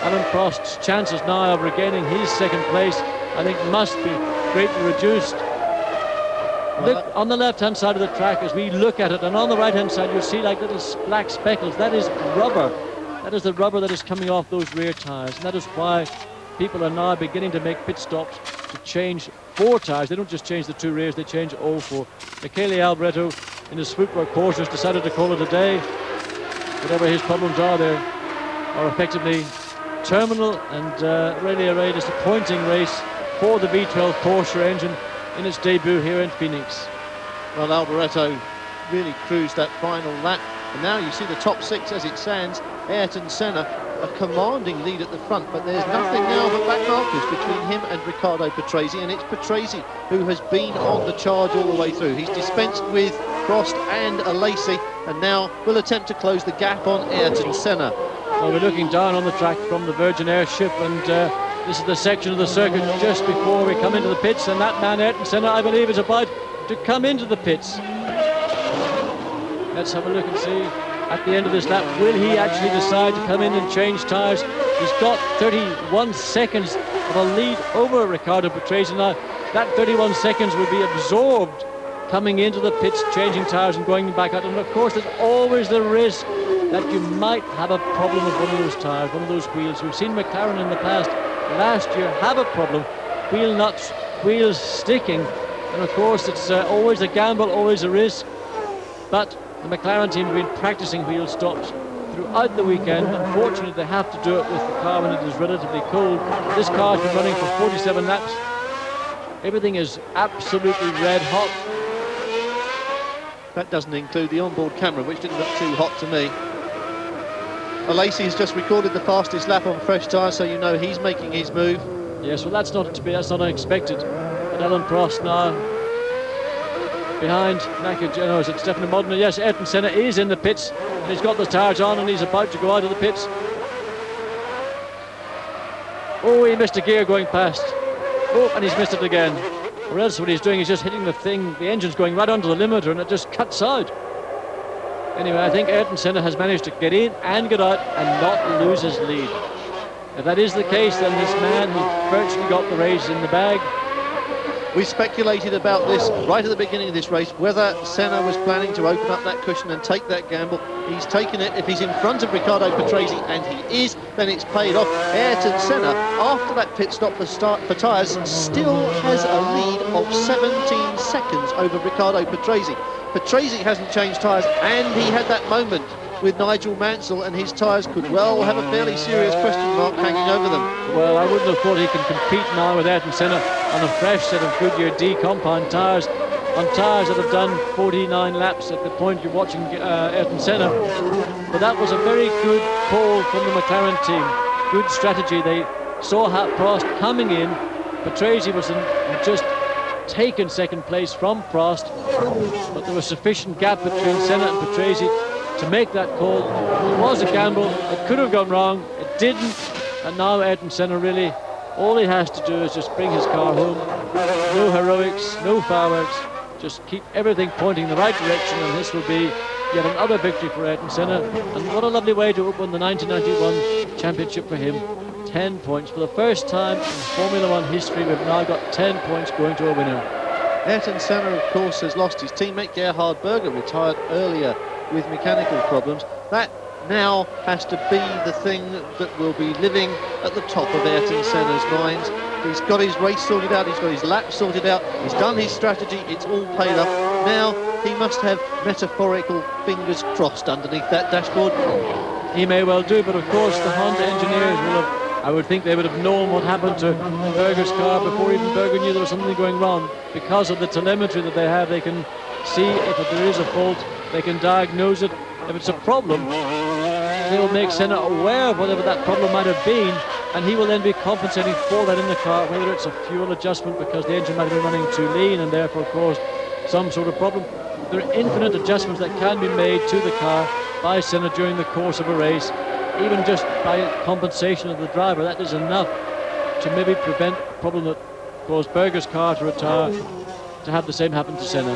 Alan Prost's chances now of regaining his second place, I think, must be greatly reduced. Look on the left-hand side of the track as we look at it, and on the right-hand side you'll see like little black speckles. That is rubber. That is the rubber that is coming off those rear tyres, and that is why people are now beginning to make pit stops to change 4 tyres. They don't just change the 2 rears, they change all 4. Michele Alboreto, in his footwork course, has decided to call it a day. Whatever his problems are, there are effectively terminal, and really a very disappointing race for the V12 Porsche engine in its debut here in Phoenix. Well, Alboreto really cruised that final lap, and now you see the top 6 as it stands. Ayrton Senna, a commanding lead at the front, but there's nothing now but back markers between him and Riccardo Patrese, and it's Patrese who has been on the charge all the way through. He's dispensed with Prost and Alesi, and now will attempt to close the gap on Ayrton Senna. Well, we're looking down on the track from the Virgin Airship, and this is the section of the circuit just before we come into the pits, and that man Ayrton Senna, I believe, is about to come into the pits. Let's have a look and see at the end of this lap, will he actually decide to come in and change tyres? He's got 31 seconds of a lead over Riccardo Patrese. Now that 31 seconds will be absorbed coming into the pits, changing tyres and going back out, and of course there's always the risk that you might have a problem with one of those tyres, one of those wheels. We've seen McLaren in the past last year have a problem, wheel nuts, wheels sticking, and of course it's always a gamble, always a risk. But the McLaren team have been practicing wheel stops throughout the weekend. Unfortunately, they have to do it with the car when it is relatively cold. This car has been running for 47 laps. Everything is absolutely red hot. That doesn't include the onboard camera, which didn't look too hot to me. Alesi has just recorded the fastest lap on fresh tyres, so you know he's making his move. Yes, well, that's not unexpected. But Alan Prost now behind is it Stefano Modena? Yes, Ayrton Senna is in the pits, and he's got the tyres on, and he's about to go out of the pits. Oh, he missed a gear going past. Oh, and he's missed it again. Or else what he's doing is just hitting the thing, the engine's going right onto the limiter, and it just cuts out. Anyway, I think Ayrton Senna has managed to get in and get out and not lose his lead. If that is the case, then this man who virtually got the race in the bag. We speculated about this right at the beginning of this race, whether Senna was planning to open up that cushion and take that gamble. He's taken it. If he's in front of Riccardo Patrese, and he is, then it's paid off. Ayrton Senna, after that pit stop for tyres, still has a lead of 17 seconds over Riccardo Patrese. Patrese hasn't changed tyres, and he had that moment with Nigel Mansell, and his tyres could well have a fairly serious question mark hanging over them. Well, I wouldn't have thought he can compete now with Ayrton Senna on a fresh set of Goodyear D compound tyres, on tyres that have done 49 laps at the point you're watching Ayrton Senna. But that was a very good call from the McLaren team. Good strategy. They saw Prost coming in. Patrese was just taken second place from Prost, but there was sufficient gap between Senna and Patrese to make that call. It was a gamble. It could have gone wrong. It didn't. And now Ayrton Senna, really, all he has to do is just bring his car home. No heroics, no fireworks. Just keep everything pointing the right direction, and this will be yet another victory for Ayrton Senna. And what a lovely way to open the 1991 championship for him. 10 points. For the first time in Formula One history, we've now got 10 points going to a winner. Ayrton Senna, of course, has lost his teammate Gerhard Berger, retired earlier with mechanical problems. That now has to be the thing that will be living at the top of Ayrton Senna's mind. He's got his race sorted out, he's got his lap sorted out, he's done his strategy, it's all paid up. Now he must have metaphorical fingers crossed underneath that dashboard. He may well do, but of course the Honda engineers will have, I would think they would have known what happened to Berger's car before even Berger knew there was something going wrong. Because of the telemetry that they have, they can see if there is a fault, they can diagnose it. If it's a problem, they'll make Senna aware of whatever that problem might have been, and he will then be compensating for that in the car, whether it's a fuel adjustment because the engine might have been running too lean and therefore caused some sort of problem. There are infinite adjustments that can be made to the car by Senna during the course of a race. Even just by compensation of the driver, that is enough to maybe prevent a problem that caused Berger's car to retire, to have the same happen to Senna.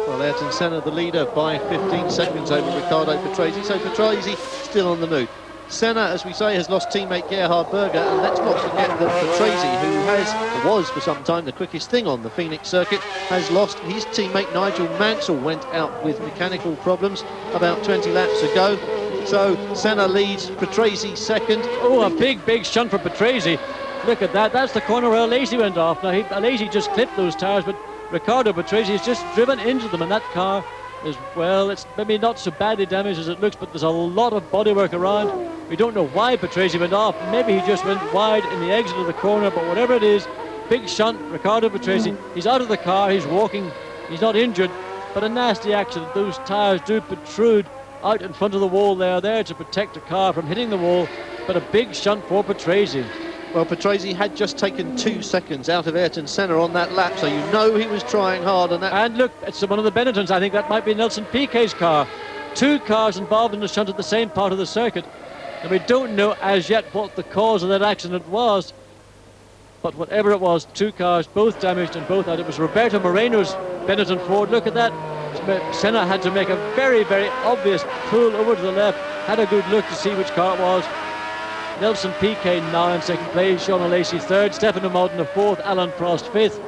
Well, Ayrton Senna, the leader, by 15 seconds over Riccardo Patrese, so Patrese still on the move. Senna, as we say, has lost teammate Gerhard Berger, and let's not forget that Patrese, who was for some time the quickest thing on the Phoenix circuit, has lost his teammate Nigel Mansell, went out with mechanical problems about 20 laps ago. So Senna leads, Patrese second. Oh, a big shunt for Patrese. Look at that, that's the corner where Alesi went off. Now, Alesi just clipped those tyres, but Riccardo Patrese has just driven into them, and that car is, well, it's maybe not so badly damaged as it looks, but there's a lot of bodywork around. We don't know why Patrese went off. Maybe he just went wide in the exit of the corner, but whatever it is, big shunt, Riccardo Patrese. He's out of the car, he's walking, he's not injured, but a nasty accident. Those tyres do protrude out in front of the wall there to protect the car from hitting the wall, but a big shunt for Patrese. Well, Patrese had just taken 2 seconds out of Ayrton Senna on that lap, so you know he was trying hard on that. And look, it's one of the Benettons. I think that might be Nelson Piquet's car. 2 cars involved in a shunt at the same part of the circuit. And we don't know as yet what the cause of that accident was. But whatever it was, 2 cars, both damaged and both out. It was Roberto Moreno's Benetton Ford. Look at that. Senna had to make a very obvious pull over to the left. Had a good look to see which car it was. Nelson Piquet now in second place, Sean Alesi third, Stefano Modena fourth, Alan Prost fifth.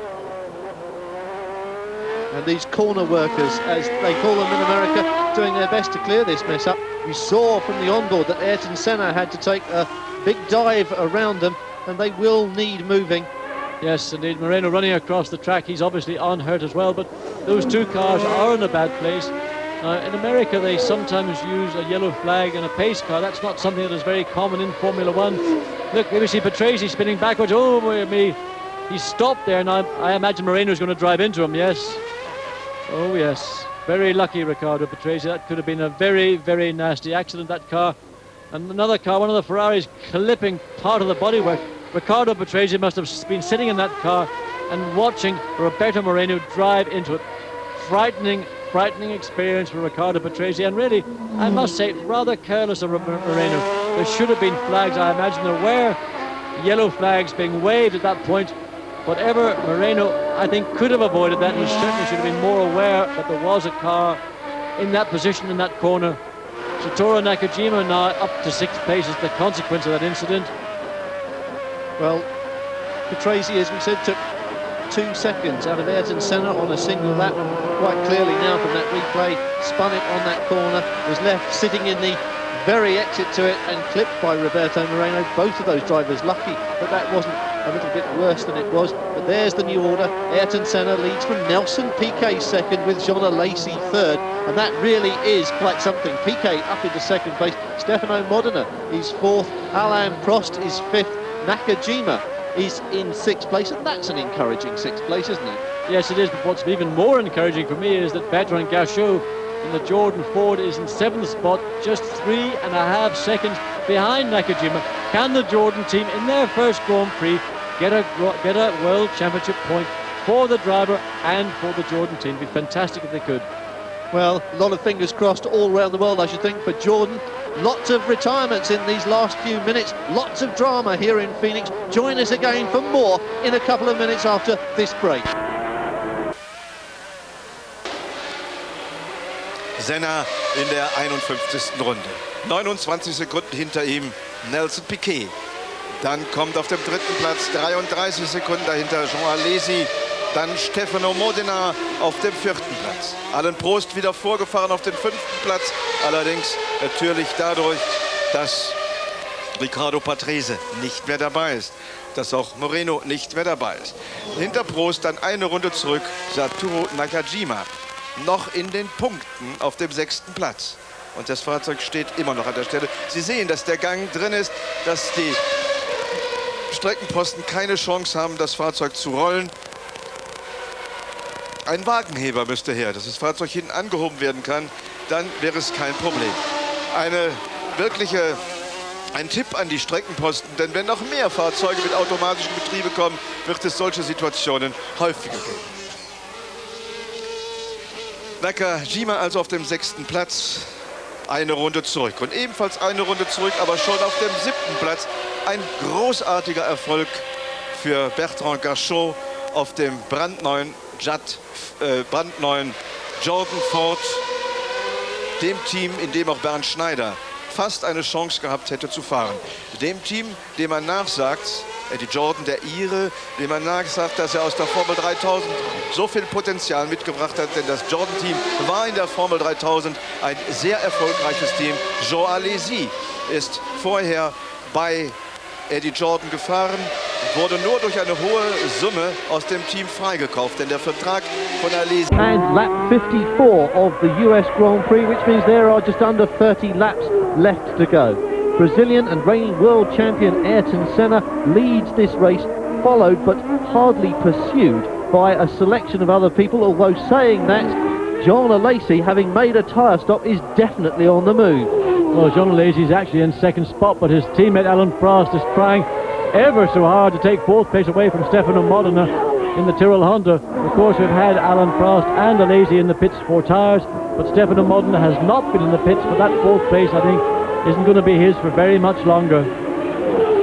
And these corner workers, as they call them in America, doing their best to clear this mess up. We saw from the onboard that Ayrton Senna had to take a big dive around them, and they will need moving. Yes, indeed, Moreno running across the track, he's obviously unhurt as well, but those 2 cars are in a bad place. In America, they sometimes use a yellow flag and a pace car. That's not something that is very common in Formula One. Look, here we see Patrese spinning backwards. Oh, me. He's stopped there now. I imagine Moreno's going to drive into him, yes. Oh, yes. Very lucky, Riccardo Patrese. That could have been a very nasty accident, that car. And another car, one of the Ferraris, clipping part of the bodywork. Riccardo Patrese must have been sitting in that car and watching Roberto Moreno drive into it. Frightening experience for Riccardo Patrese, and really, I must say, rather careless of Moreno. There should have been flags. I imagine there were yellow flags being waved at that point. Whatever Moreno, I think, could have avoided that, and certainly should have been more aware that there was a car in that position in that corner. Satoru Nakajima now up to 6th place as the consequence of that incident. Well, Patrese, as we said, took 2 seconds out of Ayrton Senna on a single lap. Quite clearly now from that replay, spun it on that corner, was left sitting in the very exit to it and clipped by Roberto Moreno. Both of those drivers lucky that that wasn't a little bit worse than it was. But there's the new order. Ayrton Senna leads from Nelson Piquet second with Jean Alesi third, and that really is quite something. Piquet up into second place, Stefano Modena is fourth, Alain Prost is fifth, Nakajima is in 6th place, and that's an encouraging 6th place, isn't it? Yes, it is, but what's even more encouraging for me is that Bertrand Gachot in the Jordan Ford is in 7th spot, just 3.5 seconds behind Nakajima. Can the Jordan team in their first Grand Prix get a World Championship point for the driver and for the Jordan team? It'd be fantastic if they could. Well, a lot of fingers crossed all around the world, I should think, for Jordan. Lots of retirements in these last few minutes, lots of drama here in Phoenix. Join us again for more in a couple of minutes after this break. Senna in der 51. Runde. 29 Sekunden hinter ihm Nelson Piquet. Dann kommt auf dem 3. Platz 33 Sekunden dahinter Jean Alesi. Dann Stefano Modena auf dem 4. Platz. Alain Prost wieder vorgefahren auf den 5. Platz. Allerdings natürlich dadurch, dass Riccardo Patrese nicht mehr dabei ist, dass auch Moreno nicht mehr dabei ist. Hinter Prost dann eine Runde zurück Satoru Nakajima, noch in den Punkten auf dem 6. Platz. Und das Fahrzeug steht immer noch an der Stelle. Sie sehen, dass der Gang drin ist, dass die Streckenposten keine Chance haben, das Fahrzeug zu rollen. Ein Wagenheber müsste her, dass das Fahrzeug hinten angehoben werden kann, dann wäre es kein Problem. Ein Tipp an die Streckenposten, denn wenn noch mehr Fahrzeuge mit automatischen Betriebe kommen, wird es solche Situationen häufiger geben. Nakajima also auf dem 6. Platz, eine Runde zurück. Und ebenfalls eine Runde zurück, aber schon auf dem 7. Platz. Ein großartiger Erfolg für Bertrand Gachot auf dem brandneuen Jordan Ford, dem Team, in dem auch Bernd Schneider fast eine Chance gehabt hätte zu fahren. Dem Team, dem man nachsagt, Eddie Jordan, der Ire, dem man nachsagt, dass er aus der Formel 3000 so viel Potenzial mitgebracht hat, denn das Jordan-Team war in der Formel 3000 ein sehr erfolgreiches Team. Joe Alesi ist vorher bei Eddie Jordan gefahren, wurde nur durch eine hohe Summe aus dem Team freigekauft, denn der Vertrag von Alesi... And lap 54 of the US Grand Prix, which means there are just under 30 laps left to go. Brazilian and reigning world champion Ayrton Senna leads this race, followed but hardly pursued by a selection of other people, although saying that, John Alesi, having made a tyre stop, is definitely on the move. Well, John Alesi is actually in 2nd spot, but his teammate Alan Prost is trying ever so hard to take 4th place away from Stefano Modena in the Tyrrell Honda. Of course, we've had Alan Prost and Alesi in the pits for tyres, but Stefano Modena has not been in the pits, but that 4th place, I think, isn't going to be his for very much longer.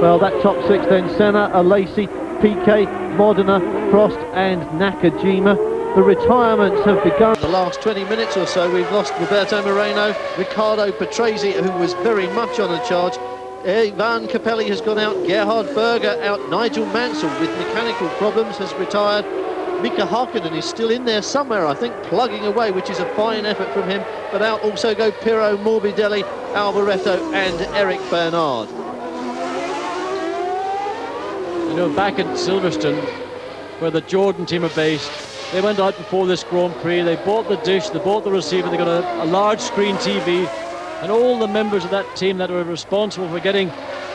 Well, that top 6 then, Senna, Alesi, Piquet, Modena, Prost and Nakajima. The retirements have begun. The last 20 minutes or so, we've lost Roberto Moreno, Riccardo Patrese, who was very much on a charge. Ivan Capelli has gone out, Gerhard Berger out, Nigel Mansell with mechanical problems has retired. Mika Hakkinen is still in there somewhere, I think, plugging away, which is a fine effort from him. But out also go Pirro, Morbidelli, Alboreto and Eric Bernard. You know, back at Silverstone, where the Jordan team are based, they went out before this Grand Prix, they bought the dish, they bought the receiver, they got a large screen TV, and all the members of that team that were responsible for getting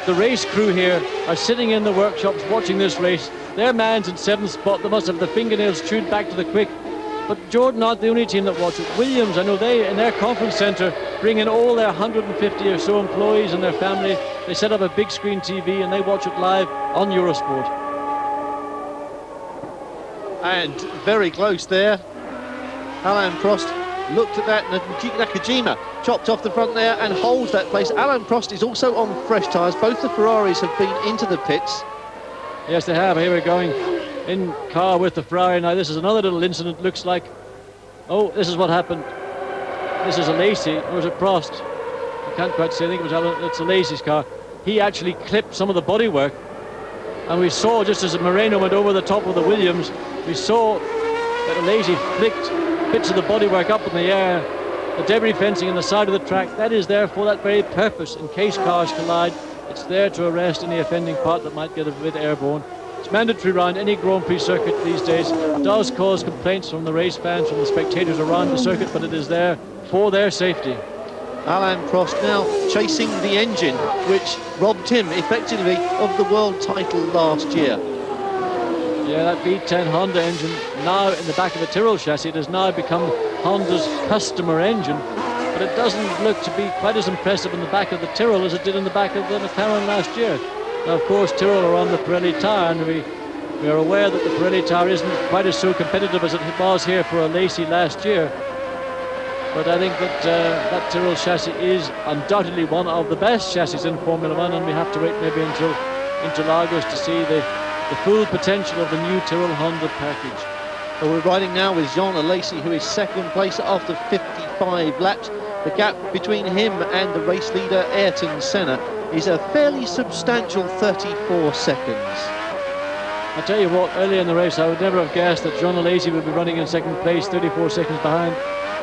the race crew here are sitting in the workshops watching this race. Their man's in 7th spot, they must have the fingernails chewed back to the quick. But Jordan aren't the only team that watch it. Williams, I know they, in their conference centre, bring in all their 150 or so employees and their family. They set up a big screen TV and they watch it live on Eurosport. And very close there. Alain Prost looked at that, Nakajima chopped off the front there and holds that place. Alain Prost is also on fresh tyres. Both the Ferraris have been into the pits. Yes, they have. Here we're going in car with the Ferrari. Now, this is another little incident. Looks like, oh, this is what happened. This is Alesi, or is it Prost? I can't quite say. I think it's Alesi's car. He actually clipped some of the bodywork. And we saw, just as Moreno went over the top of the Williams, we saw that Alesi flicked bits of the bodywork up in the air. The debris fencing on the side of the track, that is there for that very purpose, in case cars collide. It's there to arrest any offending part that might get a bit airborne. It's mandatory around any Grand Prix circuit these days. It does cause complaints from the race fans, from the spectators around the circuit, but it is there for their safety. Alain Prost now chasing the engine, which robbed him effectively of the world title last year. Yeah, that V10 Honda engine now in the back of the Tyrrell chassis, it has now become Honda's customer engine, but it doesn't look to be quite as impressive in the back of the Tyrrell as it did in the back of the McLaren last year. Now, of course, Tyrrell are on the Pirelli tyre, and we are aware that the Pirelli tyre isn't quite as so competitive as it was here for Alesi last year. But I think that that Tyrrell chassis is undoubtedly one of the best chassis in Formula One, and we have to wait maybe until Interlagos to see the full potential of the new Tyrrell Honda package. Well, we're riding now with Jean Alesi, who is 2nd place after 55 laps. The gap between him and the race leader Ayrton Senna is a fairly substantial 34 seconds. I tell you what, early in the race I would never have guessed that Jean Alesi would be running in 2nd place, 34 seconds behind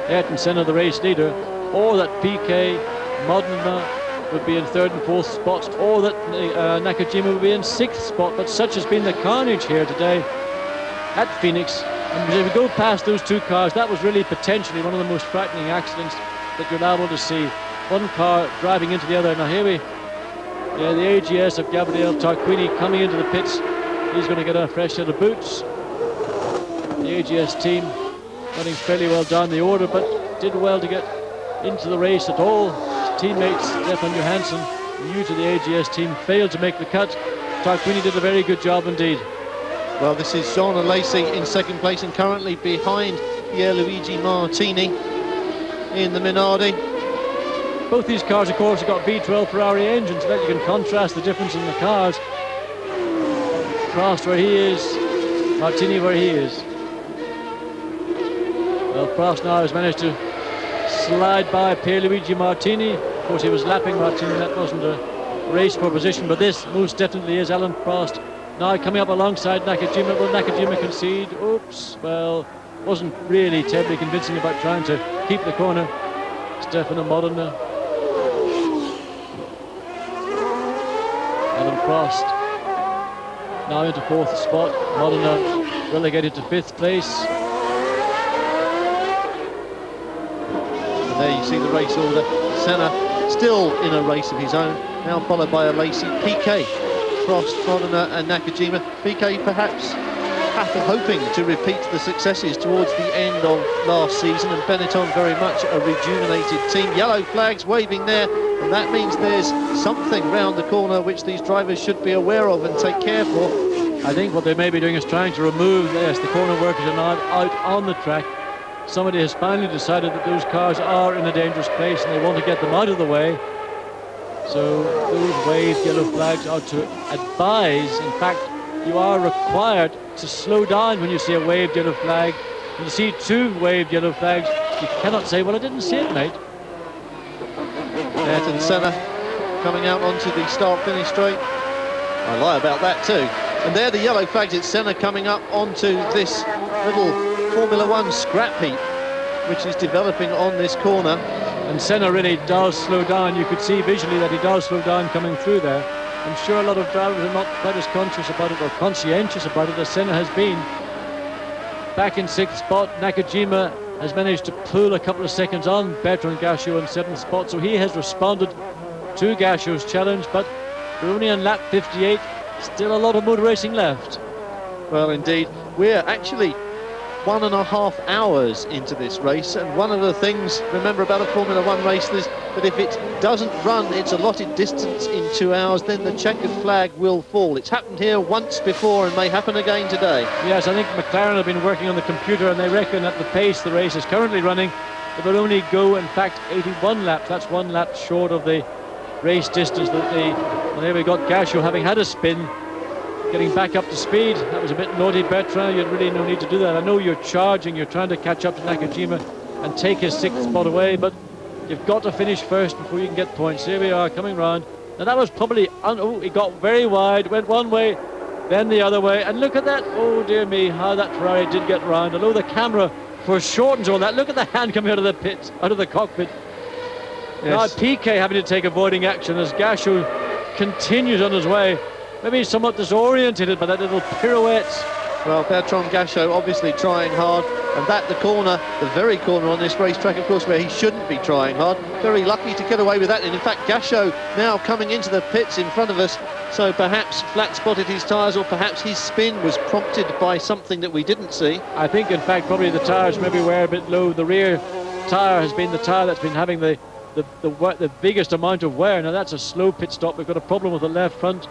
Ayrton Senna, the race leader, or that Piquet, Modena, would be in 3rd and 4th spots, or that Nakajima would be in 6th spot. But such has been the carnage here today at Phoenix. And as we go past those 2 cars, that was really potentially one of the most frightening accidents that you're able to see. One car driving into the other. Now here the AGS of Gabriele Tarquini coming into the pits. He's going to get a fresh set of boots. The AGS team running fairly well down the order, but did well to get into the race at all. His teammates, Stefan Johansson, new to the AGS team, failed to make the cut. Tarquini did a very good job indeed. Well, this is Jean Alesi in 2nd place and currently behind Pierluigi Martini in the Minardi. Both these cars, of course, have got V12 Ferrari engines, so that you can contrast the difference in the cars. Prost where he is, Martini where he is. Well, Prost now has managed to slide by Pierluigi Martini. Of course, he was lapping Martini. That wasn't a race for position, but this most definitely is Alain Prost. Now coming up alongside Nakajima. Will Nakajima concede? Oops. Well, wasn't really terribly convincing about trying to keep the corner. Stefano Modena. Alain Prost now into 4th spot. Modena relegated to 5th place. And there you see the race order. Senna still in a race of his own, now followed by Alesi, Piquet, Prost, Modena and Nakajima. Piquet perhaps hoping to repeat the successes towards the end of last season, and Benetton very much a rejuvenated team. Yellow flags waving there, and that means there's something round the corner which these drivers should be aware of and take care for. I think what they may be doing is trying to remove, yes, the corner workers are now out on the track. Somebody has finally decided that those cars are in a dangerous place and they want to get them out of the way. So those waved yellow flags are to advise. In fact, you are required to slow down when you see a waved yellow flag. When you see 2 waved yellow flags, you cannot say, well, I didn't see it, mate. Ayrton Senna coming out onto the start-finish straight. I lie about that too. And there the yellow flags. It's Senna coming up onto this little Formula 1 scrap heap which is developing on this corner. And Senna really does slow down. You could see visually that he does slow down coming through there. I'm sure a lot of drivers are not quite as conscious about it or conscientious about it as Senna has been. Back in 6th spot, Nakajima has managed to pull a couple of seconds on Bertrand Gachot in 7th spot, so he has responded to Gachot's challenge, but we're only on lap 58, still a lot of motor racing left. Well, indeed, we're actually 1.5 hours into this race, and one of the things, remember about a Formula 1 race, is that if it doesn't run its allotted distance in 2 hours, then the checkered flag will fall. It's happened here once before and may happen again today. Yes, I think McLaren have been working on the computer, and they reckon at the pace the race is currently running, it will only go, in fact, 81 laps. That's 1 lap short of the race distance that well, there we got Gachot having had a spin, getting back up to speed. That was a bit naughty, Bertrand. You had really no need to do that. I know you're charging, you're trying to catch up to Nakajima and take his 6th spot away, but you've got to finish first before you can get points. Here we are coming round. Now that was probably, oh, he got very wide, went one way, then the other way, and look at that. Oh dear me, how that Ferrari did get round. Although the camera foreshortens all that, look at the hand coming out of the pit, out of the cockpit. Yes. Now Piquet having to take avoiding action as Gachot continues on his way. Maybe he's somewhat disorientated by that little pirouette. Well, Bertrand Gachot obviously trying hard, and that the corner, the very corner on this racetrack, of course, where he shouldn't be trying hard. Very lucky to get away with that, and in fact Gachot now coming into the pits in front of us, so perhaps flat-spotted his tyres, or perhaps his spin was prompted by something that we didn't see. I think, in fact, probably the tyres maybe were a bit low. The rear tyre has been the tyre that's been having the biggest amount of wear. Now that's a slow pit stop. We've got a problem with the left front,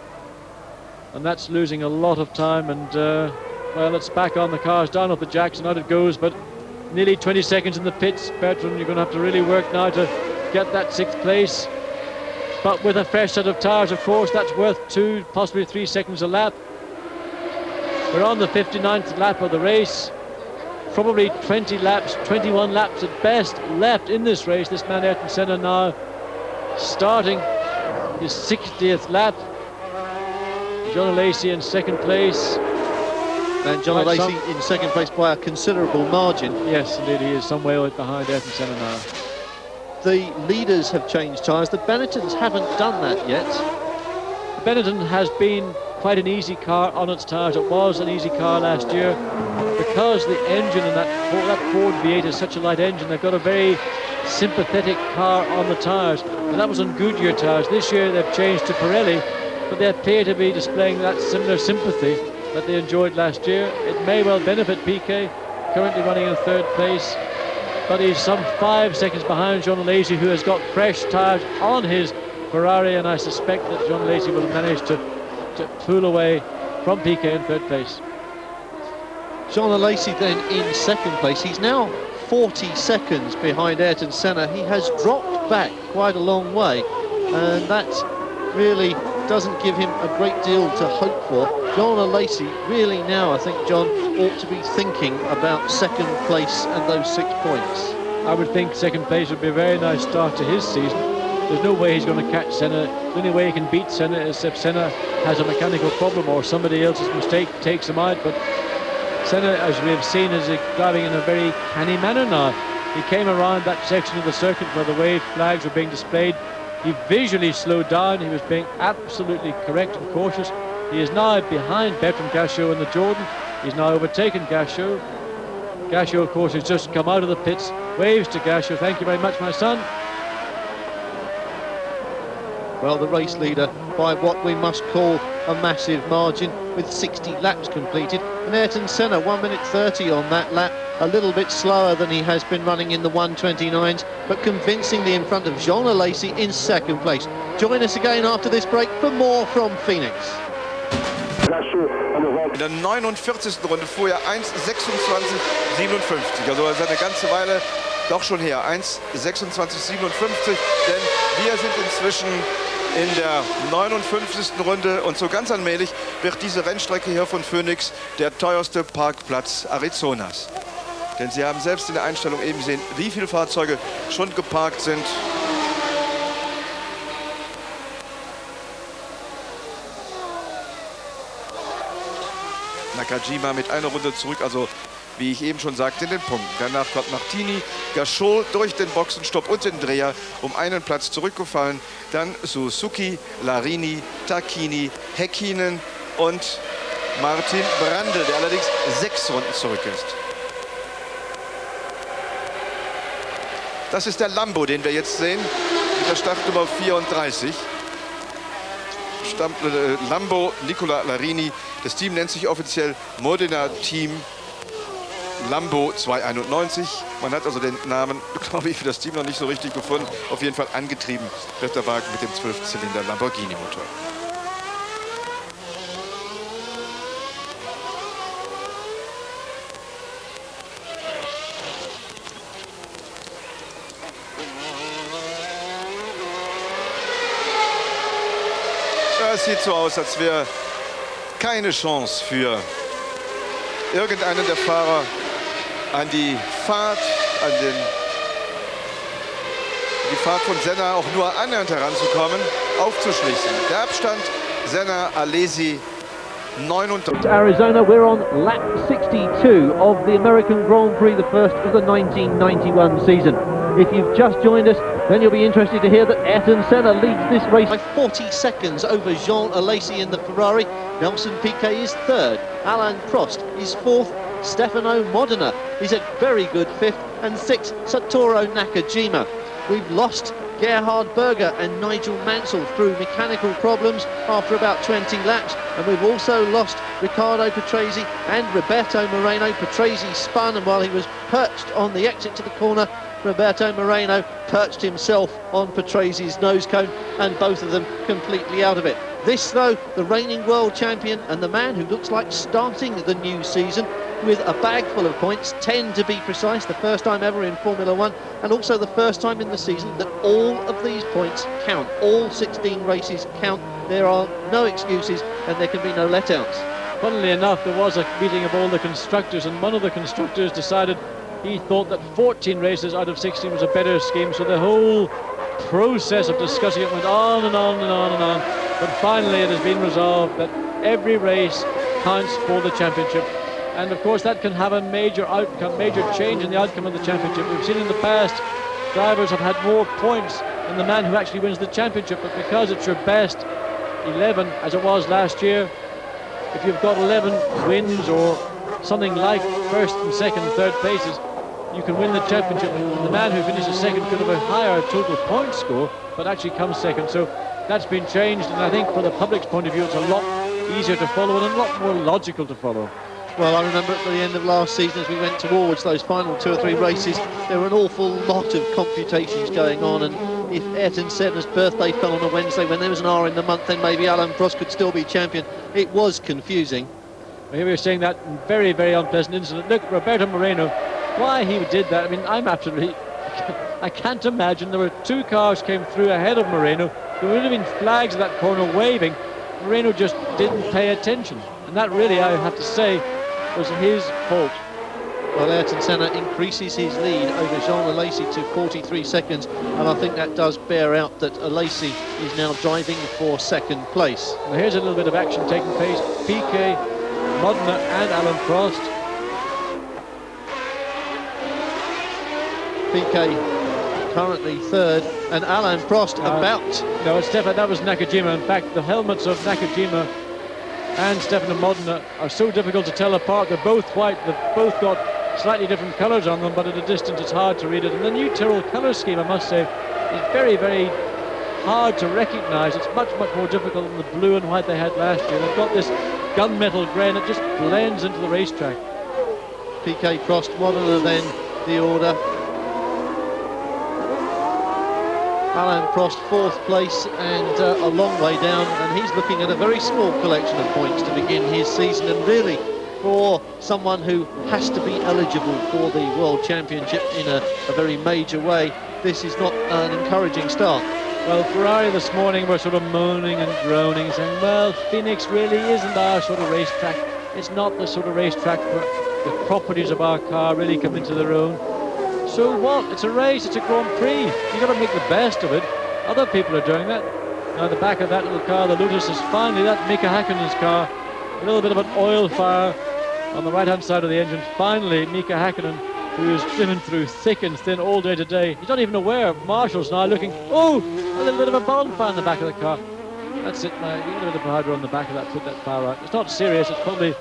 and that's losing a lot of time, and well, it's back on the cars, down off the jacks, and out it goes, but nearly 20 seconds in the pits. Bertrand, you're going to have to really work now to get that 6th place, but with a fresh set of tyres, of course, that's worth 2, possibly 3 seconds a lap. We're on the 59th lap of the race, probably 20 laps, 21 laps at best left in this race. This man Ayrton Senna now starting his 60th lap. John Alesi in 2nd place. And John Alesi in 2nd place by a considerable margin. Yes, indeed, he is some way behind Ayrton Senna now. the leaders have changed tyres. The Benettons haven't done that yet. The Benetton has been quite an easy car on its tyres. It was an easy car last year. Because the engine in that Ford V8 is such a light engine, they've got a very sympathetic car on the tyres. And that was on Goodyear tyres. This year they've changed to Pirelli, but they appear to be displaying that similar sympathy that they enjoyed last year. It may well benefit Piquet, currently running in third place, but he's some 5 seconds behind Jean Alesi, who has got fresh tyres on his Ferrari, and I suspect that Jean Alesi will manage to pull away from Piquet in third place. Jean Alesi then in second place. He's now 40 seconds behind Ayrton Senna. He has dropped back quite a long way, and that really doesn't give him a great deal to hope for. Jean Alesi really now, I think, John, ought to be thinking about second place and those 6 points. I would think second place would be a very nice start to his season. There's no way he's going to catch Senna. The only way he can beat Senna is if Senna has a mechanical problem or somebody else's mistake takes him out. But Senna, as we have seen, is driving in a very canny manner now. He came around that section of the circuit where the wave flags were being displayed. He visually slowed down. He was being absolutely correct and cautious. He is now behind Bertrand Gachot in the Jordan. He's now overtaken Gachot. Gachot, of course, has just come out of the pits. Waves to Gachot. Thank you very much, my son. Well, the race leader by what we must call a massive margin, with 60 laps completed. And Ayrton Senna, 1 minute 30 on that lap, a little bit slower than he has been running in the 1:29s, but convincingly in front of Jean Alesi in second place. Join us again after this break for more from Phoenix. In der 49. Runde fuhr er 1:26,57. Also er ist eine ganze Weile doch schon her. 1:26,57. Denn wir sind inzwischen in der 59. Runde und so ganz allmählich wird diese Rennstrecke hier von Phoenix der teuerste Parkplatz Arizonas. Denn Sie haben selbst in der Einstellung eben gesehen, wie viele Fahrzeuge schon geparkt sind. Nakajima mit einer Runde zurück, also wie ich eben schon sagte, in den Punkt. Danach kommt Martini, Gachot durch den Boxenstopp und den Dreher um einen Platz zurückgefallen. Dann Suzuki, Larini, Tacchini, Häkkinen und Martin Brandl, der allerdings 6 Runden zurück ist. Das ist der Lambo, den wir jetzt sehen, mit der Startnummer 34. Lambo Nicola Larini. Das Team nennt sich offiziell Modena Team Lambo 291. Man hat also den Namen, glaube ich, für das Team noch nicht so richtig gefunden. Auf jeden Fall angetrieben wird der Wagen mit dem 12-Zylinder Lamborghini-Motor. Es sieht so aus, als wäre keine Chance für irgendeinen der Fahrer an die Fahrt, die Fahrt von Senna auch nur annähernd heranzukommen, aufzuschließen. Der Abstand Senna, Alesi, 39. Arizona, we're on lap 62 of the American Grand Prix, the first of the 1991 season. If you've just joined us, then you'll be interested to hear that Ayrton Senna leads this race by 40 seconds over Jean Alesi in the Ferrari. Nelson Piquet is third, Alain Prost is fourth, Stefano Modena is a very good fifth, and sixth, Satoru Nakajima. We've lost Gerhard Berger and Nigel Mansell through mechanical problems after about 20 laps, and we've also lost Riccardo Patrese and Roberto Moreno. Patrese spun, and while he was perched on the exit to the corner, Roberto Moreno perched himself on Patrese's nose cone, and both of them completely out of it. This, though, the reigning world champion and the man who looks like starting the new season with a bag full of points, 10 to be precise, the first time ever in Formula One, and also the first time in the season that all of these points count. All 16 races count. There are no excuses, and there can be no letdowns. Funnily enough, there was a meeting of all the constructors, and one of the constructors decided he thought that 14 races out of 16 was a better scheme, so the whole process of discussing it went on and on and on and on. But finally it has been resolved that every race counts for the championship. And of course that can have a major outcome, major change in the outcome of the championship. We've seen in the past drivers have had more points than the man who actually wins the championship, but because it's your best 11, as it was last year, if you've got 11 wins or something like first and second, third places, you can win the championship. The man who finishes second could have a higher total point score, but actually comes second. So that's been changed, and I think from the public's point of view, it's a lot easier to follow and a lot more logical to follow. Well, I remember at the end of last season, as we went towards those final 2 or 3 races, there were an awful lot of computations going on, and if Ayrton Senna's birthday fell on a Wednesday when there was an R in the month, then maybe Alain Prost could still be champion. It was confusing. Well, here we were saying that very, very unpleasant incident. Look, Roberto Moreno, why he did that, I mean, I'm absolutely... I can't imagine. There were 2 cars came through ahead of Moreno. There would have been flags at that corner waving. Moreno just didn't pay attention. And that really, I have to say, was his fault. Well, Ayrton Senna increases his lead over Jean Alesi to 43 seconds, and I think that does bear out that Alesi is now driving for second place. Well, here's a little bit of action taking place. Piquet, Modena and Alain Prost. Piquet currently third, and Alain Prost about... No, Stefan, that was Nakajima. In fact, the helmets of Nakajima and Stefano Modena are so difficult to tell apart. They're both white, they've both got slightly different colours on them, but at a distance it's hard to read it. And the new Tyrrell colour scheme, I must say, is very, very hard to recognise. It's much, much more difficult than the blue and white they had last year. They've got this gunmetal grey and it just blends into the racetrack. Piquet, Prost, Modena then the order. Alain Prost, 4th place and a long way down, and he's looking at a very small collection of points to begin his season, and really for someone who has to be eligible for the World Championship in a very major way, this is not an encouraging start. Well, Ferrari this morning were sort of moaning and groaning, saying, well, Phoenix really isn't our sort of racetrack. It's not the sort of racetrack where the properties of our car really come into their own. So what? It's a race, it's a Grand Prix. You've got to make the best of it. Other people are doing that. Now, the back of that little car, the Lotus, is finally that Mika Häkkinen's car. A little bit of an oil fire on the right-hand side of the engine. Finally, Mika Häkkinen, who is swimming through thick and thin all day today. He's not even aware. Marshall's now looking, oh, a little bit of a bonfire in the back of the car. That's it, now. You get a bit of hydro on the back of that, put that fire out. It's not serious, it's probably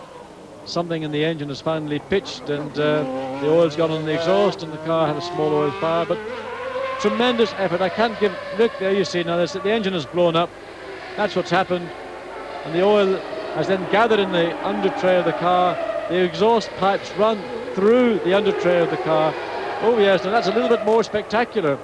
something in the engine has finally pitched, and the oil's gone on the exhaust and the car had a small oil fire, but tremendous effort. I can't give, look there, you see now, the engine has blown up. That's what's happened, and the oil has then gathered in the under tray of the car. The exhaust pipes run through the under tray of the car. Oh yes, and that's a little bit more spectacular.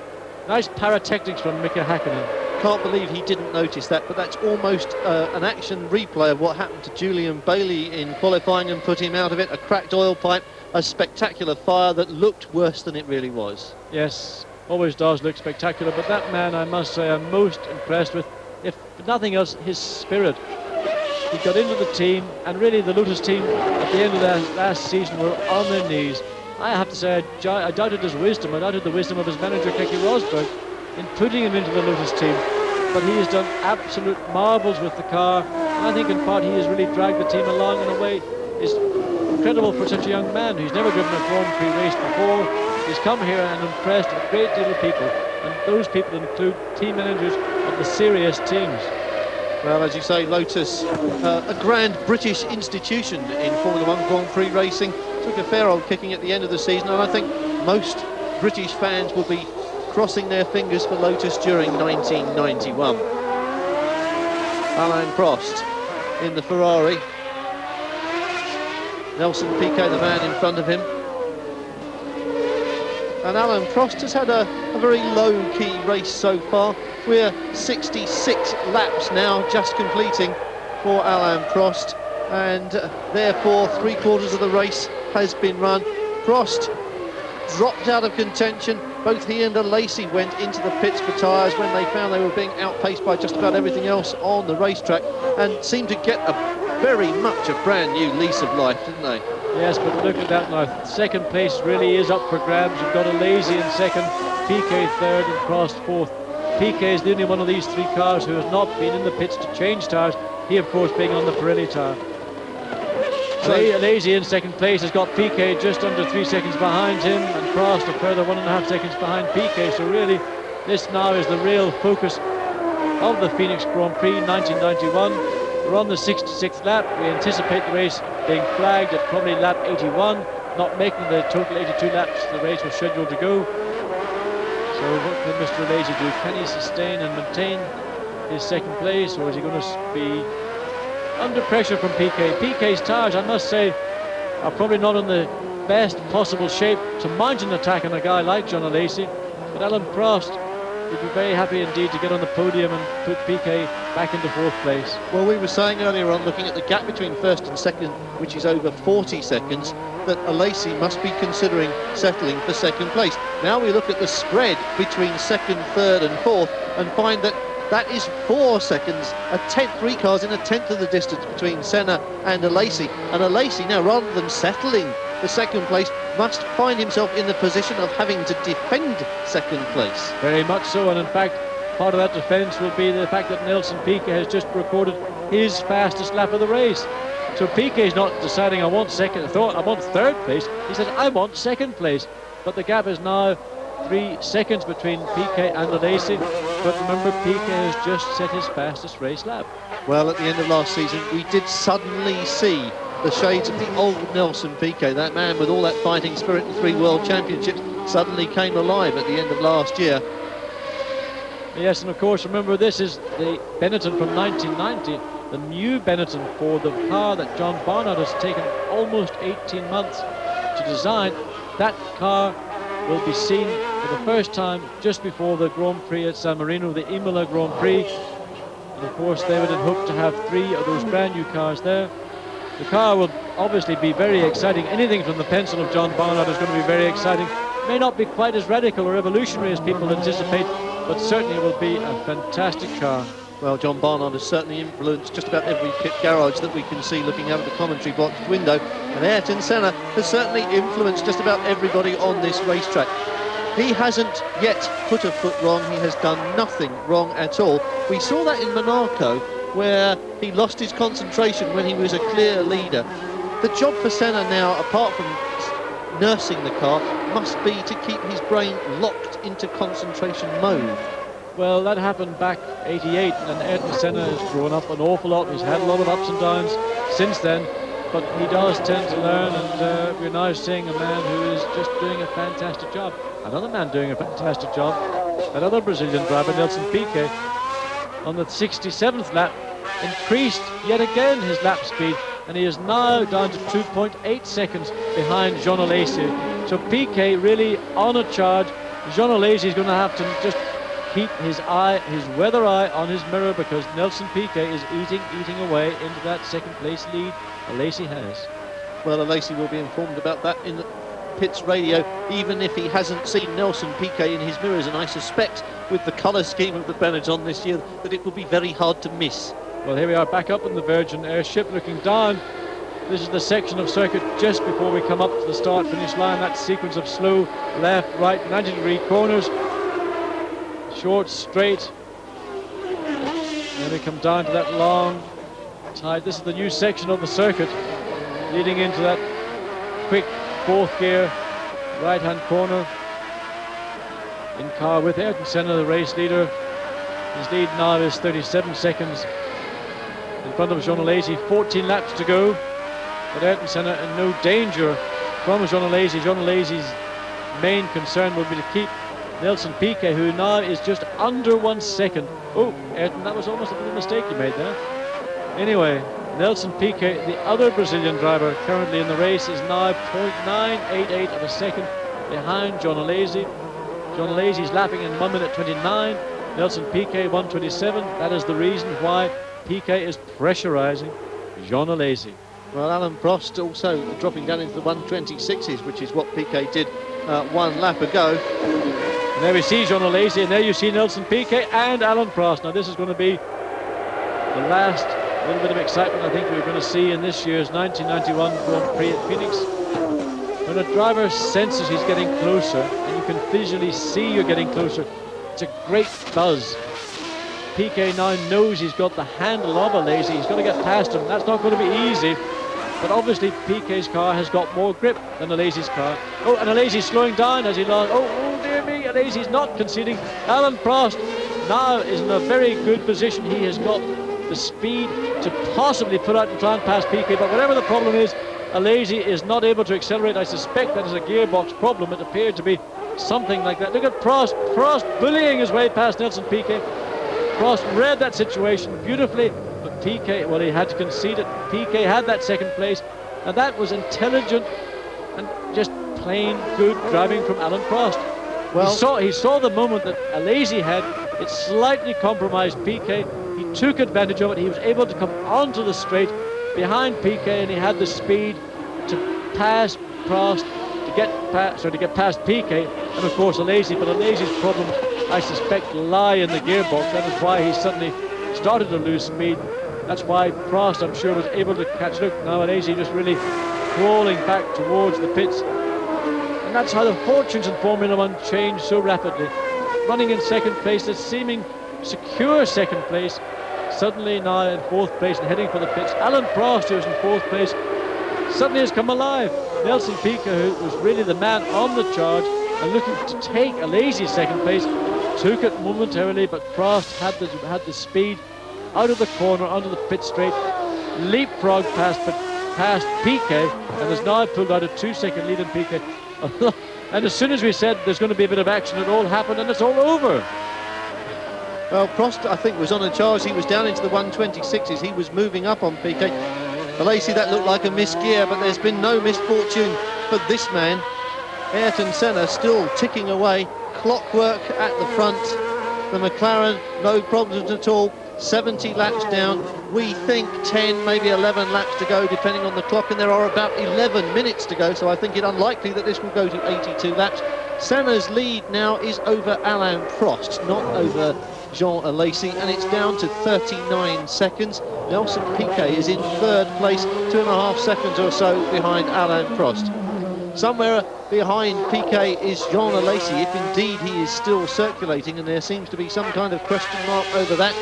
Nice pyrotechnics from Mika Häkkinen. Can't believe he didn't notice that, but that's almost an action replay of what happened to Julian Bailey in qualifying and put him out of it. A cracked oil pipe, a spectacular fire that looked worse than it really was. Yes, always does look spectacular, but that man, I must say, I'm most impressed with, if nothing else, his spirit. He got into the team, and really the Lotus team at the end of their last season were on their knees. I have to say, I doubted his wisdom. I doubted the wisdom of his manager, Keke Rosberg, in putting him into the Lotus team. But he has done absolute marvels with the car, and I think in part he has really dragged the team along in a way is incredible for such a young man who's never driven a Grand Prix race before. He's come here and impressed a great deal of people, and those people include team managers of the serious teams. Well, as you say, Lotus, a grand British institution in Formula 1 Grand Prix racing, took a fair old kicking at the end of the season, and I think most British fans will be crossing their fingers for Lotus during 1991. Alain Prost in the Ferrari. Nelson Piquet, the man in front of him. And Alain Prost has had a very low-key race so far. We're 66 laps now, just completing for Alain Prost, and therefore 3/4 of the race has been run. Prost dropped out of contention. Both he and Alesi went into the pits for tyres when they found they were being outpaced by just about everything else on the racetrack, and seemed to get very much a brand new lease of life, didn't they? Yes, but look at that now. Second place really is up for grabs. You've got Alesi in second, Piquet third, and Prost fourth. Piquet is the only one of these 3 cars who has not been in the pits to change tyres. He, of course, being on the Pirelli tyre. Lazy in second place has got Piquet just under 3 seconds behind him, and Prost a further 1.5 seconds behind Piquet. So really, this now is the real focus of the Phoenix Grand Prix 1991. We're on the 66th lap. We anticipate the race being flagged at probably lap 81, not making the total 82 laps the race was scheduled to go. So what can Mr. Lazy do? Can he sustain and maintain his second place, or is he going to be under pressure from Piquet? Piquet's tyres, I must say, are probably not in the best possible shape to mount an attack on a guy like John Alesi, but Alain Prost would be very happy indeed to get on the podium and put Piquet back into 4th place. Well, we were saying earlier on, looking at the gap between first and second, which is over 40 seconds, that Alesi must be considering settling for second place. Now we look at the spread between second, third and fourth and find that that is 4 seconds, a tenth, 3 cars in a tenth of the distance between Senna and Alesi. And Alesi now, rather than settling the second place, must find himself in the position of having to defend second place. Very much so, and in fact, part of that defence will be the fact that Nelson Piquet has just recorded his fastest lap of the race. So Piquet's not deciding, I want second, I want third place. He says, I want second place. But the gap is now 3 seconds between Piquet and Alesi. But remember, Piquet has just set his fastest race lap. Well, at the end of last season, we did suddenly see the shades of the old Nelson Piquet, that man with all that fighting spirit and 3 world championships, suddenly came alive at the end of last year. Yes, and of course, remember, this is the Benetton from 1990, the new Benetton for the car that John Barnard has taken almost 18 months to design. That car will be seen for the first time just before the Grand Prix at San Marino, the Imola Grand Prix. And of course, they would have hoped to have 3 of those brand new cars there. The car will obviously be very exciting. Anything from the pencil of John Barnard is going to be very exciting. May not be quite as radical or revolutionary as people anticipate, but certainly will be a fantastic car. Well, John Barnard has certainly influenced just about every pit garage that we can see looking out of the commentary box window, and Ayrton Senna has certainly influenced just about everybody on this racetrack. He hasn't yet put a foot wrong. He has done nothing wrong at all. We saw that in Monaco, where he lost his concentration when he was a clear leader. The job for Senna now, apart from nursing the car, must be to keep his brain locked into concentration mode. Well, that happened back 88, and Ayrton Senna has grown up an awful lot. He's had a lot of ups and downs since then, but he does tend to learn, and we're now seeing a man who is just doing a fantastic job. Another man doing a fantastic job, another Brazilian driver, Nelson Piquet, on the 67th lap, increased yet again his lap speed, and he is now down to 2.8 seconds behind Jean Alesi. So Piquet really on a charge. Jean Alesi is going to have to just keep his weather eye on his mirror, because Nelson Piquet is eating away into that second place lead Alesi has. Well, Alesi will be informed about that in the pits radio, even if he hasn't seen Nelson Piquet in his mirrors, and I suspect with the colour scheme of the Benetton this year that it will be very hard to miss. Well, here we are back up in the Virgin Airship looking down. This is the section of circuit just before we come up to the start-finish line, that sequence of slow left, right, 90-degree corners, short, straight. Then we come down to that long tight. This is the new section of the circuit leading into that quick 4th gear right-hand corner. In car with Ayrton Senna, the race leader. His lead now is 37 seconds in front of Jean Alesi. 14 laps to go, but Ayrton Senna in no danger from Jean Alesi. Jean Alesi's main concern will be to keep Nelson Piquet, who now is just under 1 second. Oh, Ayrton, that was almost a little mistake you made there. Anyway, Nelson Piquet, the other Brazilian driver currently in the race, is now 0.988 of a second behind Jean Alesi. Jean Alesi is lapping in 1 minute 29. Nelson Piquet 1:27. That is the reason why Piquet is pressurizing Jean Alesi. Well, Alain Prost also dropping down into the 1:26s, which is what Piquet did 1 lap ago. And there we see Jean Alesi, and there you see Nelson Piquet and Alain Prost. Now this is going to be the last little bit of excitement I think we're going to see in this year's 1991 Grand Prix at Phoenix. When a driver senses he's getting closer, and you can visually see you're getting closer, it's a great buzz. Piquet now knows he's got the handle of Alesi. He's got to get past him. That's not going to be easy. but obviously Piquet's car has got more grip than Alesi's car. Oh, and Alesi's slowing down as he lost. Oh dear me, Alesi's not conceding. Alan Prost now is in a very good position. He has got the speed to possibly put out and try and pass Piquet, but whatever the problem is, Alesi is not able to accelerate. I suspect that is a gearbox problem. It appeared to be something like that. Look at Prost bullying his way past Nelson Piquet. Prost read that situation beautifully, but Piquet, well, he had to concede it. Piquet had that second place, and that was intelligent and just plain good driving from Alan Prost. Well, he saw the moment that Alesi had. It slightly compromised Piquet. He took advantage of it. He was able to come onto the straight behind Piquet, and he had the speed to pass Prost, to get past Piquet, and of course Alesi. But Alesi's problem, I suspect, lie in the gearbox. That is why he suddenly started to lose speed. That's why Prost, I'm sure, was able to catch. Look, now Alesi just really crawling back towards the pits. And that's how the fortunes in Formula One change so rapidly. Running in second place, a seeming secure second place, suddenly now in fourth place and heading for the pits. Alan Prost, who was in fourth place, suddenly has come alive. Nelson Piquet, who was really the man on the charge and looking to take Alesi's second place, took it momentarily, but Prost had the speed out of the corner onto the pit straight, leapfrog past Piquet, and has now pulled out a 2-second lead in Piquet. And as soon as we said there's going to be a bit of action, it all happened and it's all over. Well, Prost, I think, was on a charge. He was down into the 126s. He was moving up on Piquet. Alesi, that looked like a missed gear, but there's been no misfortune for this man. Ayrton Senna still ticking away. Clockwork at the front. The McLaren, no problems at all. 70 laps down. We think 10, maybe 11 laps to go, depending on the clock, and there are about 11 minutes to go, so I think it unlikely that this will go to 82 laps. Senna's lead now is over Alain Prost, not over Jean Alesi, and it's down to 39 seconds. Nelson Piquet is in third place, 2.5 seconds or so behind Alain Prost. Somewhere behind Piquet is Jean Alesi, if indeed he is still circulating, and there seems to be some kind of question mark over that.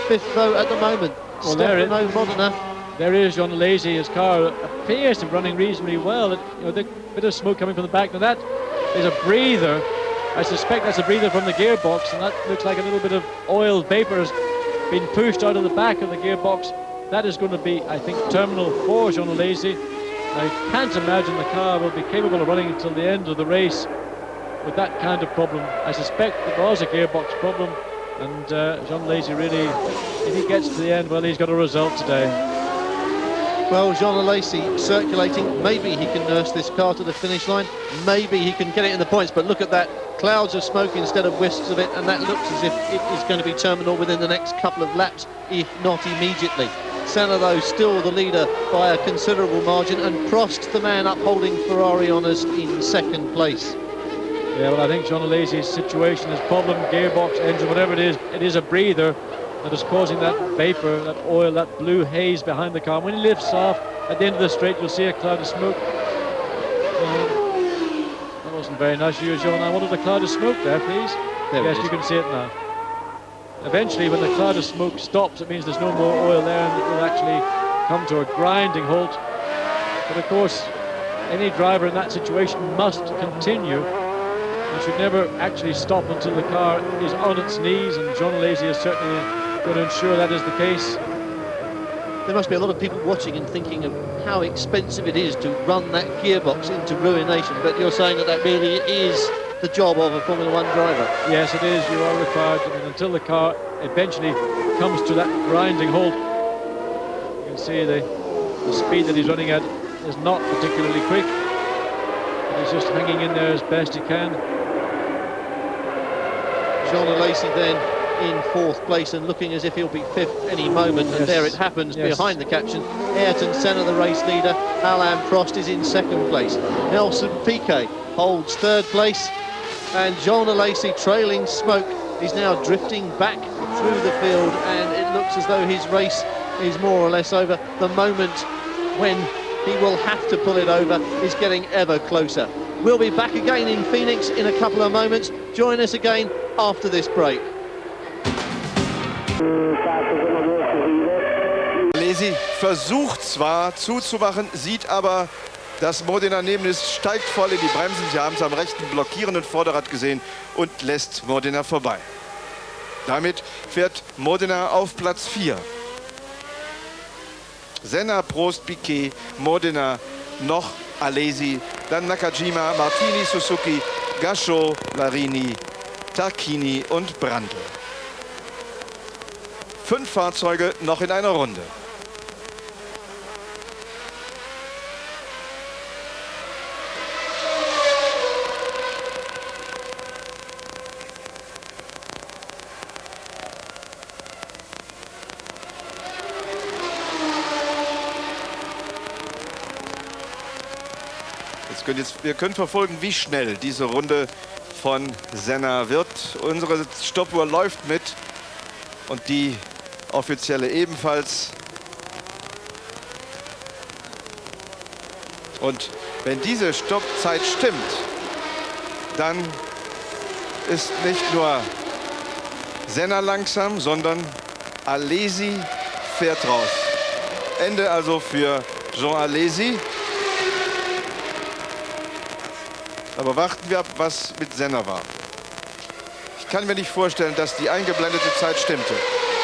Fifth though at the moment. Well, Stefano Modena. There is Jean Alesi. His car appears to be running reasonably well. The bit of smoke coming from the back. Now that is a breather. I suspect that's a breather from the gearbox, and that looks like a little bit of oil vapor has been pushed out of the back of the gearbox. That is going to be, I think, terminal for Jean Alesi. I can't imagine the car will be capable of running until the end of the race with that kind of problem. I suspect it was a gearbox problem, and Jean Alesi really, if he gets to the end, well, he's got a result today. Well, Jean Alesi circulating. Maybe he can nurse this car to the finish line. Maybe he can get it in the points, but look at that. Clouds of smoke instead of wisps of it, and that looks as if it is going to be terminal within the next couple of laps, if not immediately. Senna, though, still the leader by a considerable margin, and Prost, the man upholding Ferrari honours, in second place. Yeah, well, I think Jean Alesi's situation, his problem, gearbox, engine, whatever it is a breather that is causing that vapor, that oil, that blue haze behind the car. When he lifts off at the end of the straight, you'll see a cloud of smoke. That wasn't very nice of you, Jean. I wanted a cloud of smoke there, please. Yes, you can see it now. Eventually, when the cloud of smoke stops, it means there's no more oil there, and it will actually come to a grinding halt. But of course, any driver in that situation must continue. You should never actually stop until the car is on its knees, and Jean Alesi is certainly going to ensure that is the case. There must be a lot of people watching and thinking of how expensive it is to run that gearbox into ruination, but you're saying that that really is the job of a Formula One driver. Yes, it is. You are required. I mean, until the car eventually comes to that grinding halt. You can see the speed that he's running at is not particularly quick. But he's just hanging in there as best he can. Jean Alesi then in fourth place and looking as if he'll be fifth any moment, and there it happens behind the caption. Ayrton Senna, the race leader. Alain Prost is in second place. Nelson Piquet holds third place, and Jean Alesi, trailing smoke, is now drifting back through the field, and it looks as though his race is more or less over. The moment when he will have to pull it over is getting ever closer. We'll be back again in Phoenix in a couple of moments. Join us again after this break. Alesi Alesi versucht zwar zuzumachen, sieht aber, dass Modena neben ist, steigt voll in die Bremsen. Sie haben es am rechten blockierenden Vorderrad gesehen und lässt Modena vorbei. Damit fährt Modena auf Platz 4. Senna, Prost, Piquet, Modena, noch Alesi, dann Nakajima, Martini, Suzuki, Gascho, Larini, Tarquini und Brandl. 5 Fahrzeuge noch in einer Runde. Wir können verfolgen, wie schnell diese Runde von Senna wird. Unsere Stoppuhr läuft mit und die offizielle ebenfalls. Und wenn diese Stoppzeit stimmt, dann ist nicht nur Senna langsam, sondern Alesi fährt raus. Ende also für Jean Alesi. Aber warten wir ab, was mit Senna war. Ich kann mir nicht vorstellen, dass die eingeblendete Zeit stimmte.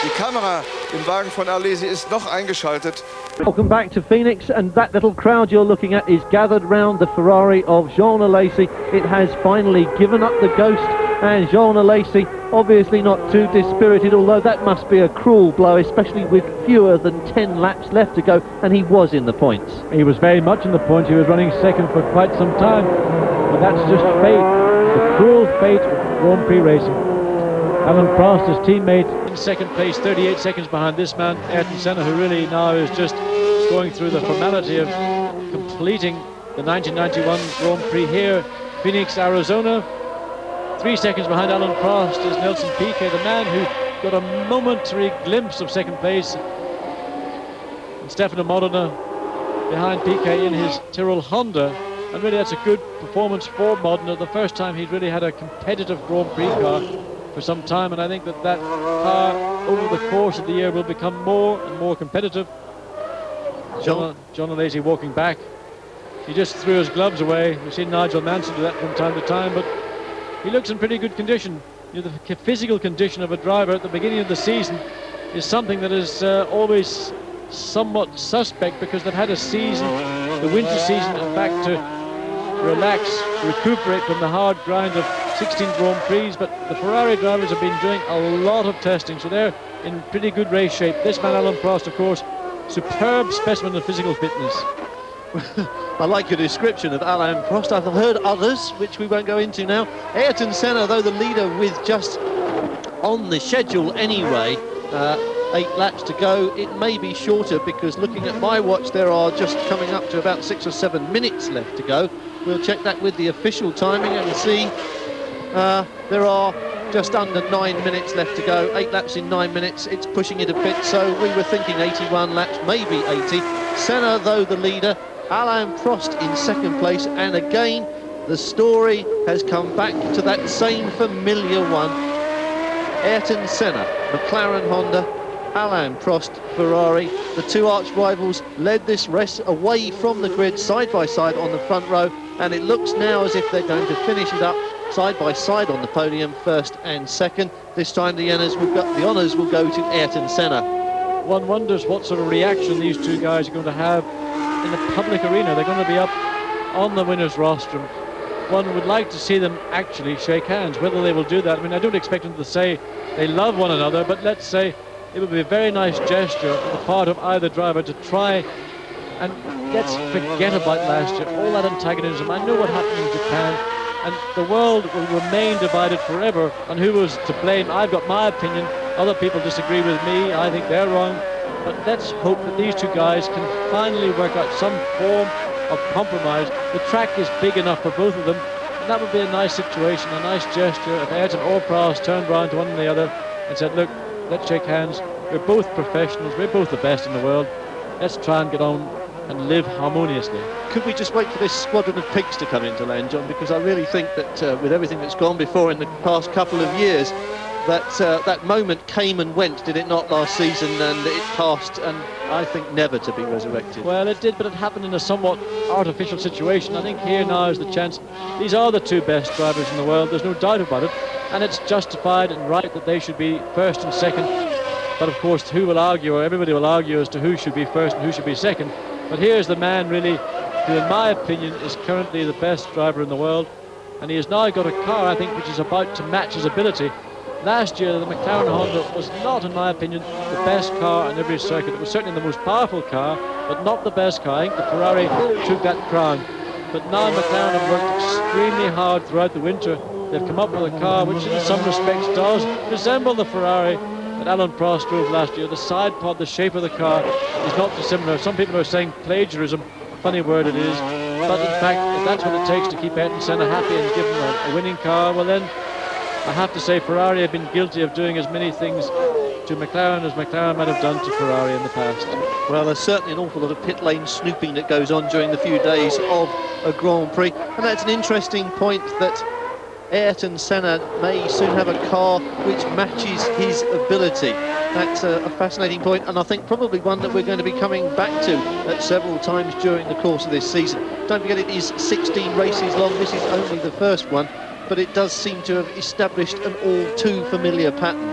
Die Kamera im Wagen von Alesi ist noch eingeschaltet. Welcome back to Phoenix, and that little crowd you're looking at is gathered round the Ferrari of Jean Alesi. It has finally given up the ghost, and Jean Alesi obviously not too dispirited, although that must be a cruel blow, especially with fewer than 10 laps left to go, and he was in the points. He was very much in the points. He was running second for quite some time. But that's just fate, the cruel fate of Grand Prix racing. Alan Prost, his teammate, in second place, 38 seconds behind this man, Ayrton Senna, who really now is just going through the formality of completing the 1991 Grand Prix here, Phoenix, Arizona. 3 seconds behind Alan Prost is Nelson Piquet, the man who got a momentary glimpse of second place. And Stefano Modena behind Piquet in his Tyrrell Honda. And really that's a good performance for Modena, the first time he's really had a competitive Grand Prix car for some time, and I think that that car over the course of the year will become more and more competitive. John Alesi walking back. He just threw his gloves away. We've seen Nigel Mansell do that from time to time, but he looks in pretty good condition. You know, the physical condition of a driver at the beginning of the season is something that is always somewhat suspect, because they've had a season, the winter season, in fact, to relax, recuperate from the hard grind of 16 Grand Prix, but the Ferrari drivers have been doing a lot of testing, so they're in pretty good race shape. This man, Alan Prost, of course, superb specimen of physical fitness. I like your description of Alain Prost. I've heard others, which we won't go into now. Ayrton Senna, though the leader with just on the schedule anyway, 8 laps to go. It may be shorter, because looking at my watch, there are just coming up to about 6 or 7 minutes left to go. We'll check that with the official timing and see. There are just under 9 minutes left to go. 8 laps in 9 minutes. It's pushing it a bit, so we were thinking 81 laps, maybe 80. Senna, though the leader, Alain Prost in second place, and again the story has come back to that same familiar one. Ayrton Senna, McLaren Honda, Alain Prost, Ferrari. The two arch rivals led this race away from the grid side by side on the front row, and it looks now as if they're going to finish it up side by side on the podium, first and second. This time the honours will go to Ayrton Senna. One wonders what sort of reaction these two guys are going to have in the public arena. They're going to be up on the winner's rostrum. One would like to see them actually shake hands. Whether they will do that, I mean, I don't expect them to say they love one another, but let's say it would be a very nice gesture on the part of either driver to try and let's forget about last year, all that antagonism. I know what happened in Japan, and the world will remain divided forever on who was to blame. I've got my opinion, other people disagree with me, I think they're wrong, but let's hope that these two guys can finally work out some form of compromise. The track is big enough for both of them, and that would be a nice situation, a nice gesture if Ayrton or Prost turned round to one and the other and said, look, let's shake hands, we're both professionals, we're both the best in the world, let's try and get on and live harmoniously. Could we just wait for this squadron of pigs to come into land, John? Because I really think that with everything that's gone before in the past couple of years, that moment came and went, did it not, last season, and it passed, and I think never to be resurrected. Well, it did, but it happened in a somewhat artificial situation. I think here now is the chance. These are the two best drivers in the world, there's no doubt about it, and it's justified and right that they should be first and second. But of course, who will argue, or everybody will argue as to who should be first and who should be second. But here's the man really who, in my opinion, is currently the best driver in the world, and he has now got a car, I think, which is about to match his ability. Last year, the McLaren Honda was not, in my opinion, the best car on every circuit. It was certainly the most powerful car, but not the best car. I think the Ferrari took that crown. But now McLaren have worked extremely hard throughout the winter. They've come up with a car which in some respects does resemble the Ferrari that Alain Prost drove last year. The side pod, the shape of the car is not dissimilar. Some people are saying plagiarism, funny word it is. But in fact, if that's what it takes to keep Ayrton Senna happy and give him a winning car, well then, I have to say Ferrari have been guilty of doing as many things to McLaren as McLaren might have done to Ferrari in the past. Well, there's certainly an awful lot of pit lane snooping that goes on during the few days of a Grand Prix, and that's an interesting point that Ayrton Senna may soon have a car which matches his ability. That's a fascinating point, and I think probably one that we're going to be coming back to several times during the course of this season. Don't forget, it is 16 races long. This is only the first one, but it does seem to have established an all too familiar pattern.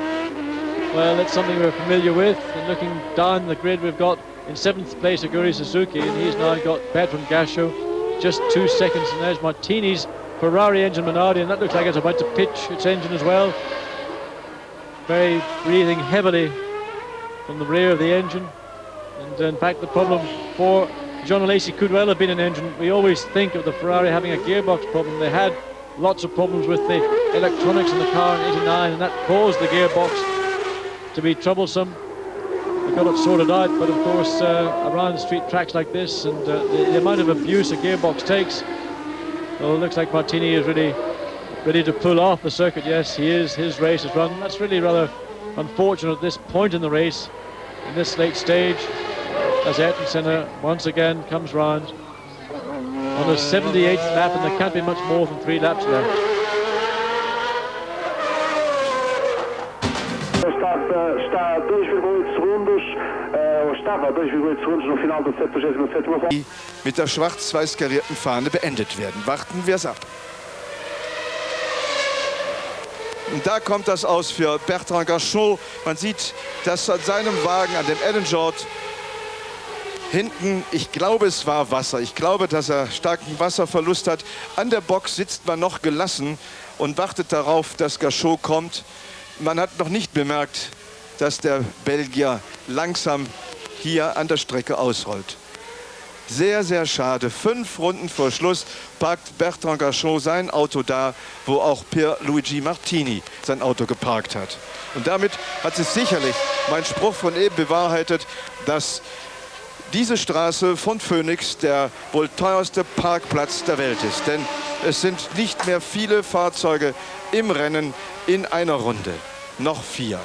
Well, it's something we're familiar with, and looking down the grid, we've got in 7th place Aguri Suzuki, and he's now got Bertrand Gachot just 2 seconds, and there's Martini's Ferrari engine Minardi, and that looks like it's about to pitch its engine as well. Very breathing heavily from the rear of the engine, and in fact the problem for Jean Alesi could well have been an engine. We always think of the Ferrari having a gearbox problem. They had lots of problems with the electronics in the car in '89, and that caused the gearbox to be troublesome. They got it sorted out, but of course around street tracks like this and the amount of abuse a gearbox takes, well, it looks like Martini is really ready to pull off the circuit. Yes, he is. His race is run. That's really rather unfortunate at this point in the race, in this late stage, as Ayrton Senna once again comes round on the 78th lap, and there can't be much more than 3 laps left. Está 2,8 segundos, estava 2,8 segundos no final do 77º. Mit der schwarz-weiß karierten Fahne beendet werden. Warten wir es ab. Und da kommt das aus für Bertrand Gachot. Man sieht, dass an seinem Wagen, an dem Allenjord, hinten, ich glaube, es war Wasser. Ich glaube, dass er starken Wasserverlust hat. An der Box sitzt man noch gelassen und wartet darauf, dass Gachot kommt. Man hat noch nicht bemerkt, dass der Belgier langsam hier an der Strecke ausrollt. Sehr, sehr schade. 5 Runden vor Schluss parkt Bertrand Gachot sein Auto da, wo auch Pierluigi Martini sein Auto geparkt hat. Und damit hat sich sicherlich mein Spruch von eben bewahrheitet, dass diese Straße von Phoenix der wohl teuerste Parkplatz der Welt ist. Denn es sind nicht mehr viele Fahrzeuge im Rennen in einer Runde. Noch 4.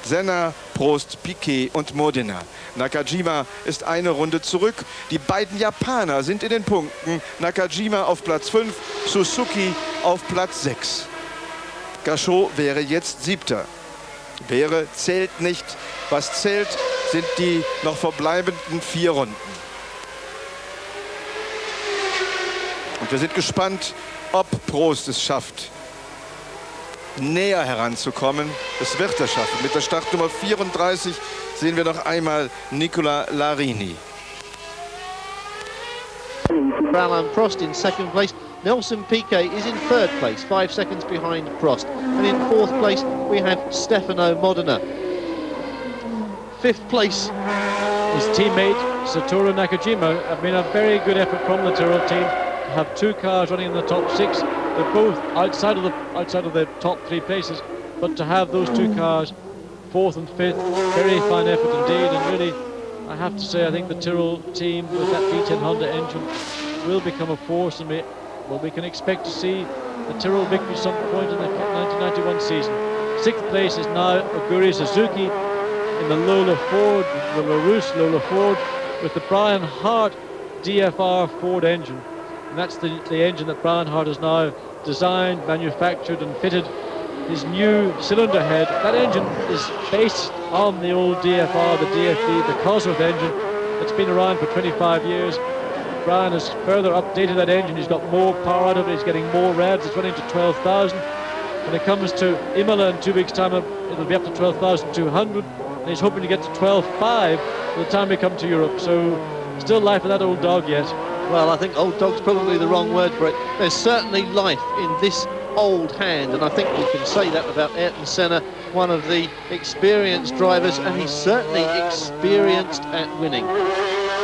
Senna, Prost, Piquet und Modena. Nakajima ist eine Runde zurück. Die beiden Japaner sind in den Punkten. Nakajima auf Platz 5, Suzuki auf Platz 6. Gachot wäre jetzt 7. Wäre, zählt nicht. Was zählt, sind die noch verbleibenden 4 Runden. Und wir sind gespannt, ob Prost es schafft, näher heranzukommen. Das wird er schaffen. Mit der Startnummer 34 sehen wir noch einmal Nicola Larini. Alain Prost in 2nd place. Nelson Piquet is in 3rd place, 5 seconds behind Prost. And in 4th place, we have Stefano Modena. 5th place. His teammate Satoru Nakajima. I mean, a very good effort from the Tyrrell team to have 2 cars running in the top 6. They're both outside of the top 3 places, but to have those 2 cars, 4th and 5th, very fine effort indeed. And really, I have to say, I think the Tyrrell team with that V10 Honda engine will become a force, and we can expect to see the Tyrrell victory some point in the 1991 season. 6th place is now Aguri Suzuki in the Lola Ford, the LaRousse Lola Ford, with the Brian Hart DFR Ford engine. And that's the engine that Brian Hart has now designed, manufactured and fitted his new cylinder head. That engine is based on the old DFR, the DFD, the Cosworth engine that's been around for 25 years. Brian has further updated that engine. He's got more power out of it. He's getting more revs. It's running to 12,000. When it comes to Imola in 2 weeks' time, it'll be up to 12,200. And he's hoping to get to 12.5 by the time we come to Europe. So still life in that old dog yet. Well, I think old dog's probably the wrong word for it. There's certainly life in this old hand, and I think we can say that about Ayrton Senna, one of the experienced drivers, and he's certainly experienced at winning.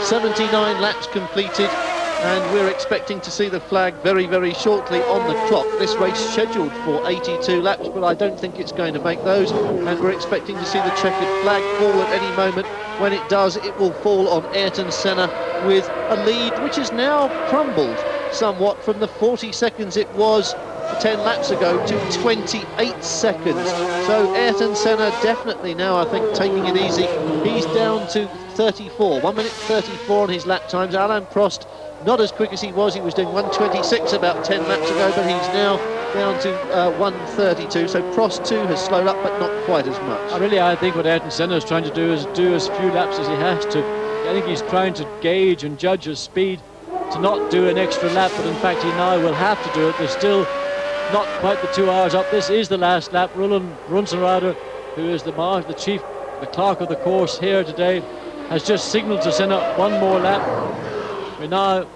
79 laps completed, and we're expecting to see the flag very, very shortly on the clock. This race scheduled for 82 laps, but I don't think it's going to make those, and we're expecting to see the checkered flag fall at any moment. When it does, it will fall on Ayrton Senna with a lead which has now crumbled somewhat from the 40 seconds it was 10 laps ago to 28 seconds. So Ayrton Senna definitely now, I think, taking it easy. He's down to 34, 1 minute 34 on his lap times. Alain Prost, not as quick as he was doing 1:26 about 10 laps ago, but he's now down to 1:32. So Prost too has slowed up, but not quite as much. I think what Ayrton Senna is trying to do is do as few laps as he has to. I think he's trying to gauge and judge his speed to not do an extra lap, but in fact he now will have to do it. There's still not quite the 2 hours up. This is the last lap. Roland Brunsenrader, who is the clerk of the course here today, has just signalled to Senna one more lap. We're now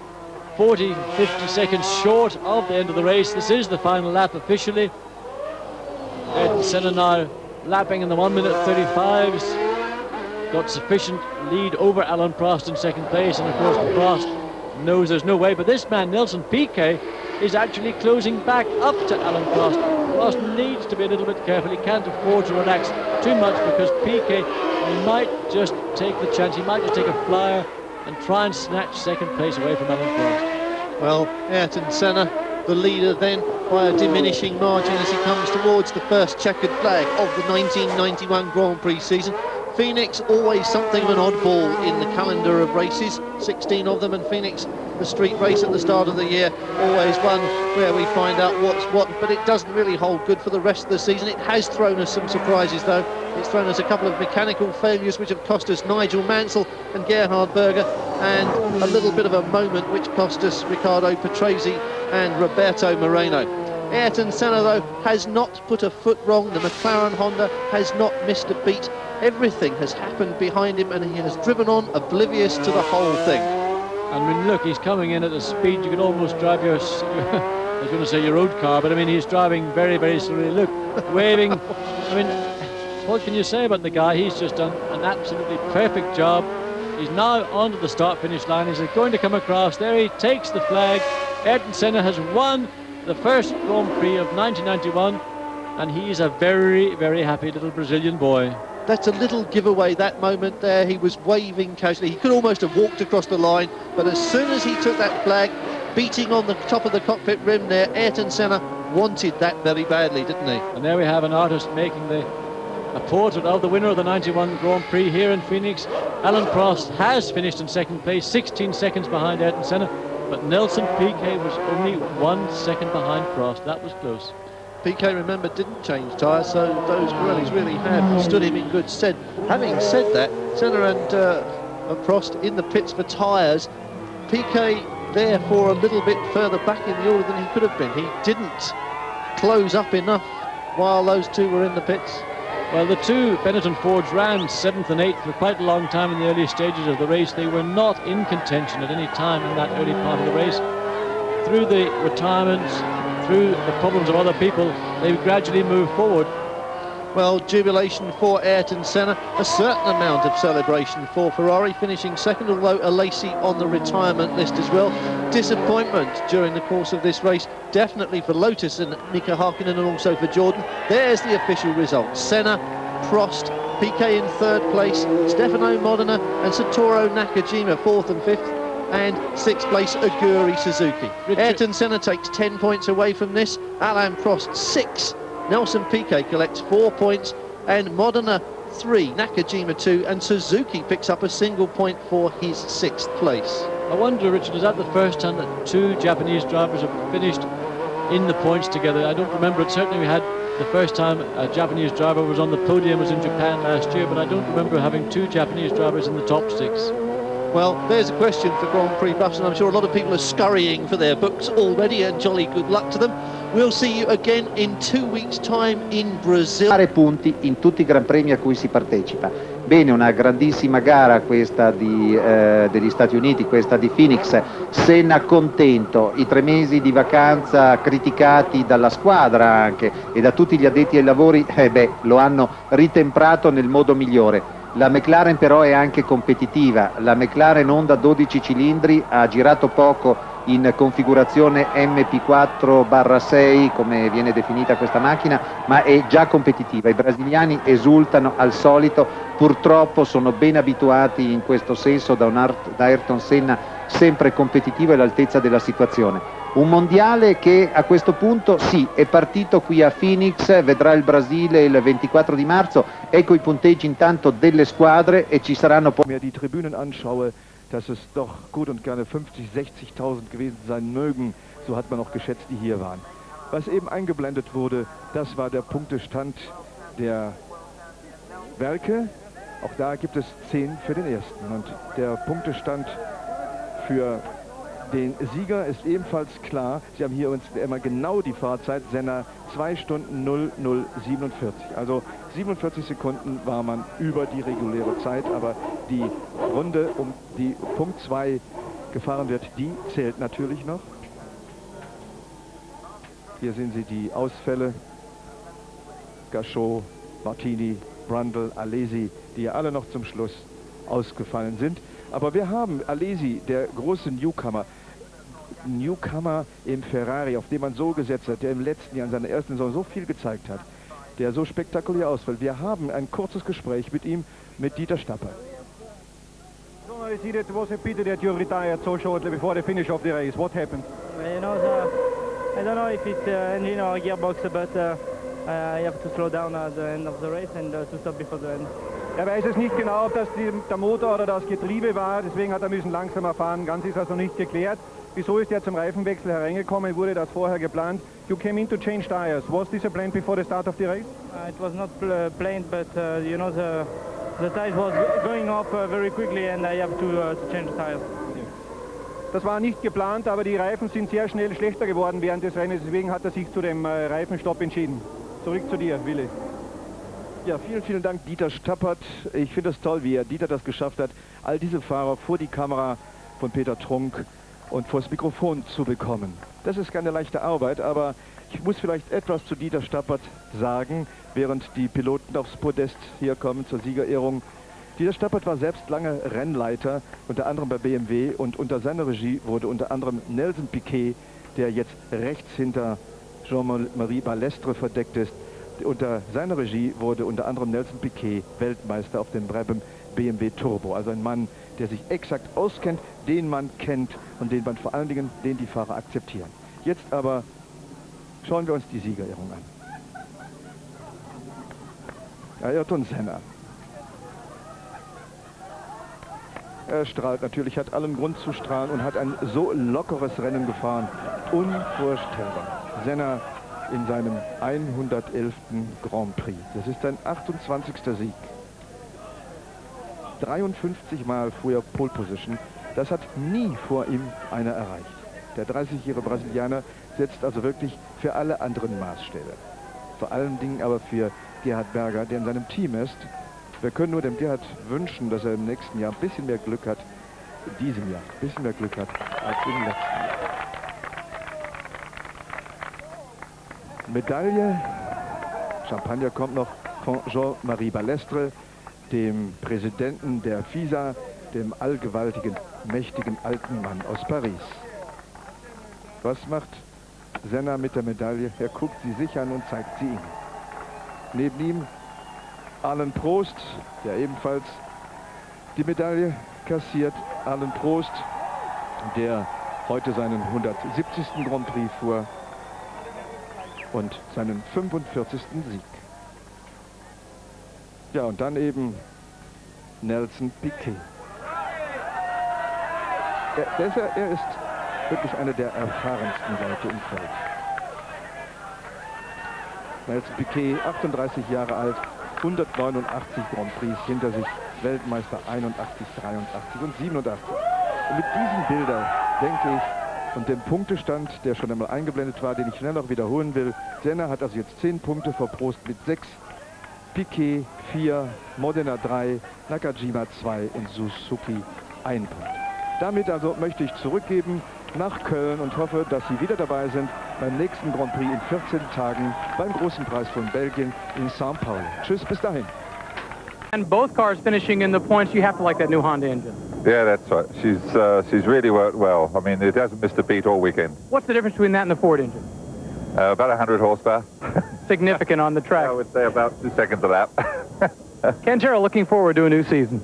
40, 50 seconds short of the end of the race. This is the final lap officially. Ayrton Senna now lapping in the 1 minute 35s. Got sufficient lead over Alain Prost in second place, and of course Prost knows there's no way, but this man Nelson Piquet is actually closing back up to Alain Prost. Prost needs to be a little bit careful. He can't afford to relax too much, because Piquet might just take the chance. He might just take a flyer and try and snatch second place away from Alain Prost. Well, Ayrton Senna, the leader then, by a diminishing margin as he comes towards the first checkered flag of the 1991 Grand Prix season. Phoenix, always something of an oddball in the calendar of races, 16 of them, and Phoenix, the street race at the start of the year, always one where we find out what's what, but it doesn't really hold good for the rest of the season. It has thrown us some surprises though. It's thrown us a couple of mechanical failures which have cost us Nigel Mansell and Gerhard Berger, and a little bit of a moment which cost us Riccardo Patrese and Roberto Moreno. Ayrton Senna though has not put a foot wrong. The McLaren Honda has not missed a beat. Everything has happened behind him, and he has driven on oblivious to the whole thing. I mean, look, he's coming in at a speed you could almost drive your I was going to say your road car, but I mean, he's driving very, very slowly. Look, waving. I mean, what can you say about the guy? He's just done an absolutely perfect job. He's now onto the start-finish line. He's going to come across. There he takes the flag. Ayrton Senna has won the first Grand Prix of 1991, and he's a very, very happy little Brazilian boy. That's a little giveaway, that moment there. He was waving casually. He could almost have walked across the line, but as soon as he took that flag, beating on the top of the cockpit rim there, Ayrton Senna wanted that very badly, didn't he? And there we have an artist making a portrait of the winner of the 91 Grand Prix here in Phoenix. Alain Prost has finished in second place, 16 seconds behind Ayrton Senna, but Nelson Piquet was only 1 second behind Prost. That was close. Piquet, remember, didn't change tyres, so those Pirellis really have stood him in good stead. Having said that, Senna and Prost in the pits for tyres. Piquet therefore a little bit further back in the order than he could have been. He didn't close up enough while those two were in the pits. Well, the two Benetton Fords ran 7th and 8th for quite a long time in the early stages of the race. They were not in contention at any time in that early part of the race. Through the retirements, through the problems of other people, they gradually moved forward. Well, jubilation for Ayrton Senna, a certain amount of celebration for Ferrari, finishing second, although Alesi on the retirement list as well. Disappointment during the course of this race, definitely for Lotus and Mika Hakkinen, and also for Jordan. There's the official result. Senna, Prost, Piquet in third place, Stefano Modena and Satoru Nakajima 4th and 5th. And 6th place, Aguri Suzuki. Ayrton Senna takes 10 points away from this. Alain Prost 6. Nelson Piquet collects 4 points, and Modena 3, Nakajima 2, and Suzuki picks up a single point for his 6th place. I wonder, Richard, is that the first time that two Japanese drivers have finished in the points together? I don't remember it. Certainly we had The first time a Japanese driver was on the podium was in Japan last year, but I don't remember having 2 Japanese drivers in the top 6. Well, there's a question for Grand Prix Buffs, and I'm sure a lot of people are scurrying for their books already, and jolly good luck to them. We'll see you again in 2 weeks' time in Brazil. Fare punti in tutti i Gran Premi a cui si partecipa. Bene, una grandissima gara questa degli Stati Uniti, questa di Phoenix. Senna contento, i 3 mesi di vacanza criticati dalla squadra anche e da tutti gli addetti ai lavori, lo hanno ritemprato nel modo migliore. La McLaren però è anche competitiva, la McLaren Honda 12 cilindri ha girato poco in configurazione MP4/6 come viene definita questa macchina, ma è già competitiva. I brasiliani esultano al solito, purtroppo sono ben abituati in questo senso da Ayrton Senna, sempre competitivo e all'altezza della situazione. Un mondiale che a questo punto sì, è partito qui a Phoenix, vedrà il Brasile il 24 di marzo, ecco i punteggi intanto delle squadre e ci saranno poi... Die Tribünen anschaue, dass es doch gut und gerne 50.000, 60.000 gewesen sein mögen, so hat man auch geschätzt, die hier waren. Was eben eingeblendet wurde, das war der Punktestand der Werke. Auch da gibt es 10 für den ersten und der Punktestand für den Sieger ist ebenfalls klar. Sie haben hier uns immer genau die Fahrzeit. Senna 2 Stunden 00:47. Also 47 Sekunden war man über die reguläre Zeit, aber die Runde, um die Punkt 2 gefahren wird, die zählt natürlich noch. Hier sehen Sie die Ausfälle. Gachot, Martini, Brundle, Alesi, die ja alle noch zum Schluss ausgefallen sind. Aber wir haben Alesi, der große Newcomer im Ferrari, auf den man so gesetzt hat, der im letzten Jahr in seiner ersten Saison so viel gezeigt hat, der so spektakulär ausfällt. Wir haben ein kurzes Gespräch mit ihm, mit Dieter Stapper. So, I see that was a pity that you retired so shortly before the finish of the race. What happened? You know, I don't know if it's engine or gearbox, but I have to slow down at the end of the race and to stop before the end. Er weiß es nicht genau, ob das der Motor oder das Getriebe war, deswegen hat er müssen langsamer fahren. Ganz ist also nicht geklärt. Wieso ist er zum Reifenwechsel hereingekommen? Wurde das vorher geplant? You came in to change tires. Was this a plan before the start of the race? It was not planned, but you know, the tires was going off very quickly and I have to change the tires. Das war nicht geplant, aber die Reifen sind sehr schnell schlechter geworden während des Rennens. Deswegen hat er sich zu dem Reifenstopp entschieden. Zurück zu dir, Willi. Ja, vielen, vielen Dank, Dieter Stappert. Ich finde es toll, wie Dieter das geschafft hat, all diese Fahrer vor die Kamera von Peter Trunk und vor das Mikrofon zu bekommen. Das ist keine leichte Arbeit, aber ich muss vielleicht etwas zu Dieter Stappert sagen, während die Piloten aufs Podest hier kommen zur Siegerehrung. Dieter Stappert war selbst lange Rennleiter, unter anderem bei BMW, und unter seiner Regie wurde unter anderem Nelson Piquet, der jetzt rechts hinter Jean-Marie Balestre verdeckt ist, unter seiner Regie wurde unter anderem Nelson Piquet Weltmeister auf dem Brabham BMW Turbo. Also ein Mann, der sich exakt auskennt, den man kennt und den man vor allen Dingen, den die Fahrer akzeptieren. Jetzt aber schauen wir uns die Siegerehrung an. Ayrton Senna. Er strahlt natürlich, hat allen Grund zu strahlen und hat ein so lockeres Rennen gefahren. Unvorstellbar. Senna in seinem 111. Grand Prix. Das ist sein 28. Sieg. 53 Mal fuhr er Pole Position. Das hat nie vor ihm einer erreicht. Der 30-jährige Brasilianer setzt also wirklich für alle anderen Maßstäbe. Vor allen Dingen aber für Gerhard Berger, der in seinem Team ist. Wir können nur dem Gerhard wünschen, dass er im nächsten Jahr ein bisschen mehr Glück hat, in diesem Jahr ein bisschen mehr Glück hat als im letzten Jahr. Medaille, Champagner kommt noch von Jean-Marie Balestre, dem Präsidenten der FISA, dem allgewaltigen, mächtigen alten Mann aus Paris. Was macht Senna mit der Medaille? Er guckt sie sich an und zeigt sie ihm. Neben ihm Alain Prost, der ebenfalls die Medaille kassiert. Alain Prost, der heute seinen 170. Grand Prix fuhr und seinen 45. Sieg. Ja, und dann eben Nelson Piquet. Er ist wirklich einer der erfahrensten Leute im Feld. Nelson Piquet, 38 Jahre alt, 189 Grand Prix hinter sich, Weltmeister 81, 83 und 87. Und mit diesen Bildern, denke ich, und dem Punktestand, der schon einmal eingeblendet war, den ich schnell noch wiederholen will, Senna hat also jetzt 10 Punkte vor Prost mit 6, Piquet 4, Modena 3, Nakajima 2 und Suzuki 1 Punkt. Damit also möchte ich zurückgeben nach Köln und hoffe, dass Sie wieder dabei sind beim nächsten Grand Prix in 14 Tagen beim großen Preis von Belgien in São Paulo. Tschüss, bis dahin. And both cars finishing in the points, you have to like that new Honda engine. Yeah, that's right. She's really worked well. I mean, it hasn't missed a beat all weekend. What's the difference between that and the Ford engine? About 100 horsepower. Significant on the track. I would say about 2 seconds a lap. Ken Terrell looking forward to a new season.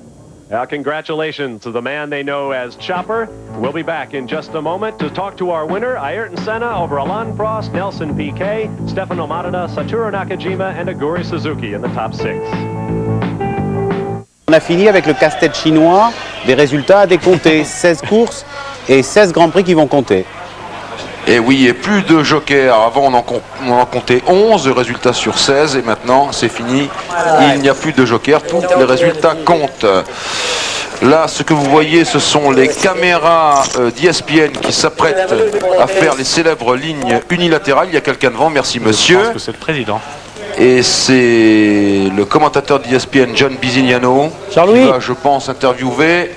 Congratulations to the man they know as Chopper. We'll be back in just a moment to talk to our winner, Ayrton Senna, over Alain Prost, Nelson Piquet, Stefano Maeda, Satoru Nakajima, and Aguri Suzuki in the top 6. On a fini avec le casse-tête chinois des résultats à décompter. 16 courses et 16 Grands Prix qui vont compter. Et oui, et plus de jokers. Avant, on en comptait 11 résultats sur 16 et maintenant, c'est fini. Il n'y a plus de jokers. Tous les résultats comptent. Là, ce que vous voyez, ce sont les caméras d'ESPN qui s'apprêtent à faire les célèbres lignes unilatérales. Il y a quelqu'un devant. Merci, monsieur. Je pense que c'est le président. Et c'est le commentateur d'ESPN, John Bisignano, qui va, je pense, interviewer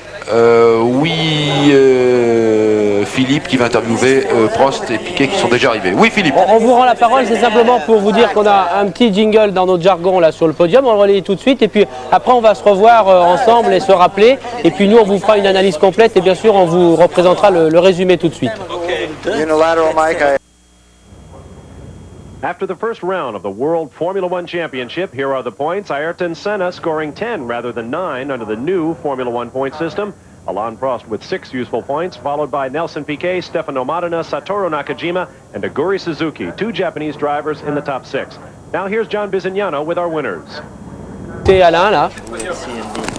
Philippe, qui va interviewer Prost et Piquet qui sont déjà arrivés. Oui, Philippe. On vous rend la parole, c'est simplement pour vous dire qu'on a un petit jingle dans notre jargon là sur le podium, on le relaye tout de suite et puis après on va se revoir ensemble et se rappeler et puis nous on vous fera une analyse complète et bien sûr on vous représentera le résumé tout de suite. Unilateral mic. After the first round of the World Formula One Championship, here are the points. Ayrton Senna scoring 10 rather than 9 under the new Formula One point system. Alain Prost with 6 useful points, followed by Nelson Piquet, Stefano Maeda, Satoru Nakajima, and Aguri Suzuki, 2 Japanese drivers in the top 6. Now here's John Bisignano with our winners. Alain, là.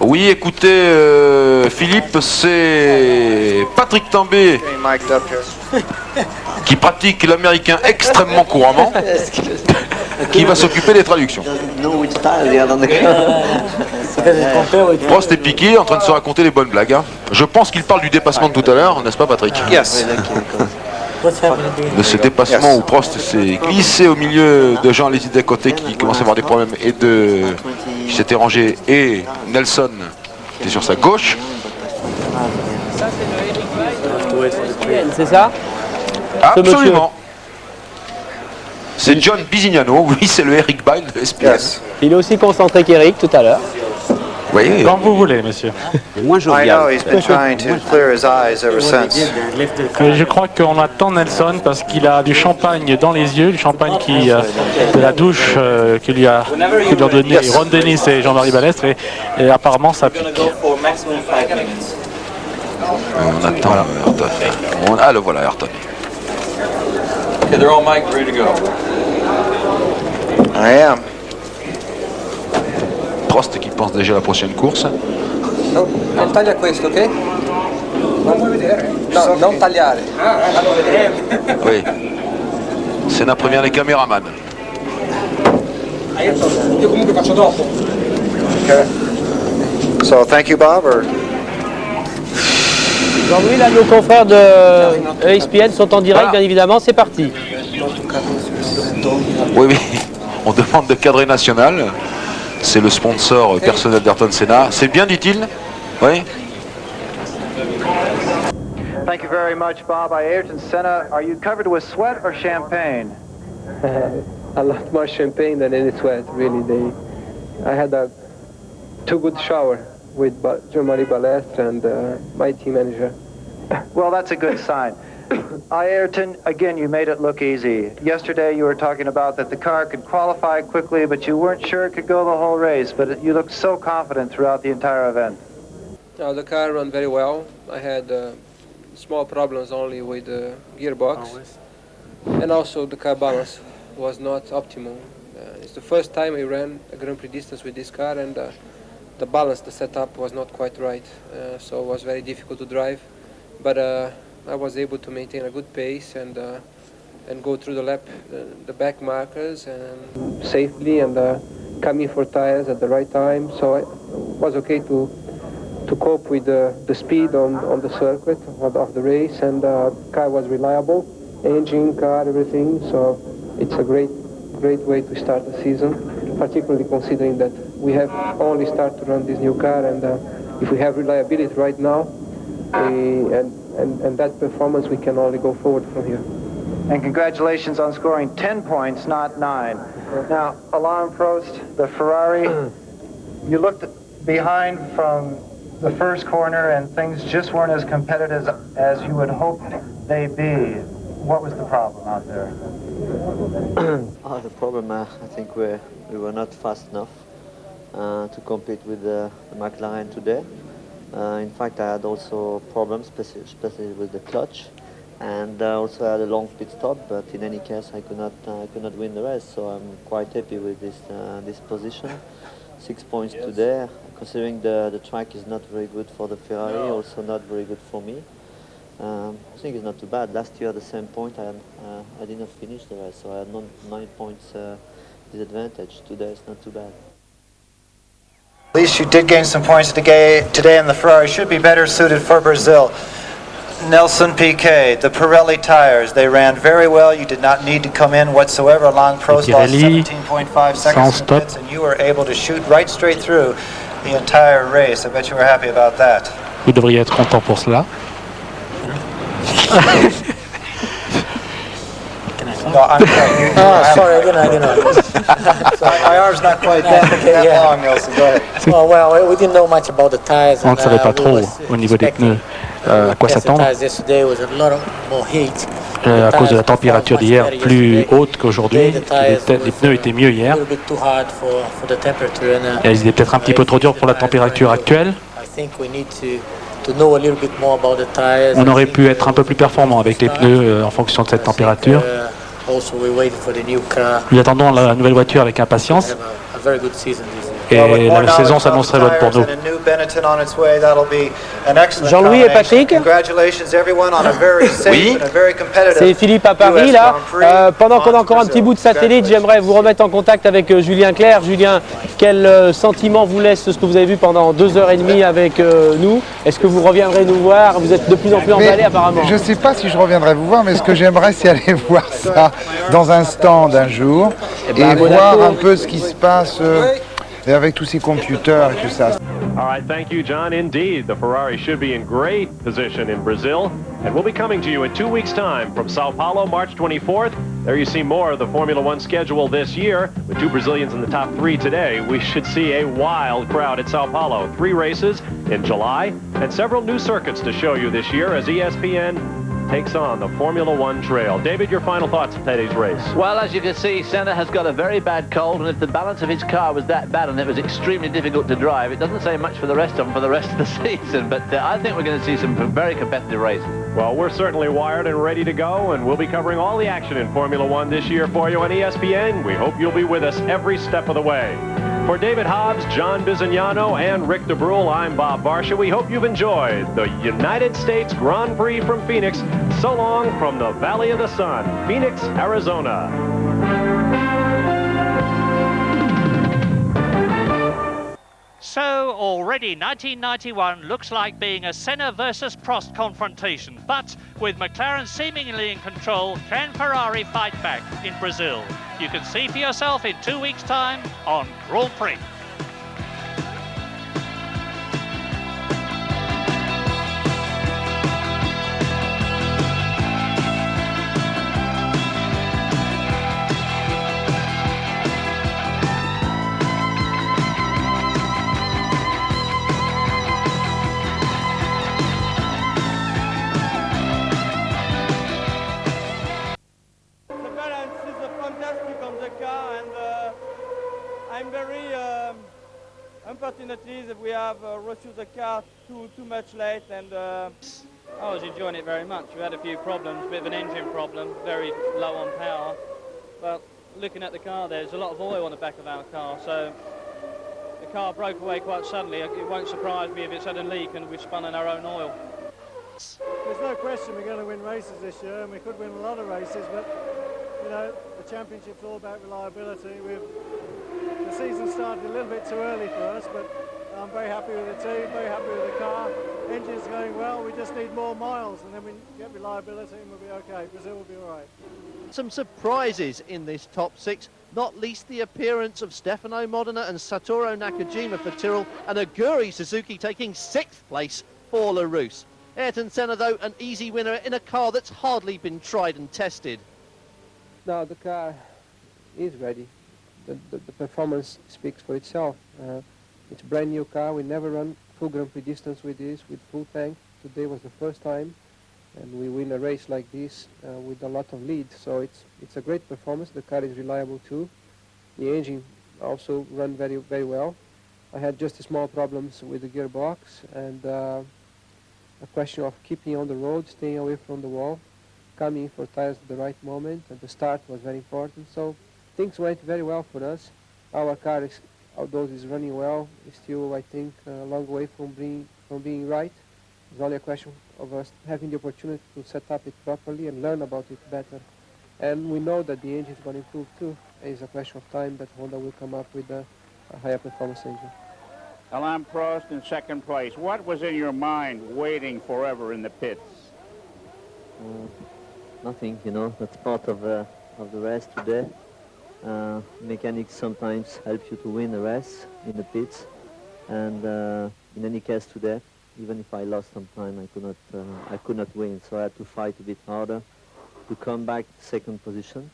Oui, écoutez, Philippe, c'est Patrick Tambay qui pratique l'américain extrêmement couramment, qui va s'occuper des traductions. Prost et Piquet en train de se raconter les bonnes blagues. Hein. Je pense qu'il parle du dépassement de tout à l'heure, n'est-ce pas, Patrick? Yes. De ce dépassement où Prost s'est glissé au milieu de Jean Alesi d'à côté qui commençait à avoir des problèmes et qui s'était rangé, et Nelson qui était sur sa gauche. C'est ça? Absolument. C'est John Bisignano, oui, c'est le Eric Bile de SPS. Il est aussi concentré qu'Eric tout à l'heure. Oui. Quand vous voulez, monsieur. Moins jovial. Je crois qu'on attend Nelson parce qu'il a du champagne dans les yeux, du champagne de la douche que lui a donné Ron Dennis et Jean-Marie Balestre et apparemment ça pique. On attend Ayrton. Ah, le voilà, Ayrton. Okay, they're all mic'd, ready to go. I am. Prost qui pense déjà à la prochaine course. Non taglia questo, ok? Non vuoi vedere? No, non tagliare. Fanno vedere. Oui. Senna première les caméramans. Io comunque faccio dopo. Okay. So, thank you, Bob. Or... Jean-Louis, là, nos confrères de ESPN sont en direct, bien évidemment, c'est parti. Oui, oui, on demande de cadrer national. C'est le sponsor personnel d'Ayrton Senna. C'est bien, dit-il? Oui. Thank you very much, Bob. Ayrton Senna, are you covered with sweat or champagne? A lot more champagne than any sweat, really. I had a too good shower with Jean-Marie Balestre and my team manager. Well, that's a good sign. Ayrton, again, you made it look easy. Yesterday you were talking about that the car could qualify quickly, but you weren't sure it could go the whole race, but you looked so confident throughout the entire event. The car ran very well. I had small problems only with the gearbox. And also the car balance was not optimal. It's the first time I ran a Grand Prix distance with this car, and the balance, the setup was not quite right. So it was very difficult to drive. But I was able to maintain a good pace, and go through the lap, the back markers, and safely and come in for tires at the right time. So it was okay to cope with the speed on the circuit of the race, and the car was reliable, engine, car, everything. So it's a great way to start the season, particularly considering that we have only started to run this new car, and if we have reliability right now and that performance, we can only go forward from here. And congratulations on scoring 10 points, not 9. Now, Alain Prost, the Ferrari, you looked behind from the first corner and things just weren't as competitive as you would hope they'd be. What was the problem out there? The problem, I think we were not fast enough to compete with the McLaren today. In fact, I had also problems, especially with the clutch, and also had a long pit stop. But in any case, I could not win the race. So I'm quite happy with this position. 6 points today, considering the track is not very good for the Ferrari, also not very good for me. I think it's not too bad. Last year, at the same point, I did not finish the race, so I had 9 points disadvantage. Today, it's not too bad. At least you did gain some points today, and the Ferrari should be better suited for Brazil. Nelson Piquet, the Pirelli tires, they ran very well. You did not need to come in whatsoever. Alain Prost lost 17.5 seconds in the pits, and you were able to shoot right straight through the entire race. I bet you were happy about that. Vous devriez être content pour cela. No, I'm sorry. Sorry, I didn't. Sorry, my arm's not quite that long, Nelson. Go ahead. Oh, well, we didn't know much about the tires. On ne savait pas trop au niveau des pneus à quoi s'attendre. À cause de la température d'hier plus haute qu'aujourd'hui, les pneus étaient mieux hier. Et ils étaient peut-être un petit peu trop durs pour la température actuelle. On aurait pu être un peu plus performant avec les pneus en fonction de cette température. Nous attendons la nouvelle voiture avec impatience. Et la saison s'annonce très bonne pour nous. Jean-Louis et Patrick. Oui. C'est Philippe à Paris là. Pendant qu'on a encore un petit bout de satellite, j'aimerais vous remettre en contact avec Julien Clerc. Julien, quel sentiment vous laisse ce que vous avez vu pendant 2h30 avec nous? Est-ce que vous reviendrez nous voir? Vous êtes de plus en plus emballé apparemment. Je ne sais pas si je reviendrai vous voir, mais ce que j'aimerais, c'est aller voir ça dans un stand un jour et voir un peu ce qui se passe. Et avec tous ces computers et tout ça. All right, thank you, John. Indeed, the Ferrari should be in great position in Brazil. And we'll be coming to you in 2 weeks' time from Sao Paulo, March 24th. There you see more of the Formula One schedule this year. With 2 Brazilians in the top 3 today, we should see a wild crowd at Sao Paulo. 3 races in July and several new circuits to show you this year as ESPN takes on the Formula One trail. David, your final thoughts of today's race? Well, as you can see, Senna has got a very bad cold, and if the balance of his car was that bad and it was extremely difficult to drive, it doesn't say much for the rest of them for the rest of the season, but I think we're going to see some very competitive racing. Well, we're certainly wired and ready to go, and we'll be covering all the action in Formula One this year for you on ESPN. We hope you'll be with us every step of the way. For David Hobbs, John Bizignano, and Rick DeBrule, I'm Bob Barsha. We hope you've enjoyed the United States Grand Prix from Phoenix. So long from the Valley of the Sun, Phoenix, Arizona. So already 1991 looks like being a Senna versus Prost confrontation, but with McLaren seemingly in control, can Ferrari fight back in Brazil? You can see for yourself in 2 weeks' time on Grand Prix. Unfortunately, we have reduced the car too much late, and I was enjoying it very much. We had a few problems, a bit of an engine problem, very low on power. But looking at the car, there's a lot of oil on the back of our car, so the car broke away quite suddenly. It won't surprise me if it's had a leak and we've spun in our own oil. There's no question we're going to win races this year, and we could win a lot of races, but, you know, the championship's all about reliability. The season started a little bit too early for us, but I'm very happy with the team, very happy with the car. Engine's going well, we just need more miles, and then we get reliability and we'll be okay. Brazil will be all right. Some surprises in this top six, not least the appearance of Stefano Modena and Satoru Nakajima for Tyrrell, and Aguri Suzuki taking 6th place for LaRousse. Ayrton Senna, though, an easy winner in a car that's hardly been tried and tested. Now the car is ready. The performance speaks for itself. It's a brand new car. We never run full Grand Prix distance with this, with full tank. Today was the first time, and we win a race like this with a lot of lead. So it's a great performance. The car is reliable too. The engine also run very, very well. I had just small problems with the gearbox, and a question of keeping on the road, staying away from the wall, coming for tires at the right moment, and the start was very important. So things went very well for us. Our car, although it's running well, is still, I think, a long way from being right. It's only a question of us having the opportunity to set up it properly and learn about it better. And we know that the engine is going to improve too. It's a question of time that Honda will come up with a higher performance engine. Alain Prost in 2nd place. What was in your mind waiting forever in the pits? Nothing, you know, that's part of the race today. Mechanics sometimes help you to win a race in the pits, and in any case today, even if I lost some time, I could not win, so I had to fight a bit harder to come back to 2nd position.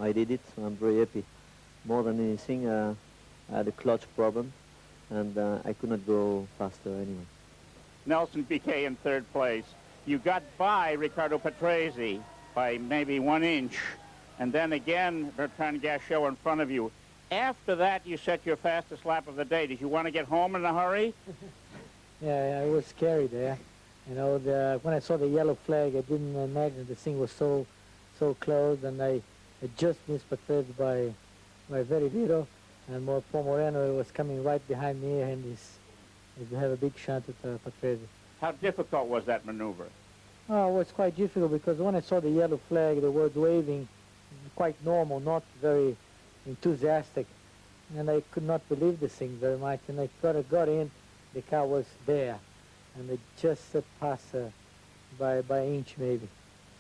I did it, so I'm very happy. More than anything, I had a clutch problem, and I could not go faster anyway. Nelson Piquet in 3rd place. You got by Riccardo Patrese by maybe 1 inch, and then again Bertrand Gachot in front of you. After that, you set your fastest lap of the day. Did you want to get home in a hurry? Yeah, it was scary there. You know, when I saw the yellow flag, I didn't imagine the thing was so close, and I just missed Patrese by very little. And Paul Moreno was coming right behind me, and he had a big shot at Patrese. How difficult was that maneuver? Oh, it was quite difficult because when I saw the yellow flag, the words waving, quite normal, not very enthusiastic, and I could not believe this thing very much. And I got in, the car was there, and it just passed by an inch maybe.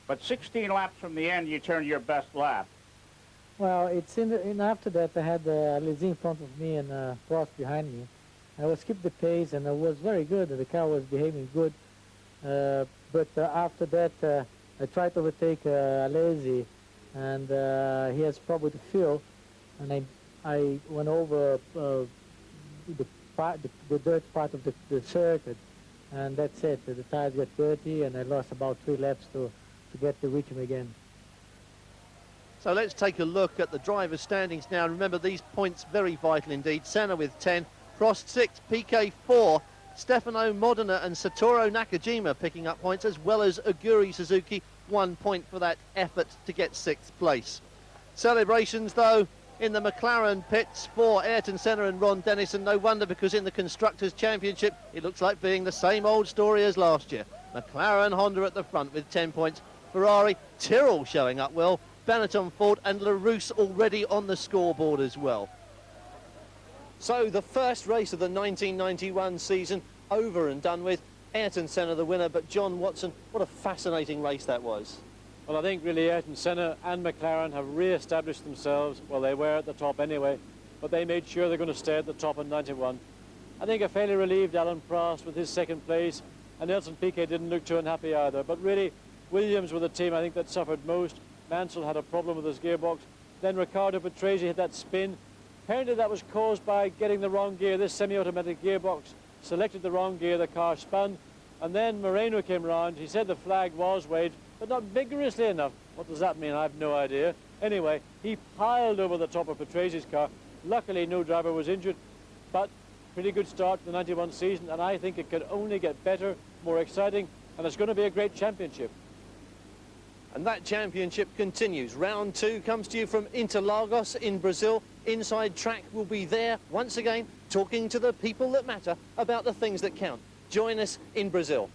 But 16 laps from the end, you turned your best lap. Well, it's after that I had Alesi in front of me and Prost behind me. I was keep the pace, and it was very good. The car was behaving good. But after that, I tried to overtake Alesi, and he has trouble to fill. And I went over the dirt part of the circuit, and that's it. The tires got dirty, and I lost about 3 laps to get to reach him again. So let's take a look at the driver's standings now. Remember, these points very vital indeed. Senna with 10, Prost 6, Piquet 4, Stefano Modena and Satoru Nakajima picking up points, as well as Aguri Suzuki, 1 point for that effort to get 6th place. Celebrations, though, in the McLaren pits for Ayrton Senna and Ron Dennis, and no wonder, because in the Constructors' Championship, it looks like being the same old story as last year. McLaren Honda at the front with 10 points, Ferrari, Tyrrell showing up well, Benetton Ford and LaRousse already on the scoreboard as well. So the first race of the 1991 season over and done with. Ayrton Senna the winner, but John Watson, what a fascinating race that was. Well, I think really Ayrton Senna and McLaren have re-established themselves. Well, they were at the top anyway, but they made sure they're going to stay at the top in 91. I think a fairly relieved Alain Prost with his 2nd place, and Nelson Piquet didn't look too unhappy either. But really, Williams were the team I think that suffered most. Mansell had a problem with his gearbox. Then Riccardo Patrese had that spin. Apparently that was caused by getting the wrong gear. This semi-automatic gearbox selected the wrong gear, the car spun, and then Moreno came round. He said the flag was waved, but not vigorously enough. What does that mean? I have no idea. Anyway, he piled over the top of Patrese's car. Luckily, no driver was injured, but pretty good start to the 91 season, and I think it could only get better, more exciting, and it's going to be a great championship. And that championship continues. Round 2 comes to you from Interlagos in Brazil. Inside Track will be there once again, talking to the people that matter about the things that count. Join us in Brazil.